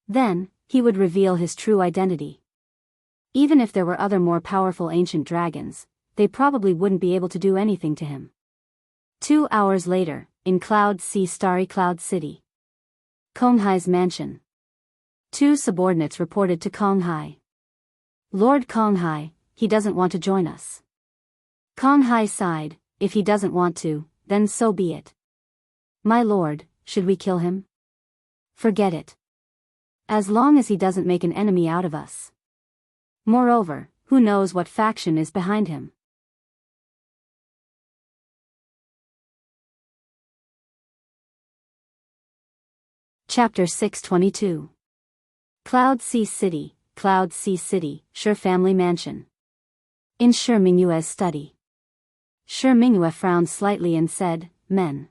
Then, he would reveal his true identity. Even if there were other more powerful ancient dragons, they probably wouldn't be able to do anything to him. 2 hours later, in Starry Cloud City. Konghai's mansion. 2 subordinates reported to Konghai. Lord Konghai, he doesn't want to join us. Konghai sighed, if he doesn't want to, then so be it. My lord, should we kill him? Forget it. As long as he doesn't make an enemy out of us. Moreover, who knows what faction is behind him? Chapter 622. Cloud Sea City, Shi family mansion. In Shi Mingyue's study. Shi Mingyue frowned slightly and said, men.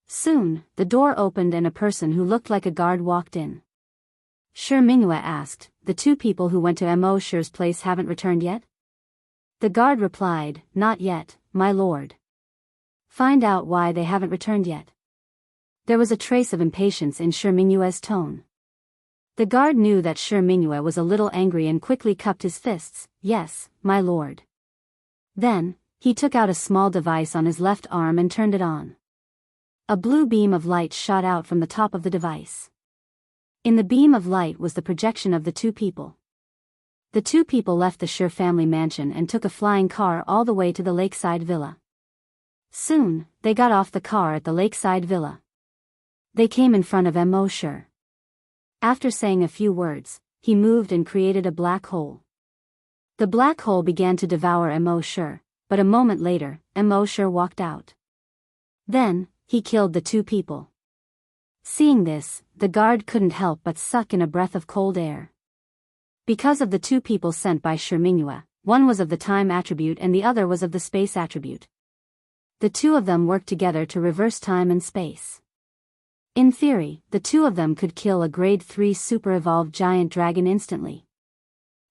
Soon, the door opened and a person who looked like a guard walked in. Shi Mingyue asked, the 2 people who went to Mo Shi's place haven't returned yet? The guard replied, not yet, my lord. Find out why they haven't returned yet. There was a trace of impatience in Shi Mingyue's tone. The guard knew that Shi Mingyue was a little angry and quickly cupped his fists, yes, my lord. Then, he took out a small device on his left arm and turned it on. A blue beam of light shot out from the top of the device. In the beam of light was the projection of the 2 people. The 2 people left the Shi family mansion and took a flying car all the way to the lakeside villa. Soon, they got off the car at the lakeside villa. They came in front of Mo Shi. After saying a few words, he moved and created a black hole. The black hole began to devour Mo Shi, but a moment later, Mo Shi walked out. Then, he killed the 2 people. Seeing this, the guard couldn't help but suck in a breath of cold air. Because of the 2 people sent by Shi Mingyue, one was of the time attribute and the other was of the space attribute. The 2 of them worked together to reverse time and space. In theory, the 2 of them could kill a grade 3 super-evolved giant dragon instantly.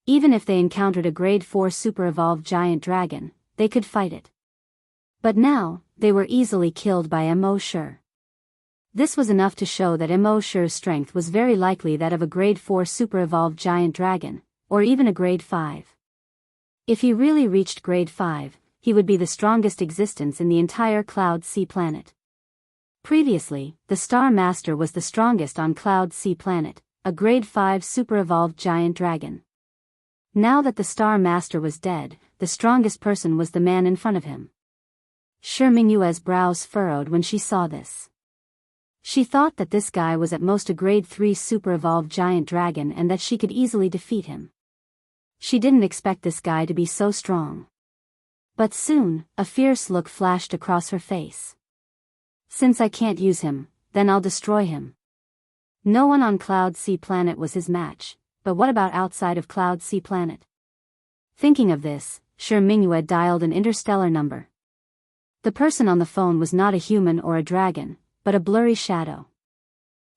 Even if they encountered a grade 4 super-evolved giant dragon, they could fight it. But now, they were easily killed by Mo Shi. This was enough to show that Mo Shi's strength was very likely that of a grade 4 super-evolved giant dragon, or even a grade 5. If he really reached grade 5, he would be the strongest existence in the entire Cloud Sea planet. Previously, the Star Master was the strongest on Cloud Sea planet, a grade 5 super-evolved giant dragon. Now that the Star Master was dead, the strongest person was the man in front of him. Shi Mingyue's brows furrowed when she saw this. She thought that this guy was at most a grade 3 super-evolved giant dragon and that she could easily defeat him. She didn't expect this guy to be so strong. But soon, a fierce look flashed across her face. Since I can't use him, then I'll destroy him. No one on Cloud Sea planet was his match, but what about outside of Cloud Sea planet? Thinking of this, Shi Mingyue dialed an interstellar number. The person on the phone was not a human or a dragon, but a blurry shadow.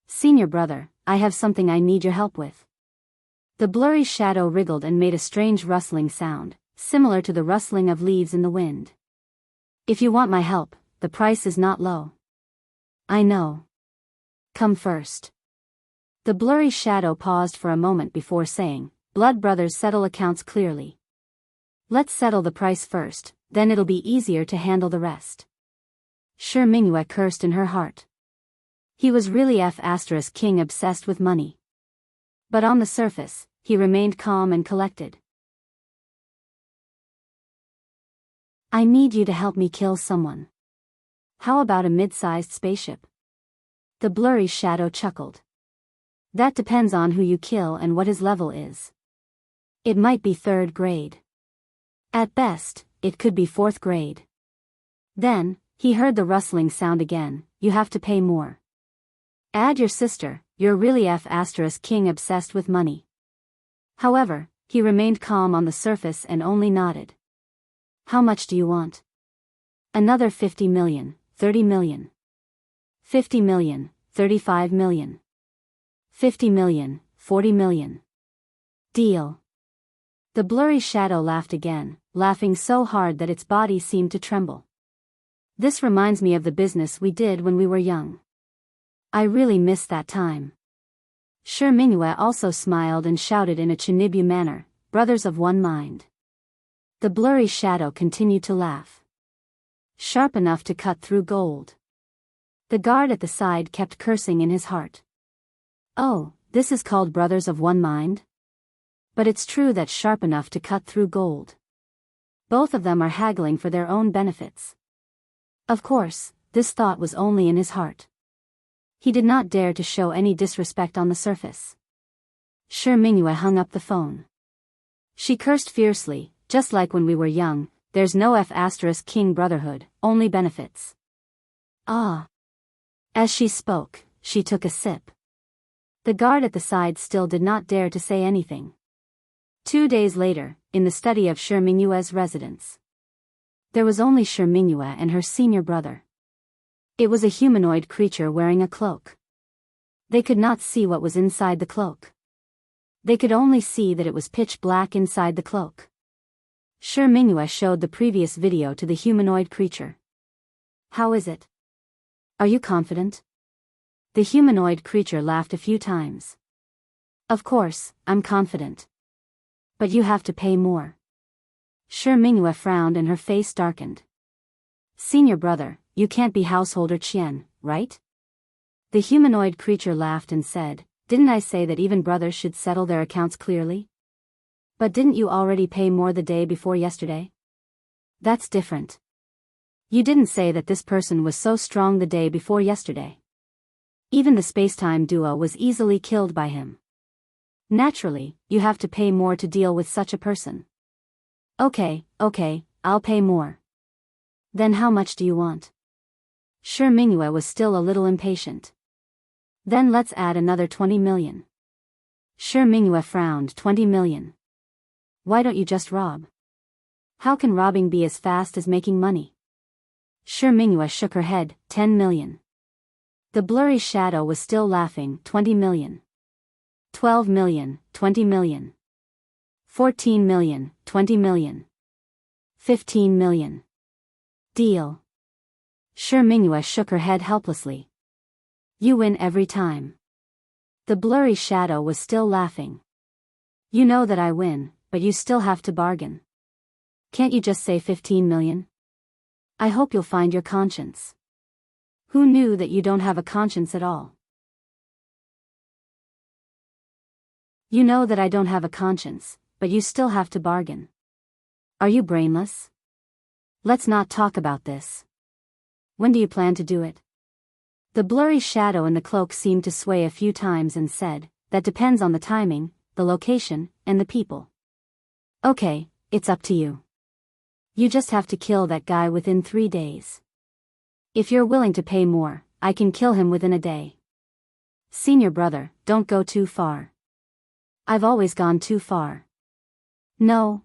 Senior brother, I have something I need your help with. The blurry shadow wriggled and made a strange rustling sound, similar to the rustling of leaves in the wind. If you want my help, the price is not low. I know. Come first. The blurry shadow paused for a moment before saying, Blood brothers settle accounts clearly. Let's settle the price first, then it'll be easier to handle the rest. Shi Mingyue cursed in her heart. He was really king obsessed with money. But on the surface, he remained calm and collected. I need you to help me kill someone. How about a mid-sized spaceship? The blurry shadow chuckled. That depends on who you kill and what his level is. It might be 3rd grade. At best, it could be 4th grade. Then, he heard the rustling sound again, you have to pay more. Add your sister, you're really king obsessed with money. However, he remained calm on the surface and only nodded. How much do you want? Another 50 million, 30 million. 50 million, 35 million. 50 million, 40 million. Deal. The blurry shadow laughed again, laughing so hard that its body seemed to tremble. This reminds me of the business we did when we were young. I really miss that time. Shi Mingyue also smiled and shouted in a Chinibu manner, brothers of one mind. The blurry shadow continued to laugh. Sharp enough to cut through gold. The guard at the side kept cursing in his heart. Oh, this is called brothers of one mind? But it's true that sharp enough to cut through gold. Both of them are haggling for their own benefits. Of course, this thought was only in his heart. He did not dare to show any disrespect on the surface. Shi Mingyue hung up the phone. She cursed fiercely, just like when we were young, there's no F***king brotherhood, only benefits. Ah. As she spoke, she took a sip. The guard at the side still did not dare to say anything. 2 days later, in the study of Shi Mingyue's residence. There was only Shi Mingyue and her senior brother. It was a humanoid creature wearing a cloak. They could not see what was inside the cloak. They could only see that it was pitch black inside the cloak. Shi Mingyue showed the previous video to the humanoid creature. How is it? Are you confident? The humanoid creature laughed a few times. Of course, I'm confident. But you have to pay more. Shi Mingyue frowned and her face darkened. Senior brother, you can't be householder Qian, right? The humanoid creature laughed and said, didn't I say that even brothers should settle their accounts clearly? But didn't you already pay more the day before yesterday? That's different. You didn't say that this person was so strong the day before yesterday. Even the space-time duo was easily killed by him. Naturally, you have to pay more to deal with such a person. Okay, I'll pay more. Then how much do you want? Shi Mingyue was still a little impatient. Then let's add another 20 million. Shi Mingyue frowned. 20 million. Why don't you just rob? How can robbing be as fast as making money? Shi Mingyue shook her head. 10 million. The blurry shadow was still laughing. 20 million. 12 million, 20 million. 14 million, 20 million. 15 million. Deal. Shi Mingyue shook her head helplessly. You win every time. The blurry shadow was still laughing. You know that I win, but you still have to bargain. Can't you just say 15 million? I hope you'll find your conscience. Who knew that you don't have a conscience at all? You know that I don't have a conscience, but you still have to bargain. Are you brainless? Let's not talk about this. When do you plan to do it? The blurry shadow in the cloak seemed to sway a few times and said, that depends on the timing, the location, and the people. Okay, it's up to you. You just have to kill that guy within 3 days. If you're willing to pay more, I can kill him within a day. Senior brother, don't go too far. I've always gone too far. No,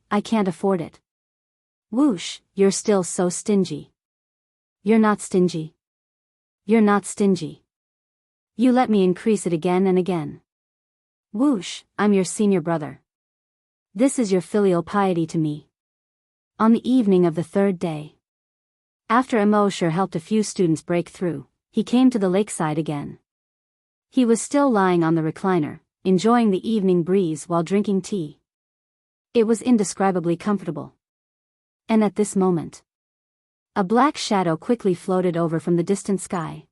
I can't afford it. Whoosh, you're still so stingy. You're not stingy. You're not stingy. You let me increase it again and again. Whoosh, I'm your senior brother. This is your filial piety to me. On the evening of the 3rd day, after Mo Shi helped a few students break through, he came to the lakeside again. He was still lying on the recliner, enjoying the evening breeze while drinking tea. It was indescribably comfortable. And at this moment, a black shadow quickly floated over from the distant sky.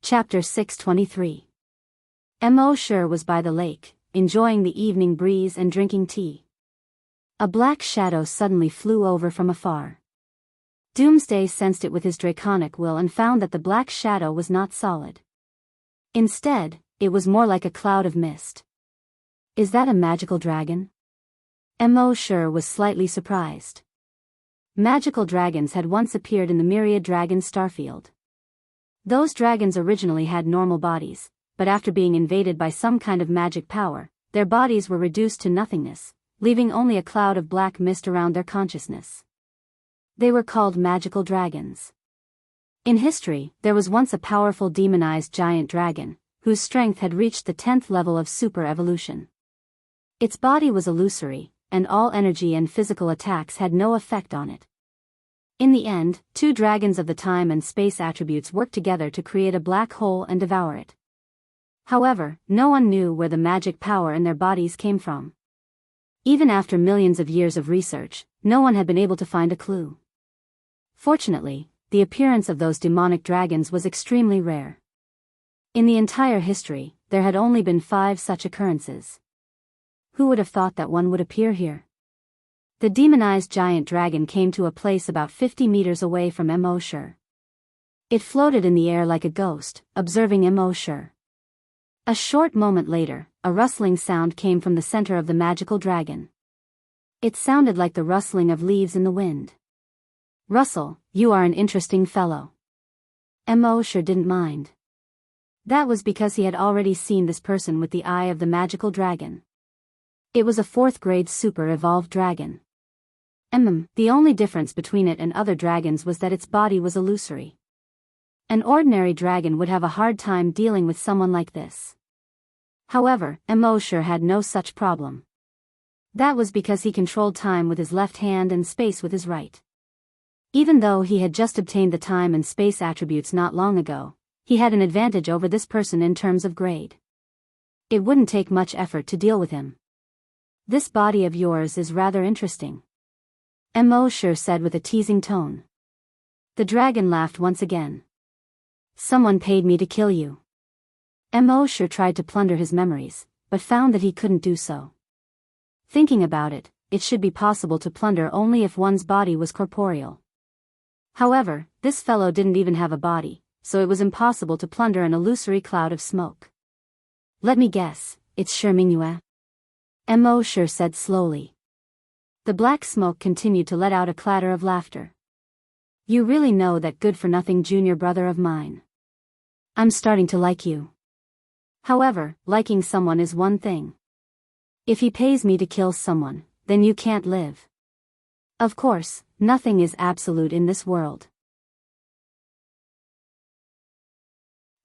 Chapter 623. Mo Shi was by the lake, enjoying the evening breeze and drinking tea. A black shadow suddenly flew over from afar. Doomsday sensed it with his draconic will and found that the black shadow was not solid. Instead, it was more like a cloud of mist. Is that a magical dragon? Mo Shi was slightly surprised. Magical dragons had once appeared in the myriad dragon starfield. Those dragons originally had normal bodies, but after being invaded by some kind of magic power, their bodies were reduced to nothingness, leaving only a cloud of black mist around their consciousness. They were called magical dragons. In history, there was once a powerful demonized giant dragon, whose strength had reached the 10th level of super evolution. Its body was illusory, and all energy and physical attacks had no effect on it. In the end, two dragons of the time and space attributes worked together to create a black hole and devour it. However, no one knew where the magic power in their bodies came from. Even after millions of years of research, no one had been able to find a clue. Fortunately, the appearance of those demonic dragons was extremely rare. In the entire history, there had only been 5 such occurrences. Who would have thought that one would appear here? The demonized giant dragon came to a place about 50 meters away from Mo. It floated in the air like a ghost, observing Mo. A short moment later, a rustling sound came from the center of the magical dragon. It sounded like the rustling of leaves in the wind. "Russell, you are an interesting fellow." Mo didn't mind. That was because he had already seen this person with the eye of the magical dragon. It was a 4th grade super evolved dragon. The only difference between it and other dragons was that its body was illusory. An ordinary dragon would have a hard time dealing with someone like this. However, Mo had no such problem. That was because he controlled time with his left hand and space with his right. Even though he had just obtained the time and space attributes not long ago, he had an advantage over this person in terms of grade. It wouldn't take much effort to deal with him. "This body of yours is rather interesting," Mo said with a teasing tone. The dragon laughed once again. "Someone paid me to kill you." Mo tried to plunder his memories, but found that he couldn't do so. Thinking about it, it should be possible to plunder only if one's body was corporeal. However, this fellow didn't even have a body, so it was impossible to plunder an illusory cloud of smoke. "Let me guess, it's Mingyu?" Mo said slowly. The black smoke continued to let out a clatter of laughter. "You really know that good-for-nothing junior brother of mine. I'm starting to like you. However, liking someone is one thing. If he pays me to kill someone, then you can't live. Of course, nothing is absolute in this world.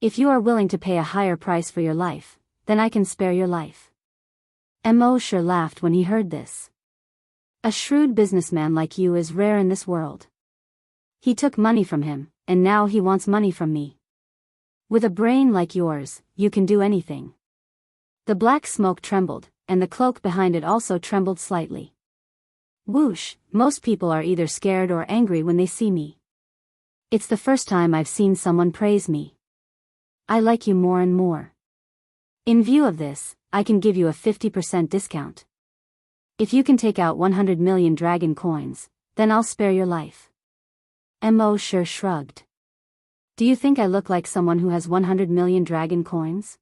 If you are willing to pay a higher price for your life, then I can spare your life." Mo laughed when he heard this. "A shrewd businessman like you is rare in this world. He took money from him, and now he wants money from me. With a brain like yours, you can do anything." The black smoke trembled, and the cloak behind it also trembled slightly. "Whoosh, most people are either scared or angry when they see me. It's the first time I've seen someone praise me. I like you more and more. In view of this, I can give you a 50% discount. If you can take out 100 million dragon coins, then I'll spare your life." Mo shrugged. "Do you think I look like someone who has 100 million dragon coins?"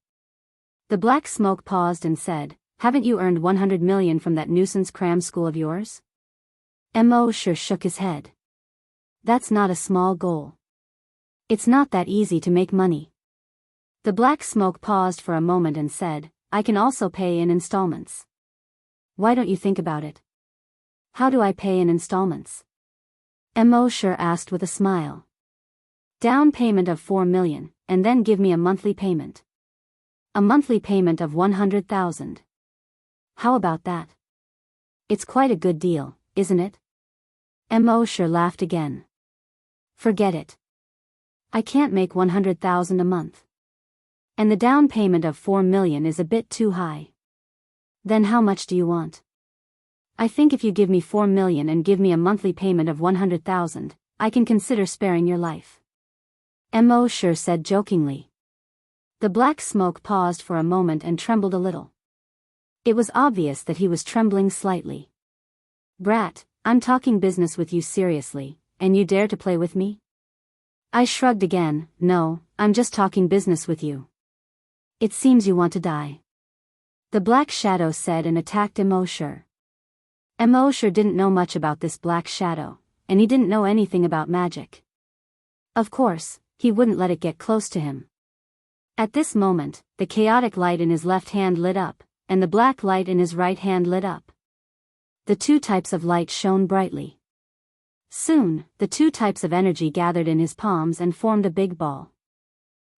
The black smoke paused and said, "Haven't you earned 100 million from that nuisance cram school of yours?" Mo shook his head. "That's not a small goal. It's not that easy to make money." The black smoke paused for a moment and said, "I can also pay in installments. Why don't you think about it?" "How do I pay in installments?" Mo asked with a smile. "Down payment of 4 million, and then give me a monthly payment. A monthly payment of 100,000. How about that? It's quite a good deal, isn't it?" Mo laughed again. "Forget it. I can't make 100,000 a month. And the down payment of 4 million is a bit too high. Then how much do you want?" "I think if you give me 4 million and give me a monthly payment of 100,000, I can consider sparing your life." Mo said jokingly. The black smoke paused for a moment and trembled a little. It was obvious that he was trembling slightly. "Brat, I'm talking business with you seriously, and you dare to play with me?" I shrugged again. "No, I'm just talking business with you. It seems you want to die." The black shadow said and attacked Mo. Mo didn't know much about this black shadow, and he didn't know anything about magic. Of course, he wouldn't let it get close to him. At this moment, the chaotic light in his left hand lit up, and the black light in his right hand lit up. The two types of light shone brightly. Soon, the two types of energy gathered in his palms and formed a big ball.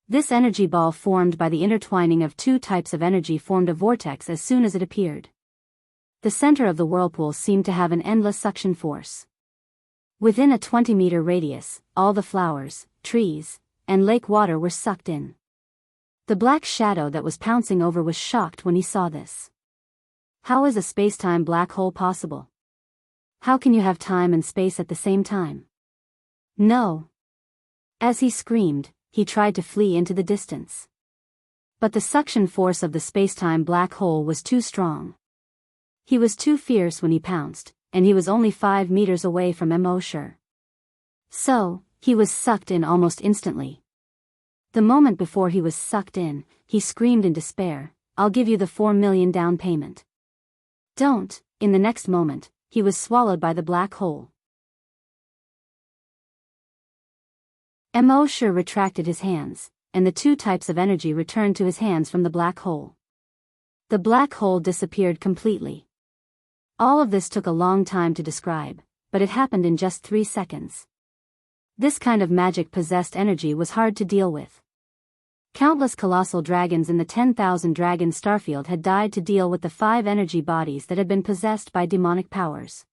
This energy ball formed by the intertwining of two types of energy formed a vortex as soon as it appeared. The center of the whirlpool seemed to have an endless suction force. Within a 20-meter radius, all the flowers, trees, and lake water were sucked in. The black shadow that was pouncing over was shocked when he saw this. How is a space-time black hole possible? How can you have time and space at the same time? No. As he screamed, he tried to flee into the distance. But the suction force of the space-time black hole was too strong. He was too fierce when he pounced, and he was only 5 meters away from Mo. So, he was sucked in almost instantly. The moment before he was sucked in, he screamed in despair, "I'll give you the 4 million down payment." Don't. In the next moment, he was swallowed by the black hole. Mo retracted his hands, and the two types of energy returned to his hands from the black hole. The black hole disappeared completely. All of this took a long time to describe, but it happened in just 3 seconds. This kind of magic-possessed energy was hard to deal with. Countless colossal dragons in the 10,000 dragon starfield had died to deal with the 5 energy bodies that had been possessed by demonic powers.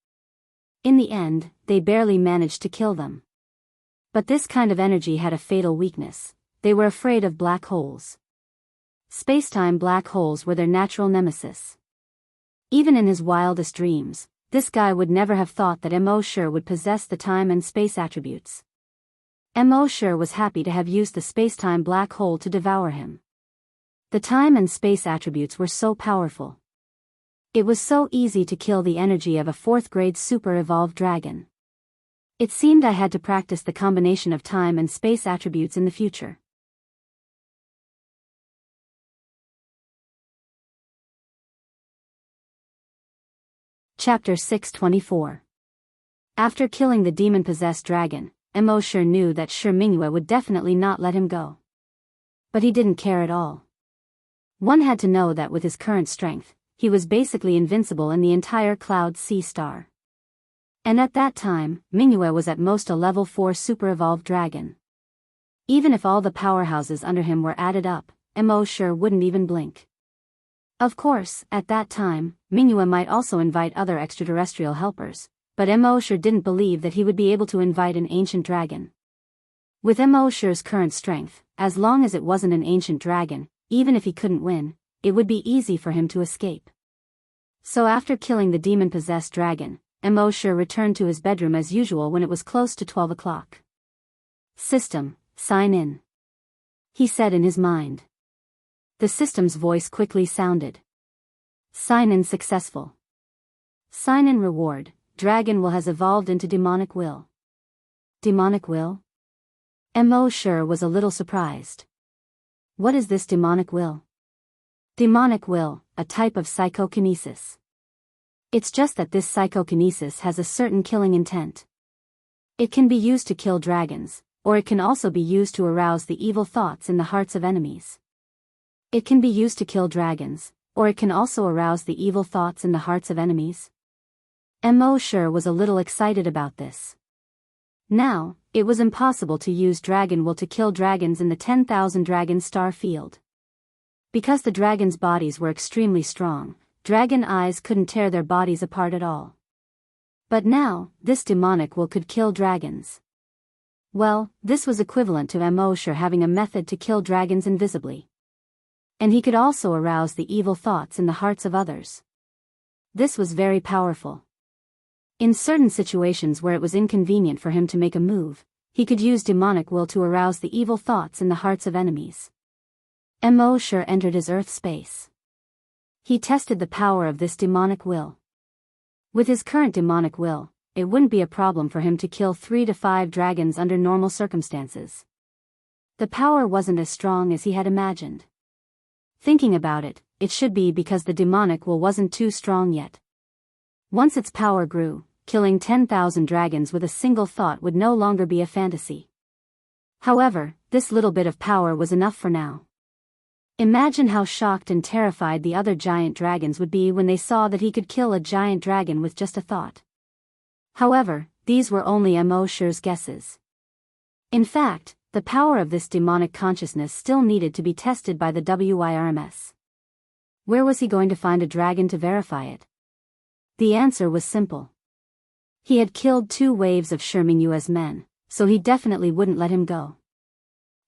In the end, they barely managed to kill them. But this kind of energy had a fatal weakness: they were afraid of black holes. Spacetime black holes were their natural nemesis. Even in his wildest dreams, this guy would never have thought that Mo would possess the time and space attributes. Mo was happy to have used the spacetime black hole to devour him. The time and space attributes were so powerful. It was so easy to kill the energy of a 4th-grade super-evolved dragon. It seemed I had to practice the combination of time and space attributes in the future. Chapter 624. After killing the demon-possessed dragon, Mo knew that Mingyue would definitely not let him go. But he didn't care at all. One had to know that with his current strength, he was basically invincible in the entire Cloud Sea Star. And at that time, Mingyue was at most a level 4 super-evolved dragon. Even if all the powerhouses under him were added up, Mo wouldn't even blink. Of course, at that time, Mingyue might also invite other extraterrestrial helpers, but Mo didn't believe that he would be able to invite an ancient dragon. With Mo's current strength, as long as it wasn't an ancient dragon, even if he couldn't win, it would be easy for him to escape. So after killing the demon-possessed dragon, Mo returned to his bedroom as usual when it was close to 12 o'clock. "System, sign in," he said in his mind. The system's voice quickly sounded. "Sign in successful. Sign in reward, dragon will has evolved into demonic will." Demonic will? Mo was a little surprised. What is this demonic will? Demonic will, a type of psychokinesis. It's just that this psychokinesis has a certain killing intent. It can be used to kill dragons, or it can also be used to arouse the evil thoughts in the hearts of enemies. It can be used to kill dragons, or it can also arouse the evil thoughts in the hearts of enemies. Mo was a little excited about this. Now, it was impossible to use dragon will to kill dragons in the 10,000 dragon star field. Because the dragons' bodies were extremely strong, dragon eyes couldn't tear their bodies apart at all. But now, this demonic will could kill dragons. Well, this was equivalent to Mo having a method to kill dragons invisibly. And he could also arouse the evil thoughts in the hearts of others. This was very powerful. In certain situations where it was inconvenient for him to make a move, he could use demonic will to arouse the evil thoughts in the hearts of enemies. Mo entered his Earth space. He tested the power of this demonic will. With his current demonic will, it wouldn't be a problem for him to kill 3 to 5 dragons under normal circumstances. The power wasn't as strong as he had imagined. Thinking about it, it should be because the demonic will wasn't too strong yet. Once its power grew, killing 10,000 dragons with a single thought would no longer be a fantasy. However, this little bit of power was enough for now. Imagine how shocked and terrified the other giant dragons would be when they saw that he could kill a giant dragon with just a thought. However, these were only Mo Shi's guesses. In fact, the power of this demonic consciousness still needed to be tested by the WYRMS. Where was he going to find a dragon to verify it? The answer was simple. He had killed 2 waves of Shi Mingyue's men, so he definitely wouldn't let him go.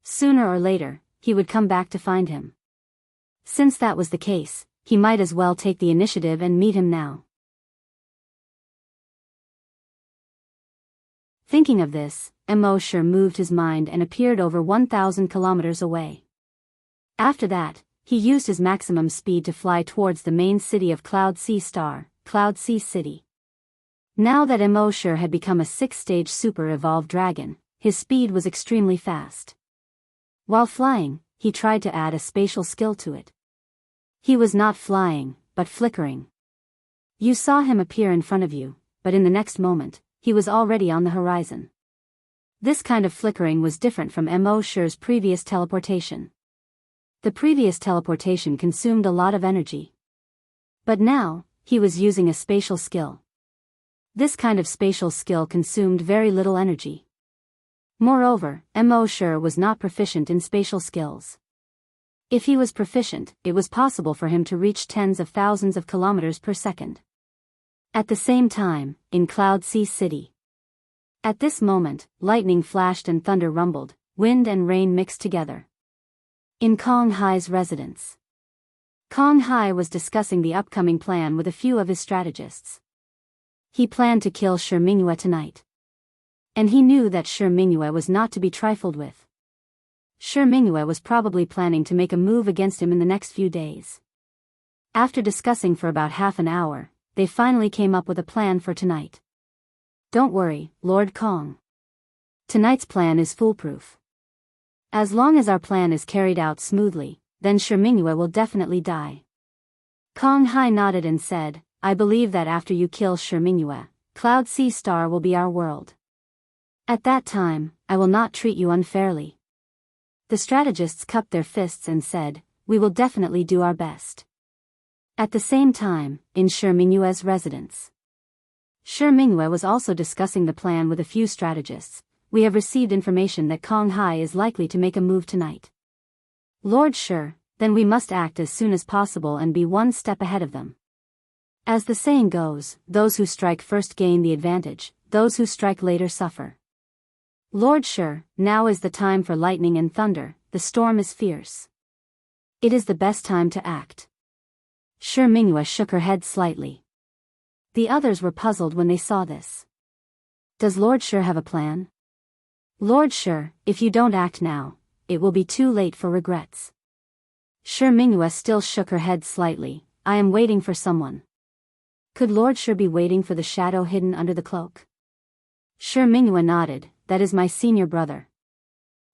Sooner or later, he would come back to find him. Since that was the case, he might as well take the initiative and meet him now. Thinking of this, Mo Shi moved his mind and appeared over 1,000 kilometers away. After that, he used his maximum speed to fly towards the main city of Cloud Sea Star, Cloud Sea City. Now that Mo Shi had become a 6th-stage super-evolved dragon, his speed was extremely fast. While flying, he tried to add a spatial skill to it. He was not flying, but flickering. You saw him appear in front of you, but in the next moment, he was already on the horizon. This kind of flickering was different from Mo Shi's previous teleportation. The previous teleportation consumed a lot of energy. But now, he was using a spatial skill. This kind of spatial skill consumed very little energy. Moreover, Mo Shi was not proficient in spatial skills. If he was proficient, it was possible for him to reach tens of thousands of kilometers per second. At the same time, in Cloud Sea City. At this moment, lightning flashed and thunder rumbled, wind and rain mixed together. In Kong Hai's residence. Kong Hai was discussing the upcoming plan with a few of his strategists. He planned to kill Shi Mingyue tonight. And he knew that Shi Mingyue was not to be trifled with. Shi Mingyue was probably planning to make a move against him in the next few days. After discussing for about half an hour, they finally came up with a plan for tonight. Don't worry, Lord Kong. Tonight's plan is foolproof. As long as our plan is carried out smoothly, then Shi Mingyue will definitely die. Kong Hai nodded and said, I believe that after you kill Shi Mingyue, Cloud Sea Star will be our world. At that time, I will not treat you unfairly. The strategists cupped their fists and said, we will definitely do our best. At the same time, in Shi Mingyue's residence. Shi Mingyue was also discussing the plan with a few strategists. We have received information that Kong Hai is likely to make a move tonight. Lord Shi, then we must act as soon as possible and be one step ahead of them. As the saying goes, those who strike first gain the advantage, those who strike later suffer. Lord Shi, now is the time for lightning and thunder, the storm is fierce. It is the best time to act. Shi Mingyue shook her head slightly. The others were puzzled when they saw this. Does Lord Shi have a plan? Lord Shi, if you don't act now, it will be too late for regrets. Shi Mingyue still shook her head slightly. I am waiting for someone. Could Lord Shi be waiting for the shadow hidden under the cloak? Shi Mingyue nodded, that is my senior brother.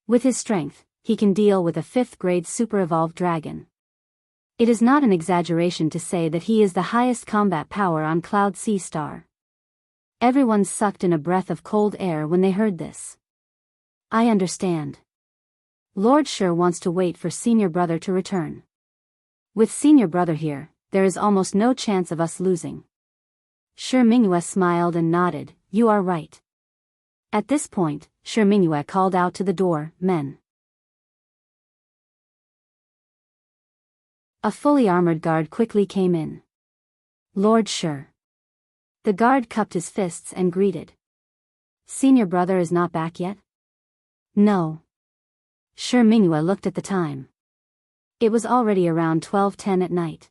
With his strength, he can deal with a 5th-grade super-evolved dragon. It is not an exaggeration to say that he is the highest combat power on Cloud Sea Star. Everyone sucked in a breath of cold air when they heard this. I understand. Lord Shi wants to wait for senior brother to return. With senior brother here, there is almost no chance of us losing. Shi Mingyue smiled and nodded, you are right. At this point, Shi Mingyue called out to the door, men. A fully armored guard quickly came in. Lord Shi. The guard cupped his fists and greeted. Senior brother is not back yet? No. Shi Mingyue looked at the time. It was already around 12:10 at night.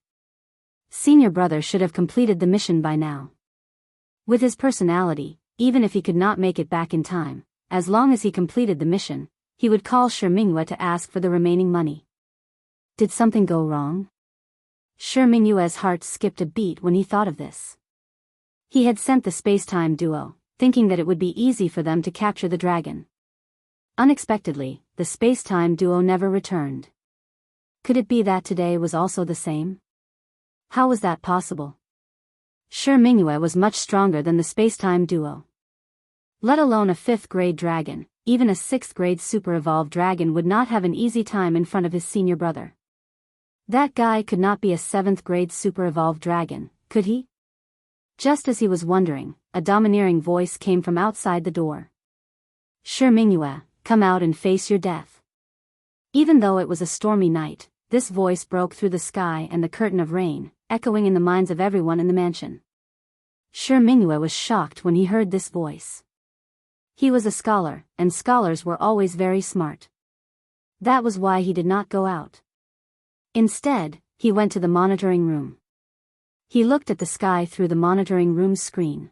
Senior brother should have completed the mission by now. With his personality, even if he could not make it back in time, as long as he completed the mission, he would call Shi Mingyue to ask for the remaining money. Did something go wrong? Shi Mingyue's heart skipped a beat when he thought of this. He had sent the space-time duo, thinking that it would be easy for them to capture the dragon. Unexpectedly, the space-time duo never returned. Could it be that today was also the same? How was that possible? Shi Mingyue was much stronger than the space-time duo. Let alone a 5th-grade dragon, even a 6th-grade super-evolved dragon would not have an easy time in front of his senior brother. That guy could not be a 7th-grade super-evolved dragon, could he? Just as he was wondering, a domineering voice came from outside the door. "Shi Mingyue, come out and face your death." Even though it was a stormy night, this voice broke through the sky and the curtain of rain, echoing in the minds of everyone in the mansion. Shi Mingyue was shocked when he heard this voice. He was a scholar, and scholars were always very smart. That was why he did not go out. Instead, he went to the monitoring room. He looked at the sky through the monitoring room's screen.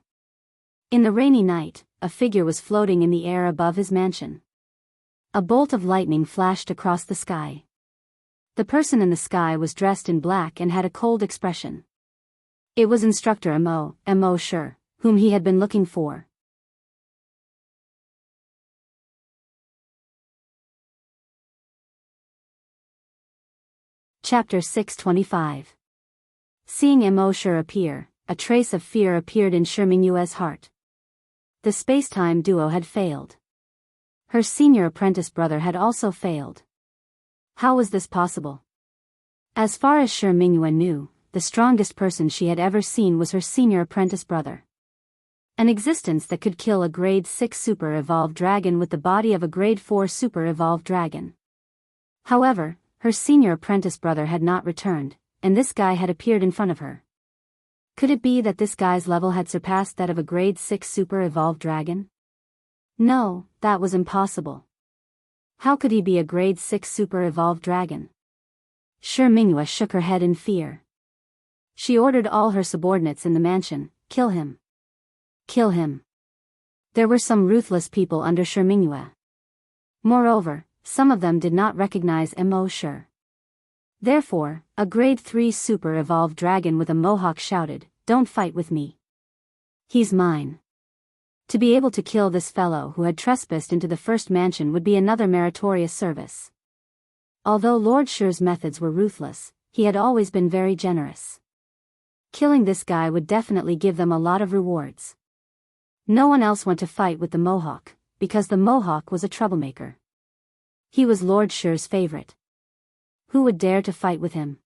In the rainy night, a figure was floating in the air above his mansion. A bolt of lightning flashed across the sky. The person in the sky was dressed in black and had a cold expression. It was Instructor Mo Shi, whom he had been looking for. Chapter 625. Seeing Mo Shi appear, a trace of fear appeared in Shi Mingyue's heart. The space-time duo had failed. Her senior apprentice brother had also failed. How was this possible? As far as Shi Mingyue knew, the strongest person she had ever seen was her senior apprentice brother. An existence that could kill a grade 6 super-evolved dragon with the body of a grade 4 super-evolved dragon. However, her senior apprentice brother had not returned, and this guy had appeared in front of her. Could it be that this guy's level had surpassed that of a grade 6 super-evolved dragon? No, that was impossible. How could he be a grade 6 super-evolved dragon? Shi Mingyue shook her head in fear. She ordered all her subordinates in the mansion, "Kill him. Kill him." There were some ruthless people under Shi Mingyue. Moreover, some of them did not recognize Mo Shi. Therefore, a grade 3 super-evolved dragon with a mohawk shouted, "Don't fight with me. He's mine." To be able to kill this fellow who had trespassed into the first mansion would be another meritorious service. Although Lord Shi's methods were ruthless, he had always been very generous. Killing this guy would definitely give them a lot of rewards. No one else went to fight with the mohawk, because the mohawk was a troublemaker. He was Lord Shi's favorite. Who would dare to fight with him?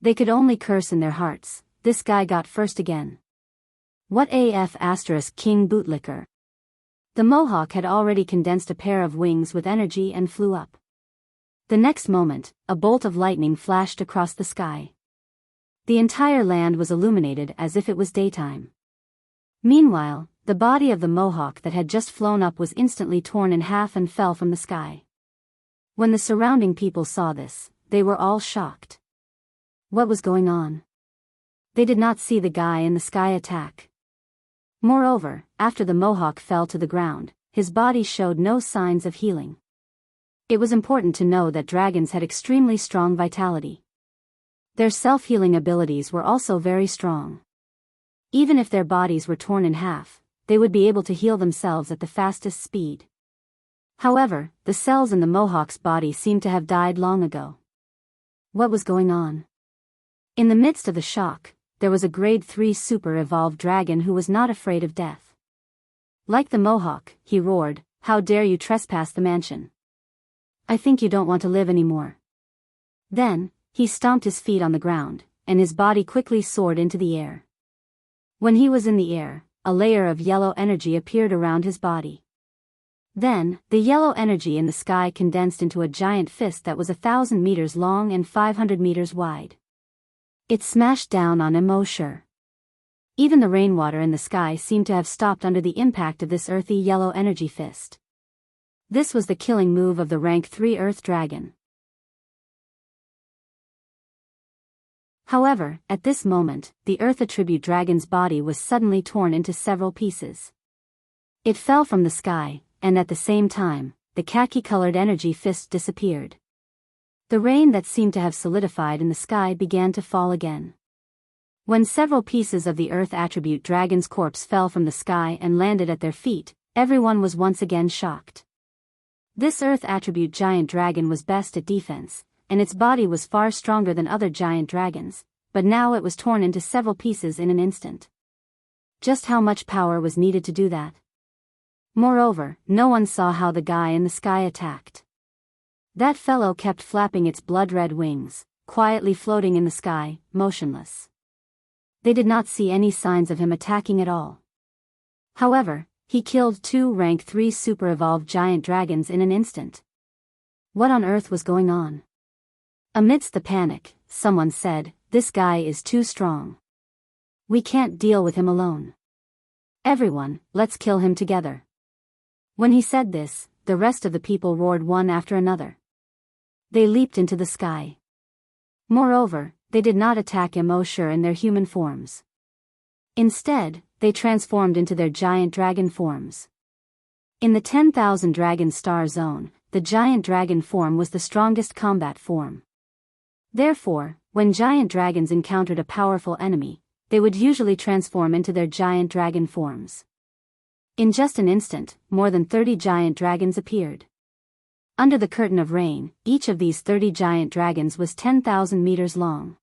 They could only curse in their hearts. This guy got first again. What AF * King Bootlicker. The mohawk had already condensed a pair of wings with energy and flew up. The next moment, a bolt of lightning flashed across the sky. The entire land was illuminated as if it was daytime. Meanwhile, the body of the mohawk that had just flown up was instantly torn in half and fell from the sky. When the surrounding people saw this, they were all shocked. What was going on? They did not see the guy in the sky attack. Moreover, after the mohawk fell to the ground, his body showed no signs of healing. It was important to know that dragons had extremely strong vitality. Their self-healing abilities were also very strong. Even if their bodies were torn in half, they would be able to heal themselves at the fastest speed. However, the cells in the mohawk's body seemed to have died long ago. What was going on? In the midst of the shock, there was a grade 3 super-evolved dragon who was not afraid of death. Like the mohawk, he roared, "How dare you trespass the mansion? I think you don't want to live anymore." Then, he stomped his feet on the ground, and his body quickly soared into the air. When he was in the air, a layer of yellow energy appeared around his body. Then, the yellow energy in the sky condensed into a giant fist that was 1,000 meters long and 500 meters wide. It smashed down on Mo Shi. Even the rainwater in the sky seemed to have stopped under the impact of this earthy yellow energy fist. This was the killing move of the rank 3 Earth Dragon. However, at this moment, the Earth Attribute Dragon's body was suddenly torn into several pieces. It fell from the sky, and at the same time, the khaki-colored energy fist disappeared. The rain that seemed to have solidified in the sky began to fall again. When several pieces of the Earth Attribute Dragon's corpse fell from the sky and landed at their feet, everyone was once again shocked. This Earth Attribute Giant Dragon was best at defense, and its body was far stronger than other giant dragons, but now it was torn into several pieces in an instant. Just how much power was needed to do that? Moreover, no one saw how the guy in the sky attacked. That fellow kept flapping its blood-red wings, quietly floating in the sky, motionless. They did not see any signs of him attacking at all. However, he killed 2 rank 3 super evolved giant dragons in an instant. What on earth was going on? Amidst the panic, someone said, "This guy is too strong. We can't deal with him alone. Everyone, let's kill him together." When he said this, the rest of the people roared one after another. They leaped into the sky. Moreover, they did not attack Immersive in their human forms. Instead, they transformed into their giant dragon forms. In the 10,000 dragon star zone, the giant dragon form was the strongest combat form. Therefore, when giant dragons encountered a powerful enemy, they would usually transform into their giant dragon forms. In just an instant, more than 30 giant dragons appeared. Under the curtain of rain, each of these 30 giant dragons was 10,000 meters long.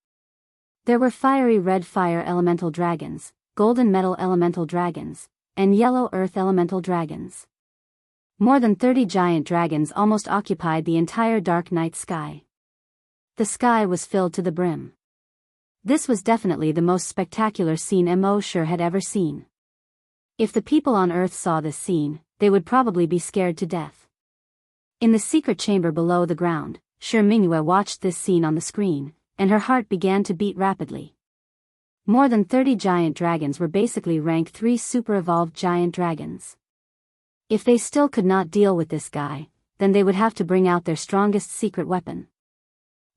There were fiery red fire elemental dragons, golden metal elemental dragons, and yellow earth elemental dragons. More than 30 giant dragons almost occupied the entire dark night sky. The sky was filled to the brim. This was definitely the most spectacular scene Immersive had ever seen. If the people on Earth saw this scene, they would probably be scared to death. In the secret chamber below the ground, Shi Mingyue watched this scene on the screen, and her heart began to beat rapidly. More than 30 giant dragons were basically rank 3 super evolved giant dragons. If they still could not deal with this guy, then they would have to bring out their strongest secret weapon.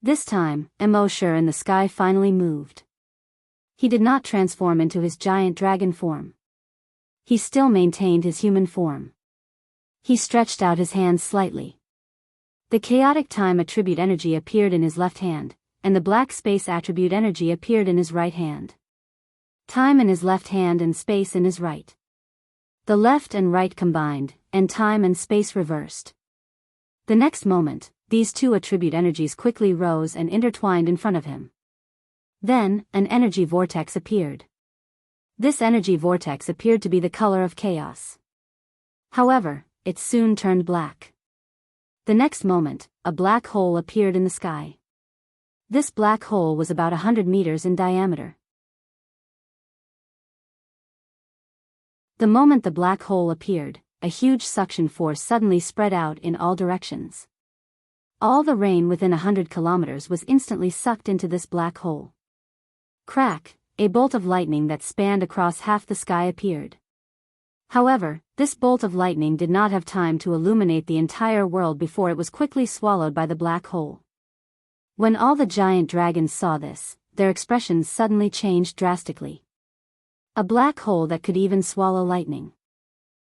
This time, Immersive in the sky finally moved. He did not transform into his giant dragon form. He still maintained his human form. He stretched out his hands slightly. The chaotic time attribute energy appeared in his left hand, and the black space attribute energy appeared in his right hand. Time in his left hand and space in his right. The left and right combined, and time and space reversed. The next moment, these 2 attribute energies quickly rose and intertwined in front of him. Then, an energy vortex appeared. This energy vortex appeared to be the color of chaos. However, it soon turned black. The next moment, a black hole appeared in the sky. This black hole was about 100 meters in diameter. The moment the black hole appeared, a huge suction force suddenly spread out in all directions. All the rain within 100 kilometers was instantly sucked into this black hole. Crack, a bolt of lightning that spanned across half the sky appeared. However, this bolt of lightning did not have time to illuminate the entire world before it was quickly swallowed by the black hole. When all the giant dragons saw this, their expressions suddenly changed drastically. A black hole that could even swallow lightning.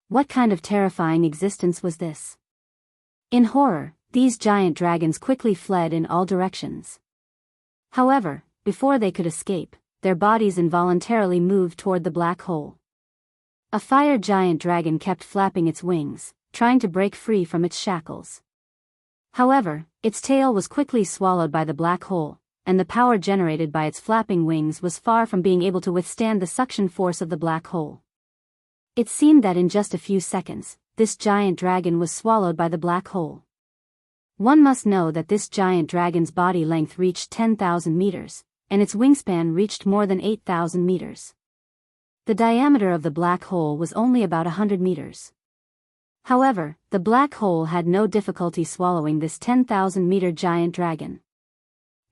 What kind of terrifying existence was this? In horror, these giant dragons quickly fled in all directions. However, before they could escape, their bodies involuntarily moved toward the black hole. A fire giant dragon kept flapping its wings, trying to break free from its shackles. However, its tail was quickly swallowed by the black hole, and the power generated by its flapping wings was far from being able to withstand the suction force of the black hole. It seemed that in just a few seconds, this giant dragon was swallowed by the black hole. One must know that this giant dragon's body length reached 10,000 meters, and its wingspan reached more than 8,000 meters. The diameter of the black hole was only about 100 meters. However, the black hole had no difficulty swallowing this 10,000-meter giant dragon.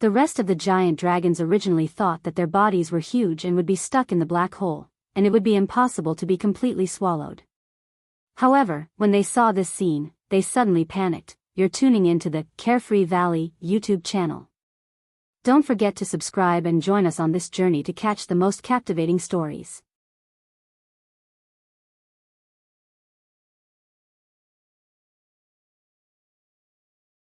The rest of the giant dragons originally thought that their bodies were huge and would be stuck in the black hole, and it would be impossible to be completely swallowed. However, when they saw this scene, they suddenly panicked. You're tuning into the Carefree Valley YouTube channel. Don't forget to subscribe and join us on this journey to catch the most captivating stories.